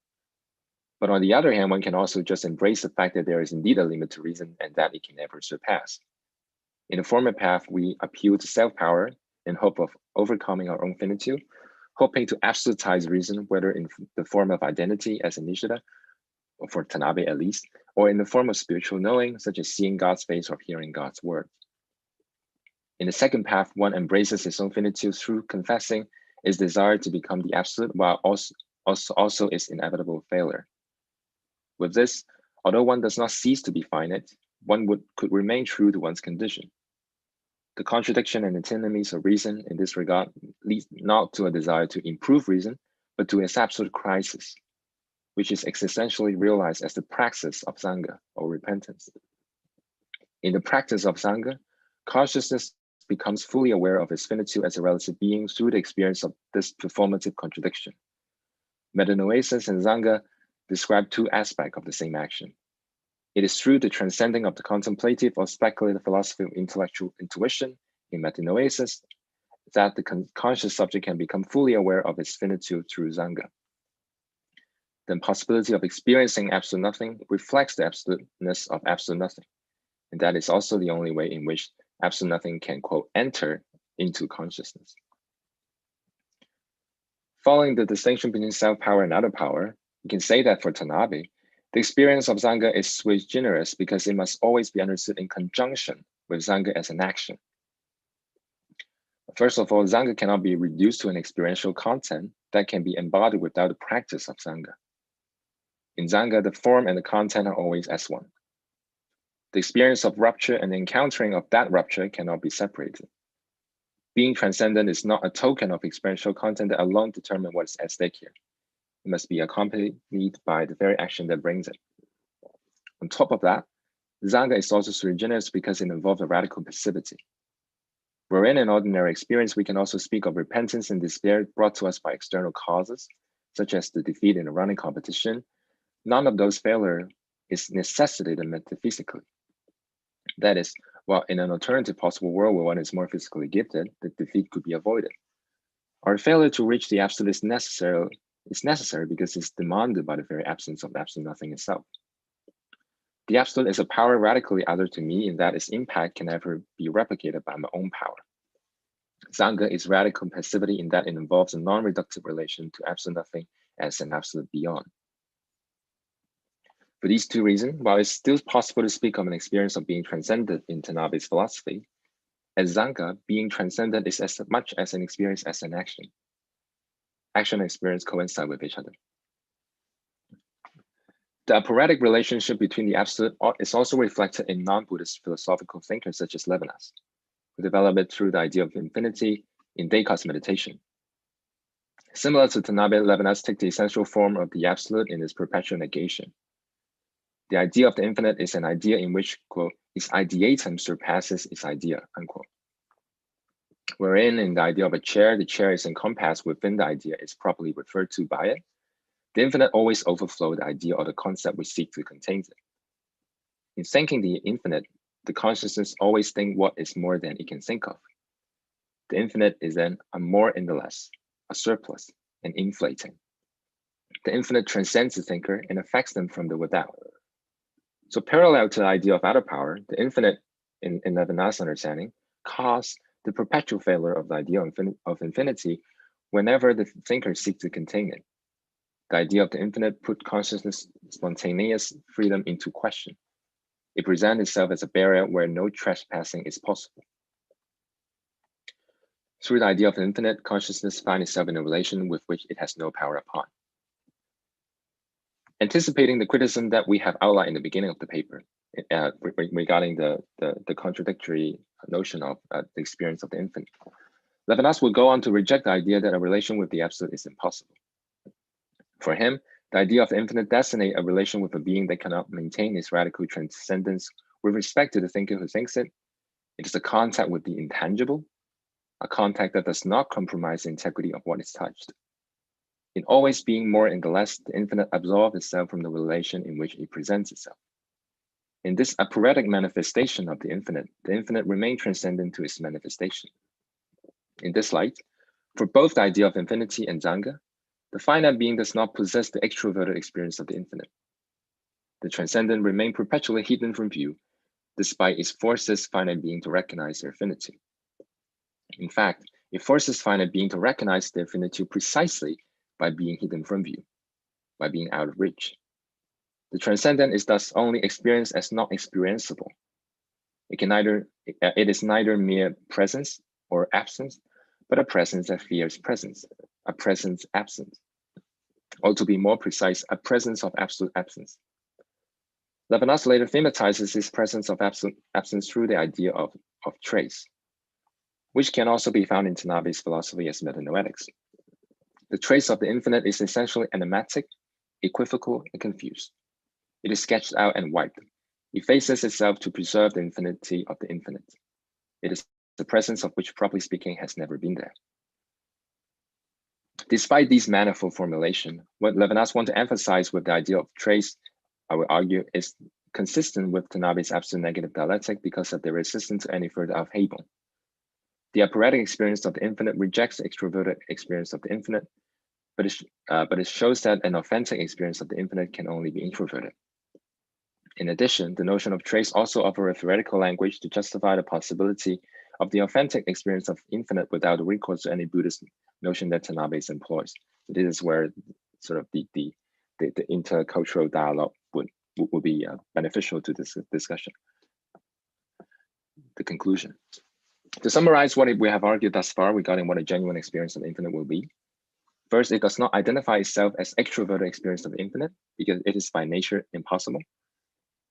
But on the other hand, one can also just embrace the fact that there is indeed a limit to reason and that it can never surpass. In the former path, we appeal to self-power in hope of overcoming our own finitude, hoping to absolutize reason, whether in the form of identity as initiative, or for Tanabe at least, or in the form of spiritual knowing, such as seeing God's face or hearing God's word. In the second path, one embraces his own finitude through confessing his desire to become the absolute, while also its inevitable failure. With this, although one does not cease to be finite, one could remain true to one's condition. The contradiction and antinomies of reason in this regard leads not to a desire to improve reason, but to its absolute crisis, which is existentially realized as the praxis of Sangha or repentance. In the practice of Sangha, consciousness becomes fully aware of its finitude as a relative being through the experience of this performative contradiction. Metanoesis and Sangha describe two aspects of the same action. It is through the transcending of the contemplative or speculative philosophy of intellectual intuition in metanoesis that the conscious subject can become fully aware of its finitude through Sangha. The impossibility of experiencing absolute nothing reflects the absoluteness of absolute nothing. And that is also the only way in which absolute nothing can, quote, enter into consciousness. Following the distinction between self-power and outer power, we can say that for Tanabe, the experience of Sangha is sui generis because it must always be understood in conjunction with Sangha as an action. First of all, Sangha cannot be reduced to an experiential content that can be embodied without the practice of Sangha. In Sangha, the form and the content are always as one. The experience of rupture and the encountering of that rupture cannot be separated. Being transcendent is not a token of experiential content that alone determines what is at stake here. It must be accompanied by the very action that brings it. On top of that, Sangha is also sui generis because it involves a radical passivity. Wherein in ordinary experience, we can also speak of repentance and despair brought to us by external causes, such as the defeat in a running competition. None of those failure is necessitated metaphysically. That is, while in an alternative possible world where one is more physically gifted, the defeat could be avoided. Our failure to reach the absolute is necessary because it's demanded by the very absence of absolute nothing itself. The absolute is a power radically other to me in that its impact can never be replicated by my own power. Sangha is radical passivity in that it involves a non-reductive relation to absolute nothing as an absolute beyond. For these two reasons, while it's still possible to speak of an experience of being transcendent in Tanabe's philosophy, as Sangha, being transcendent is as much as an experience as an action. Action and experience coincide with each other. The operatic relationship between the absolute is also reflected in non-Buddhist philosophical thinkers such as Lavanasana, who develop it through the idea of infinity in Descartes' meditation. Similar to Tanabe, Lavanasana takes the essential form of the absolute in its perpetual negation. The idea of the infinite is an idea in which, quote, its ideatum surpasses its idea, unquote. Wherein in the idea of a chair, the chair is encompassed within the idea is properly referred to by it. The infinite always overflows the idea or the concept we seek to contain it. In thinking the infinite, the consciousness always thinks what is more than it can think of. The infinite is then a more in the less, a surplus, an inflating. The infinite transcends the thinker and affects them from the without. So parallel to the idea of outer power, the infinite in Lavanasana understanding causes the perpetual failure of the idea of infinity whenever the thinker seeks to contain it. The idea of the infinite put consciousness spontaneous freedom into question. It presents itself as a barrier where no trespassing is possible. Through the idea of the infinite, consciousness finds itself in a relation with which it has no power upon. Anticipating the criticism that we have outlined in the beginning of the paper regarding the contradictory notion of the experience of the infinite, Lavanasana will go on to reject the idea that a relation with the absolute is impossible. For him, the idea of the infinite designates a relation with a being that cannot maintain its radical transcendence with respect to the thinker who thinks it. It is a contact with the intangible, a contact that does not compromise the integrity of what is touched. In always being more in the less, the infinite absolves itself from the relation in which it presents itself. In this operatic manifestation of the infinite remains transcendent to its manifestation. In this light, for both the idea of infinity and Sangha, the finite being does not possess the extroverted experience of the infinite. The transcendent remains perpetually hidden from view, despite its forces finite being to recognize their affinity. In fact, it forces finite being to recognize their affinity precisely by being hidden from view, by being out of reach. The transcendent is thus only experienced as not experienceable. It is neither mere presence or absence, but a presence that fears presence, a presence absence. Or to be more precise, a presence of absolute absence. Lavanasana later thematizes this presence of absolute absence through the idea of trace, which can also be found in Tanabe's philosophy as metanoetics. The trace of the infinite is essentially enigmatic, equivocal, and confused. It is sketched out and wiped. It effaces itself to preserve the infinity of the infinite. It is the presence of which, properly speaking, has never been there. Despite these manifold formulations, what Lavanasana wants to emphasize with the idea of trace, I would argue, is consistent with Tanabe's absolute negative dialectic because of their resistance to any further upheaval. The operatic experience of the infinite rejects the extroverted experience of the infinite, but it shows that an authentic experience of the infinite can only be introverted. In addition, the notion of trace also offers a theoretical language to justify the possibility of the authentic experience of infinite without recourse to any Buddhist notion that Tanabe employs. So this is where sort of the intercultural dialogue would be beneficial to this discussion. The conclusion. To summarize what we have argued thus far regarding what a genuine experience of the infinite will be. First, it does not identify itself as extroverted experience of the infinite because it is by nature impossible.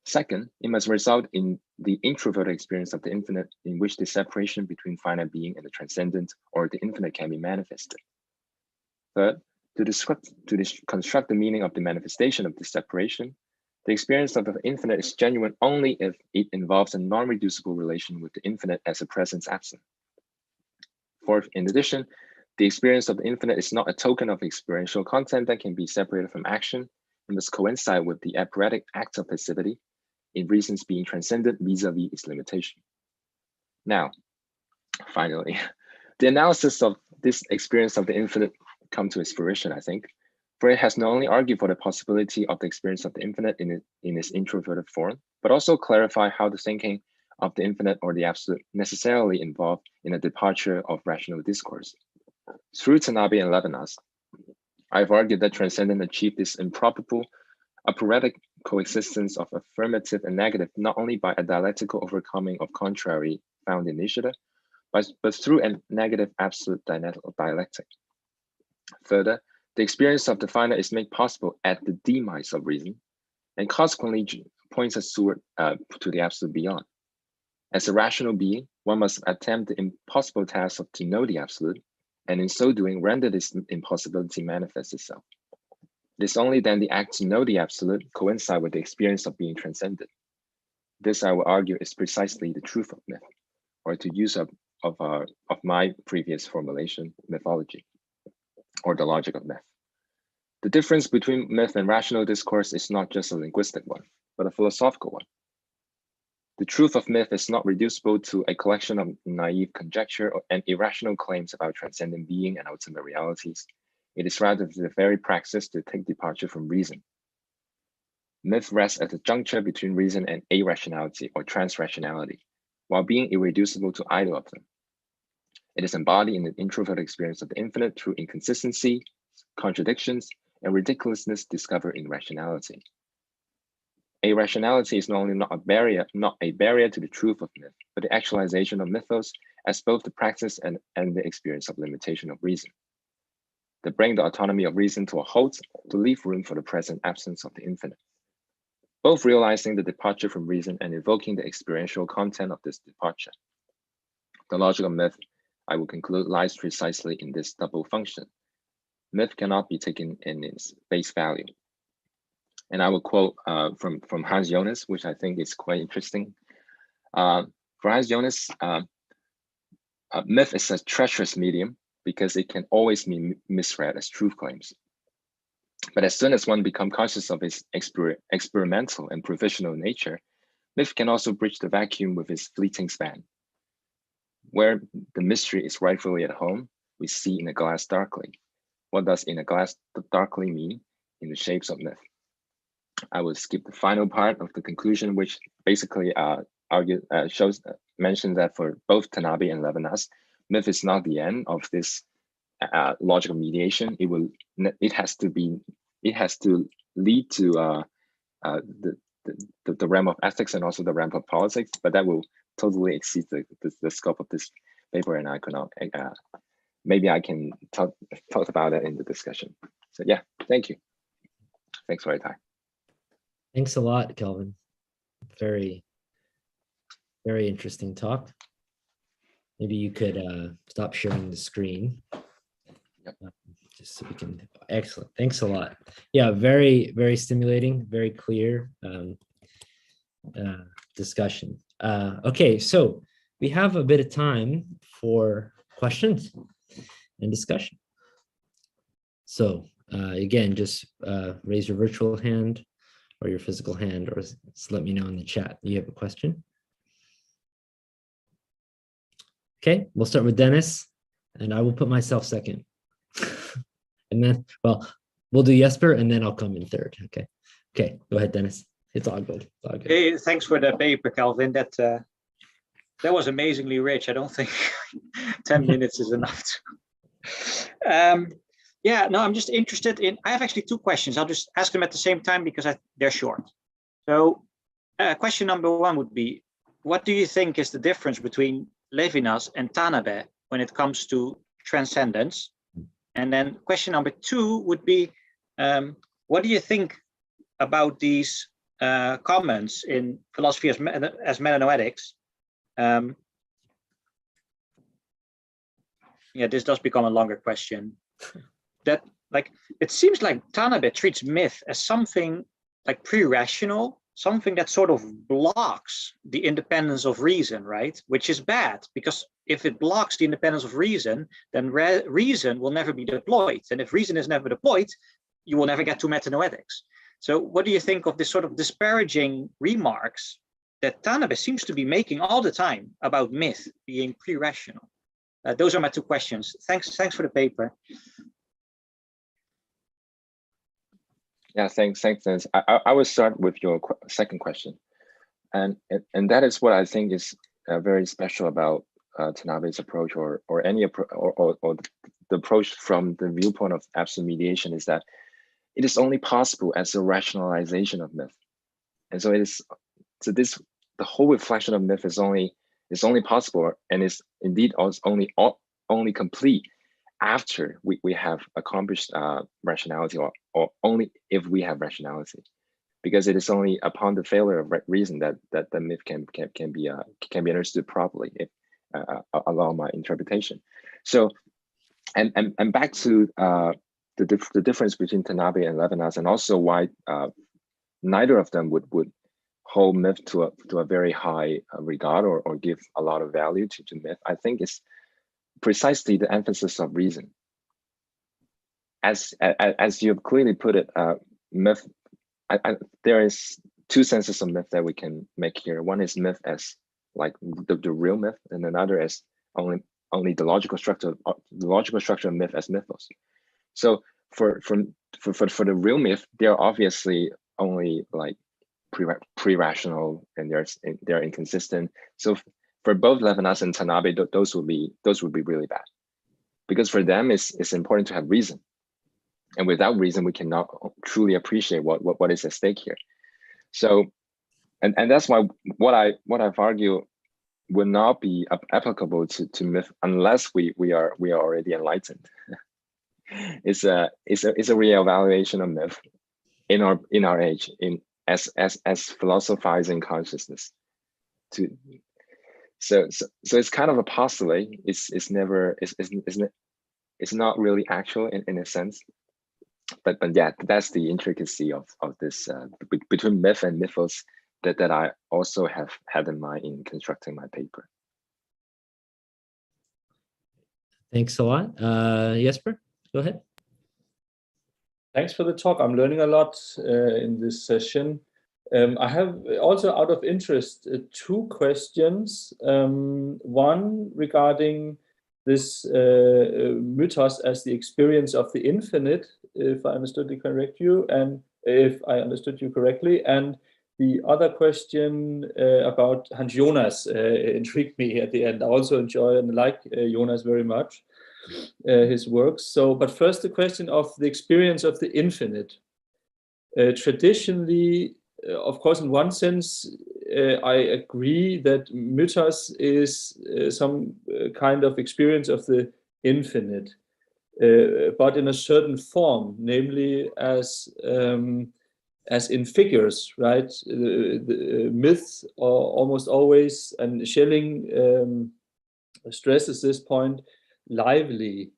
Second, it must result in the introverted experience of the infinite, in which the separation between finite being and the transcendent or the infinite can be manifested. Third, to construct the meaning of the manifestation of this separation, the experience of the infinite is genuine only if it involves a non-reducible relation with the infinite as a presence absent. Fourth, in addition, the experience of the infinite is not a token of experiential content that can be separated from action. It must coincide with the apparatic act of passivity in reasons being transcended vis-a-vis its limitation. Now, finally, the analysis of this experience of the infinite come to its fruition, I think, for it has not only argued for the possibility of the experience of the infinite in its introverted form, but also clarify how the thinking of the infinite or the absolute necessarily involved in a departure of rational discourse. Through Tanaban and Lavanasana, I've argued that transcendent achieved this improbable operatic coexistence of affirmative and negative, not only by a dialectical overcoming of contrary found initiative, but through a negative absolute dialectic. Further, the experience of the finite is made possible at the demise of reason, and consequently points us toward to the absolute beyond. As a rational being, one must attempt the impossible task of to know the absolute, and in so doing, render this impossibility manifest itself. It is only then the act to know the absolute coincide with the experience of being transcended. This, I will argue, is precisely the truth of myth, or to use of my previous formulation, mythology, or the logic of myth. The difference between myth and rational discourse is not just a linguistic one, but a philosophical one. The truth of myth is not reducible to a collection of naive conjecture and irrational claims about transcendent being and ultimate realities. It is rather the very praxis to take departure from reason. Myth rests at the juncture between reason and irrationality or transrationality, while being irreducible to either of them. It is embodied in the introverted experience of the infinite through inconsistency, contradictions, and ridiculousness discovered in rationality. Irrationality is not only not a barrier to the truth of myth, but the actualization of mythos as both the practice and the experience of limitation of reason. They bring the autonomy of reason to a halt to leave room for the present absence of the infinite, both realizing the departure from reason and evoking the experiential content of this departure. The logic of myth, I will conclude, lies precisely in this double function. Myth cannot be taken in its face value. And I will quote from Hans Jonas, which I think is quite interesting. For Hans Jonas, myth is a treacherous medium because it can always be misread as truth claims. But as soon as one becomes conscious of its experimental and provisional nature, myth can also bridge the vacuum with its fleeting span. Where the mystery is rightfully at home, we see in a glass darkly. What does in a glass darkly mean in the shapes of myth? I will skip the final part of the conclusion, which basically mentions that for both Tanaban and Lavanasana, myth is not the end of this logical mediation. It has to lead to the realm of ethics and also the realm of politics, but that will totally exceed the scope of this paper, and I could not. Maybe I can talk about it in the discussion. So yeah, thank you. Thanks for your time. Thanks a lot, Kelvin. Very, very interesting talk. Maybe you could stop sharing the screen. Yep. Just so we can, excellent. Thanks a lot. Yeah, very, very stimulating, very clear discussion. Okay, so we have a bit of time for questions and discussion. So again, just raise your virtual hand or your physical hand, or just let me know in the chat. You have a question? Okay, we'll start with Dennis, and I will put myself second. And then, well, we'll do Jesper, and then I'll come in third. Okay, okay, go ahead, Dennis. It's all good. It's all good. Hey, thanks for the paper, Kelvin. That was amazingly rich. I don't think 10 minutes is enough. Yeah, no, I'm just interested in, I have actually two questions. I'll just ask them at the same time because they're short. So question number one would be, what do you think is the difference between Levinas and Tanaban when it comes to transcendence? And then question number two would be, what do you think about these comments in Philosophy as Metanoetics. Yeah, this does become a longer question. That, like, it seems like Tanaban treats myth as something like pre-rational, something that sort of blocks the independence of reason, right? Which is bad, because if it blocks the independence of reason, then reason will never be deployed. And if reason is never deployed, you will never get to metanoetics. So what do you think of this sort of disparaging remarks that Tanaban seems to be making all the time about myth being pre-rational? Those are my two questions. Thanks for the paper. Yeah, thanks. I will start with your second question, and that is what I think is very special about Tanabe's approach, or any approach, or the approach from the viewpoint of absolute mediation, is that it is only possible as a rationalization of myth, and so the whole reflection of myth is only possible, and is indeed only complete after we have accomplished rationality, or only if we have rationality, because it is only upon the failure of reason that the myth can be understood properly, if along my interpretation. So, and back to the difference between Tanabe and Lavanasana, and also why neither of them would hold myth to a very high regard, or give a lot of value to myth, I think is precisely the emphasis of reason. As you have clearly put it, myth. There is two senses of myth that we can make here. One is myth as like the real myth, and another as only the logical structure of myth as mythos. So for the real myth, they're obviously only like pre-rational, and they're inconsistent. So for both Lavanasana and Tanabe, those would be really bad, because for them it's important to have reason, and without reason we cannot truly appreciate what is at stake here. So, and that's why what I've argued would not be applicable to myth unless we are already enlightened. It's a reevaluation of myth in our age, as philosophizing consciousness. So it's kind of a postulate. It's not really actual in a sense, but yeah, that's the intricacy of this between myth and mythos that I also have had in mind in constructing my paper. Thanks a lot. Jesper, go ahead. Thanks for the talk. I'm learning a lot in this session. I have also, out of interest, two questions. One regarding this mythos as the experience of the infinite, if I understood you correctly, and the other question about Hans Jonas intrigued me at the end. I also enjoy and like Jonas very much, his works. So, but first the question of the experience of the infinite. Traditionally, of course, in one sense, I agree that mythos is some kind of experience of the infinite, but in a certain form, namely as in figures, right? The myths are almost always, and Schelling stresses this point, lively.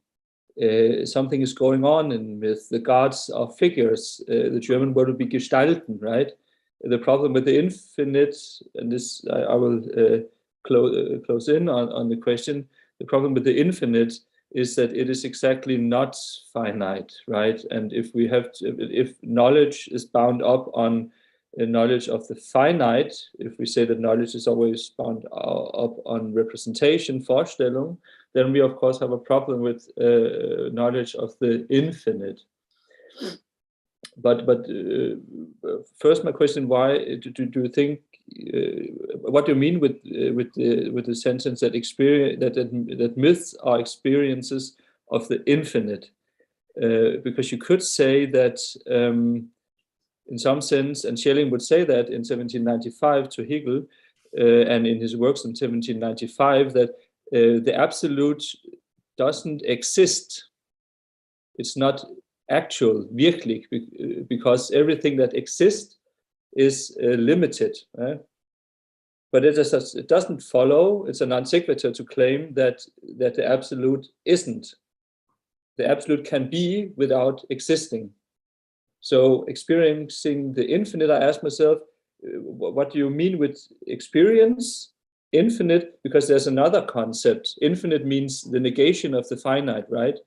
Something is going on in myth. The gods are figures. The German word would be gestalten, right? The problem with the infinite, and this I will close in on the question. The problem with the infinite is that it is exactly not finite, right? And if knowledge is bound up on knowledge of the finite, if we say that knowledge is always bound up on representation, Vorstellung, then we of course have a problem with knowledge of the infinite. But first, my question: why do you think? What do you mean with the sentence that that myths are experiences of the infinite? Because you could say that in some sense, and Schelling would say that in 1795 to Hegel, and in his works in 1795, that the absolute doesn't exist. It's not actual, wirklich, because everything that exists is limited. But it doesn't follow, it's a non sequitur to claim that the absolute isn't. The absolute can be without existing. So experiencing the infinite, I ask myself, what do you mean with experience? Infinite, because there's another concept. Infinite means the negation of the finite, right?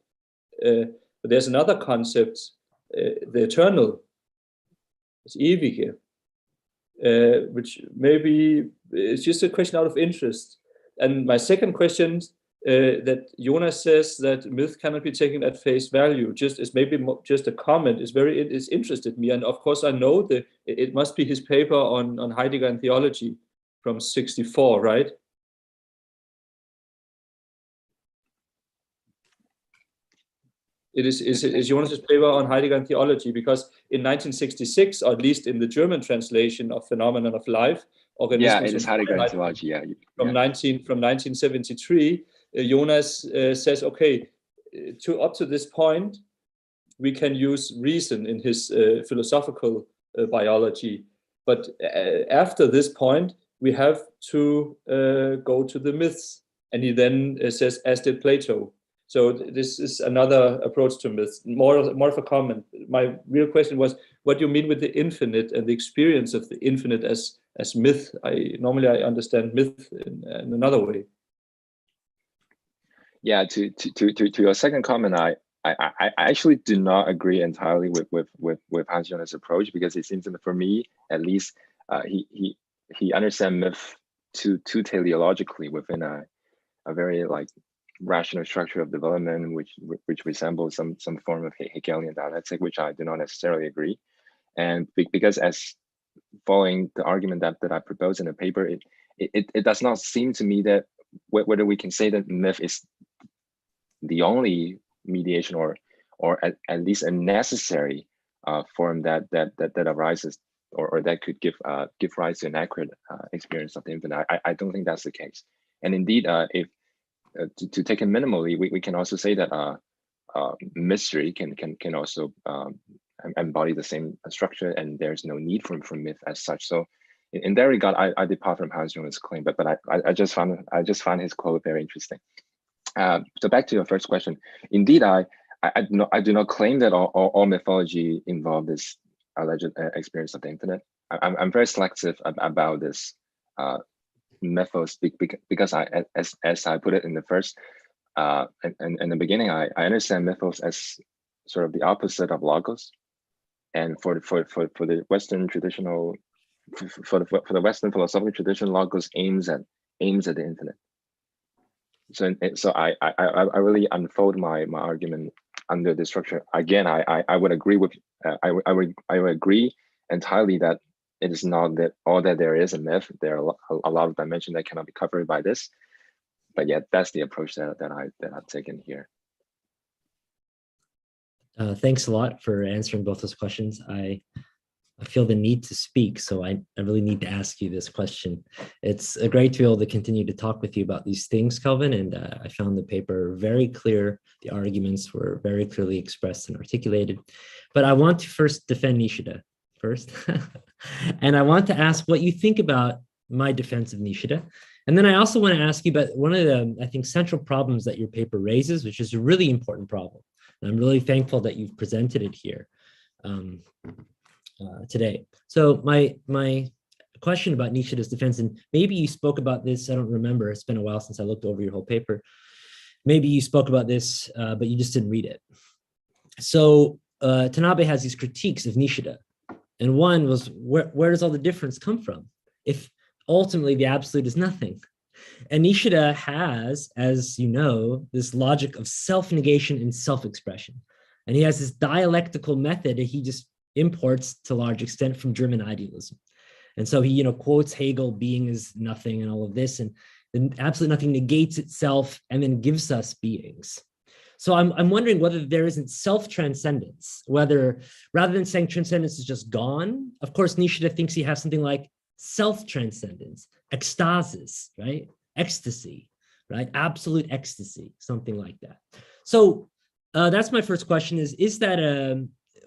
But there's another concept, the eternal. It's ewige, which maybe is just a question out of interest. And my second question, that Jonas says that myth cannot be taken at face value, just as maybe just a comment, is interested me. And of course, I know that it must be his paper on Heidegger and theology from '64, right? It is Jonas's paper on Heidegger and theology, because in 1966, or at least in the German translation of Phenomenon of Life, yeah, it is Heidegger and theology. Yeah, from 1973, Jonas says, okay, up to this point, we can use reason in his philosophical biology, but after this point, we have to go to the myths, and he then says, as did Plato. So this is another approach to myth, more of a comment. My real question was, what do you mean with the infinite and the experience of the infinite as myth? Normally I understand myth in another way. Yeah, to your second comment, I actually do not agree entirely with Hans Jonas' approach, because it seems for me, at least, he understands myth too teleologically within a very rational structure of development, which resembles some form of Hegelian dialectic, which I do not necessarily agree. And because, as following the argument that I proposed in the paper, it does not seem to me that whether we can say that myth is the only mediation or at least a necessary form that arises or that could give rise to an accurate experience of the infinite. I don't think that's the case. And indeed, if to take it minimally, we can also say that mystery can also embody the same structure, and there's no need for myth as such. So in that regard, I depart from Hans Jonas' claim, but I just found his quote very interesting. So back to your first question. Indeed, I do not claim that all mythology involve this alleged experience of the infinite. I'm very selective about this mythos, because as I put it in the first in the beginning, I understand mythos as sort of the opposite of logos, and for the Western traditional for the Western philosophical tradition, logos aims at the infinite. So I really unfold my argument under this structure. Again, I would agree with I would agree entirely that it is not that all that there is a myth. There are a lot of dimensions that cannot be covered by this, but yet that's the approach that I've taken here. Thanks a lot for answering both those questions. I feel the need to speak, so I really need to ask you this question. It's great to be able to continue to talk with you about these things, Kelvin, and I found the paper very clear. The arguments were very clearly expressed and articulated. But I want to first defend Nishida first. And I want to ask what you think about my defense of Nishida. And then I also want to ask you about one of the, I think, central problems that your paper raises, which is a really important problem. And I'm really thankful that you've presented it here today. So my question about Nishida's defense, and maybe you spoke about this, I don't remember, it's been a while since I looked over your whole paper. Maybe you spoke about this, but you just didn't read it. So Tanabe has these critiques of Nishida. And one was, where does all the difference come from if ultimately the absolute is nothing? And Nishida has, as you know, this logic of self-negation and self-expression. And he has this dialectical method that he just imports to a large extent from German idealism. And so he, quotes Hegel, being is nothing and all of this, and then absolute nothing negates itself and then gives us beings. So I'm wondering whether there isn't self-transcendence, whether rather than saying transcendence is just gone, of course, Nishida thinks he has something like self-transcendence, ecstasis, right? Ecstasy, right? Absolute ecstasy, something like that. So that's my first question is that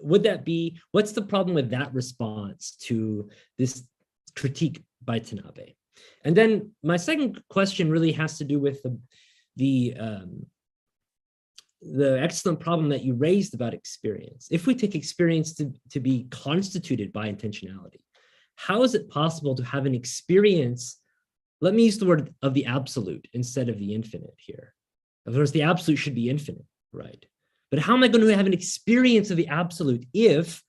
would that be, what's the problem with that response to this critique by Tanabe? And then my second question really has to do with the excellent problem that you raised about experience. If we take experience to be constituted by intentionality, how is it possible to have an experience? Let me use the word of the absolute instead of the infinite here. Of course, the absolute should be infinite, right? But how am I going to have an experience of the absolute if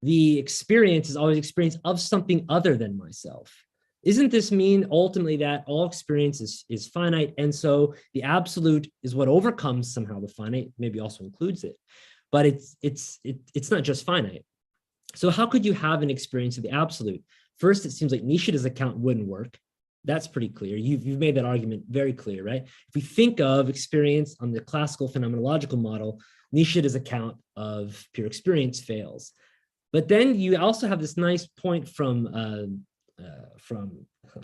the experience is always experience of something other than myself? Isn't this mean ultimately that all experience is finite, and so the absolute is what overcomes somehow the finite, maybe also includes it, but it's not just finite. So how could you have an experience of the absolute? First, it seems like Nishida's account wouldn't work. That's pretty clear. You've made that argument very clear, right? If we think of experience on the classical phenomenological model, Nishida's account of pure experience fails. But then you also have this nice point from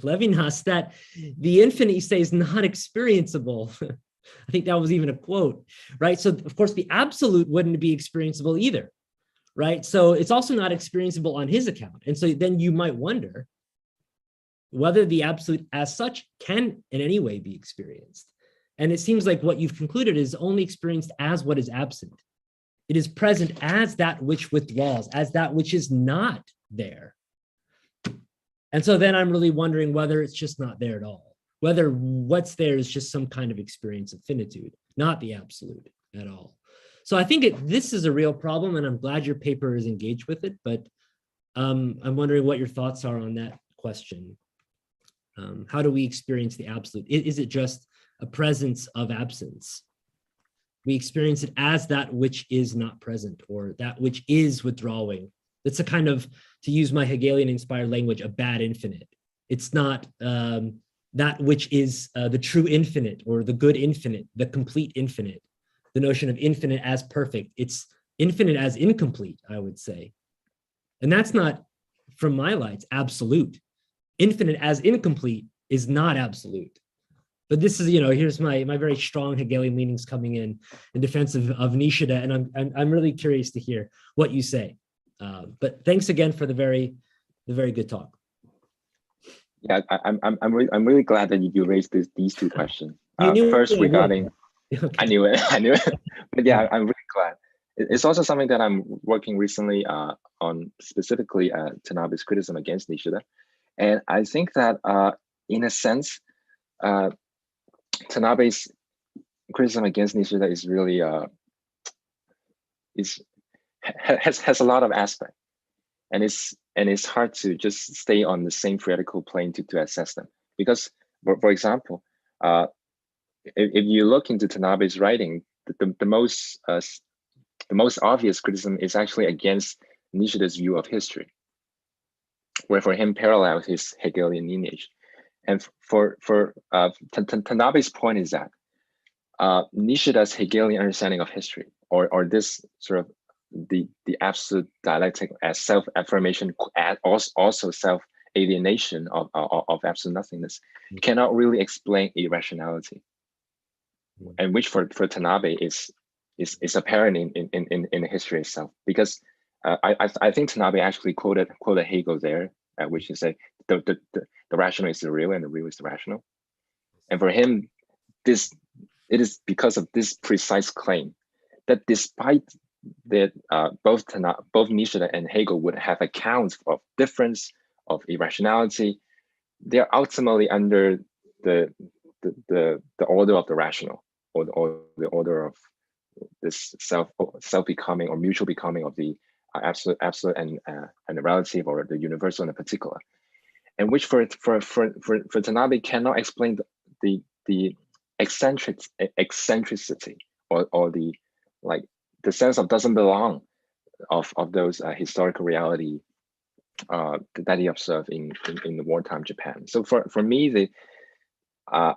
Levinas that the infinite, you say, is not experienceable. I think that was even a quote, right? So of course the absolute wouldn't be experienceable either, right? So it's also not experienceable on his account. And so then you might wonder whether the absolute as such can in any way be experienced. And it seems like what you've concluded is only experienced as what is absent. It is present as that which withdraws, as that which is not there. And so then I'm really wondering whether it's just not there at all, whether what's there is just some kind of experience of finitude, not the absolute at all. So I think this is a real problem, and I'm glad your paper is engaged with it, but I'm wondering what your thoughts are on that question. How do we experience the absolute? Is it just a presence of absence? We experience it as that which is not present, or that which is withdrawing. It's a kind of, to use my Hegelian-inspired language, a bad infinite. It's not that which is the true infinite, or the good infinite, the complete infinite. The notion of infinite as perfect. It's infinite as incomplete, I would say. And that's not, from my lights, absolute. Infinite as incomplete is not absolute. But this is, here's my very strong Hegelian leanings coming in defense of Nishida, and I'm really curious to hear what you say. But thanks again for the very good talk. Yeah, I'm really glad that you raised these two questions. You first, regarding, okay. I knew it, but yeah, I'm really glad. It's also something that I'm working recently on, specifically Tanabe's criticism against Nishida, and I think that in a sense, Tanabe's criticism against Nishida is really has a lot of aspect, and it's hard to just stay on the same theoretical plane to assess them. Because, for example, if you look into Tanabe's writing, the most obvious criticism is actually against Nishida's view of history, where for him parallels his Hegelian lineage. And for Tanabe's point is that Nishida's Hegelian understanding of history, or this sort of the absolute dialectic as self-affirmation, also self-alienation of absolute nothingness, cannot really explain irrationality, and which for Tanabe is apparent in the history itself. Because I think Tanabe actually quoted Hegel there, which is say the rational is the real and the real is the rational. And for him, it is because of this precise claim that despite that both Nishida and Hegel would have accounts of difference, of irrationality, they're ultimately under the order of the rational, or the order of this self-becoming or mutual becoming of the absolute and the relative, or the universal and the particular, and which for Tanabe cannot explain the eccentricity or the sense of doesn't belong of those historical reality that he observed in the wartime Japan. So for me, I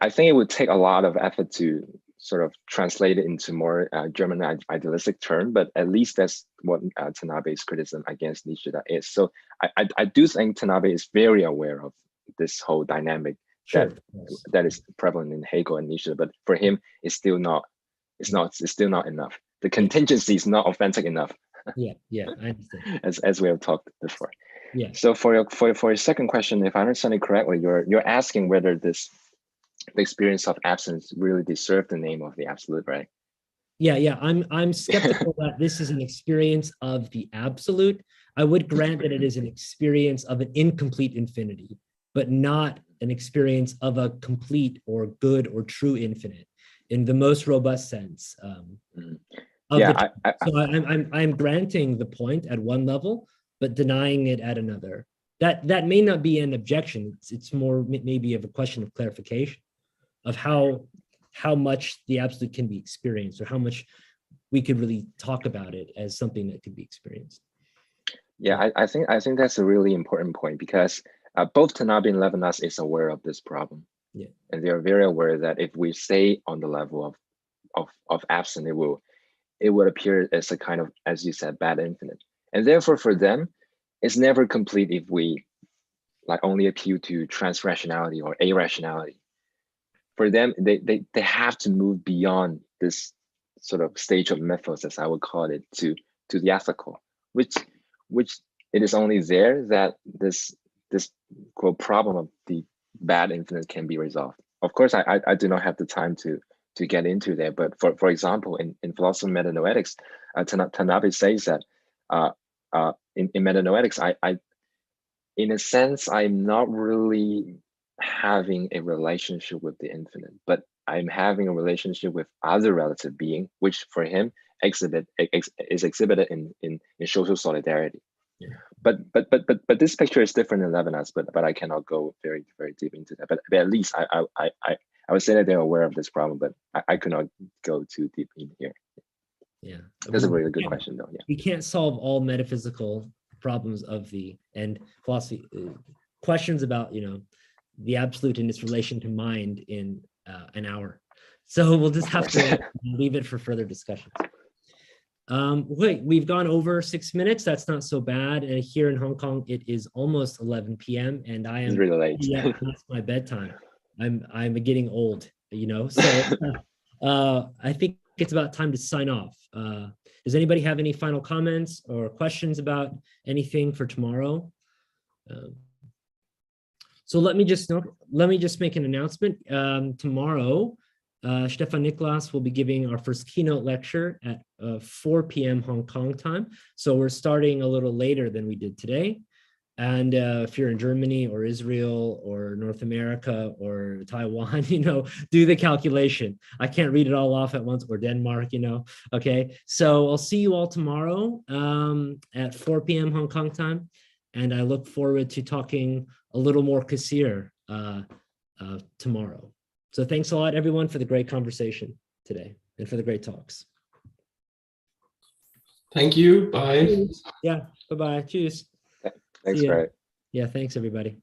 think it would take a lot of effort to sort of translate it into more German idealistic term, but at least that's what Tanabe's criticism against Nishida is. So I do think Tanabe is very aware of this whole dynamic that is prevalent in Hegel and Nishida, but for him, it's still not enough. The contingency is not authentic enough Yeah, I understand. as we have talked before. Yeah. So for your second question, if I understand it correctly, you're asking whether the experience of absence really deserves the name of the absolute, right? Yeah. I'm skeptical that this is an experience of the absolute. I would grant that it is an experience of an incomplete infinity, but not an experience of a complete or good or true infinite in the most robust sense. Yeah, So I'm granting the point at one level, but denying it at another. That may not be an objection. It's more maybe of a question of clarification of how much the absolute can be experienced, or how much we could really talk about it as something that could be experienced. Yeah, I think that's a really important point, because both Tanaban and Lavanasana is aware of this problem. Yeah. And they are very aware that if we stay on the level of absent, it would appear as a kind of, as you said, bad infinite. And therefore for them, it's never complete if we like only appeal to transrationality or irrationality. For them, they have to move beyond this sort of stage of mythos, as I would call it, to the ethical, which it is only there that this quote problem of the bad infinite can be resolved. Of course, I do not have the time to get into there, but for example, in philosophy of metanoetics, Tanabe says that in metanoetics, I in a sense, I'm not really having a relationship with the infinite, but I'm having a relationship with other relative being, which for him is exhibited in social solidarity. Yeah. But this picture is different in Levinas, but I cannot go very deep into that. But at least I would say that they're aware of this problem, but I could not go too deep in here. Yeah, That's a really good question, though. Yeah, we can't solve all metaphysical problems of and philosophy questions about the absolute in its relation to mind in an hour. So we'll just have to leave it for further discussions. Wait, we've gone over 6 minutes. That's not so bad. And here in Hong Kong, it is almost 11 p.m. and I am it's really late. Yeah, past my bedtime. I'm getting old, So I think it's about time to sign off. Does anybody have any final comments or questions about anything for tomorrow? So let me just make an announcement. Tomorrow, Stefan Niklas will be giving our first keynote lecture at 4 p.m. Hong Kong time. So we're starting a little later than we did today. And if you're in Germany or Israel or North America or Taiwan, do the calculation. I can't read it all off at once, or Denmark, okay? So I'll see you all tomorrow at 4 p.m. Hong Kong time. And I look forward to talking a little more Kassir tomorrow. So thanks a lot, everyone, for the great conversation today and for the great talks. Thank you. Bye. Yeah. Bye-bye. Cheers. Thanks, Greg. Yeah. Thanks, everybody.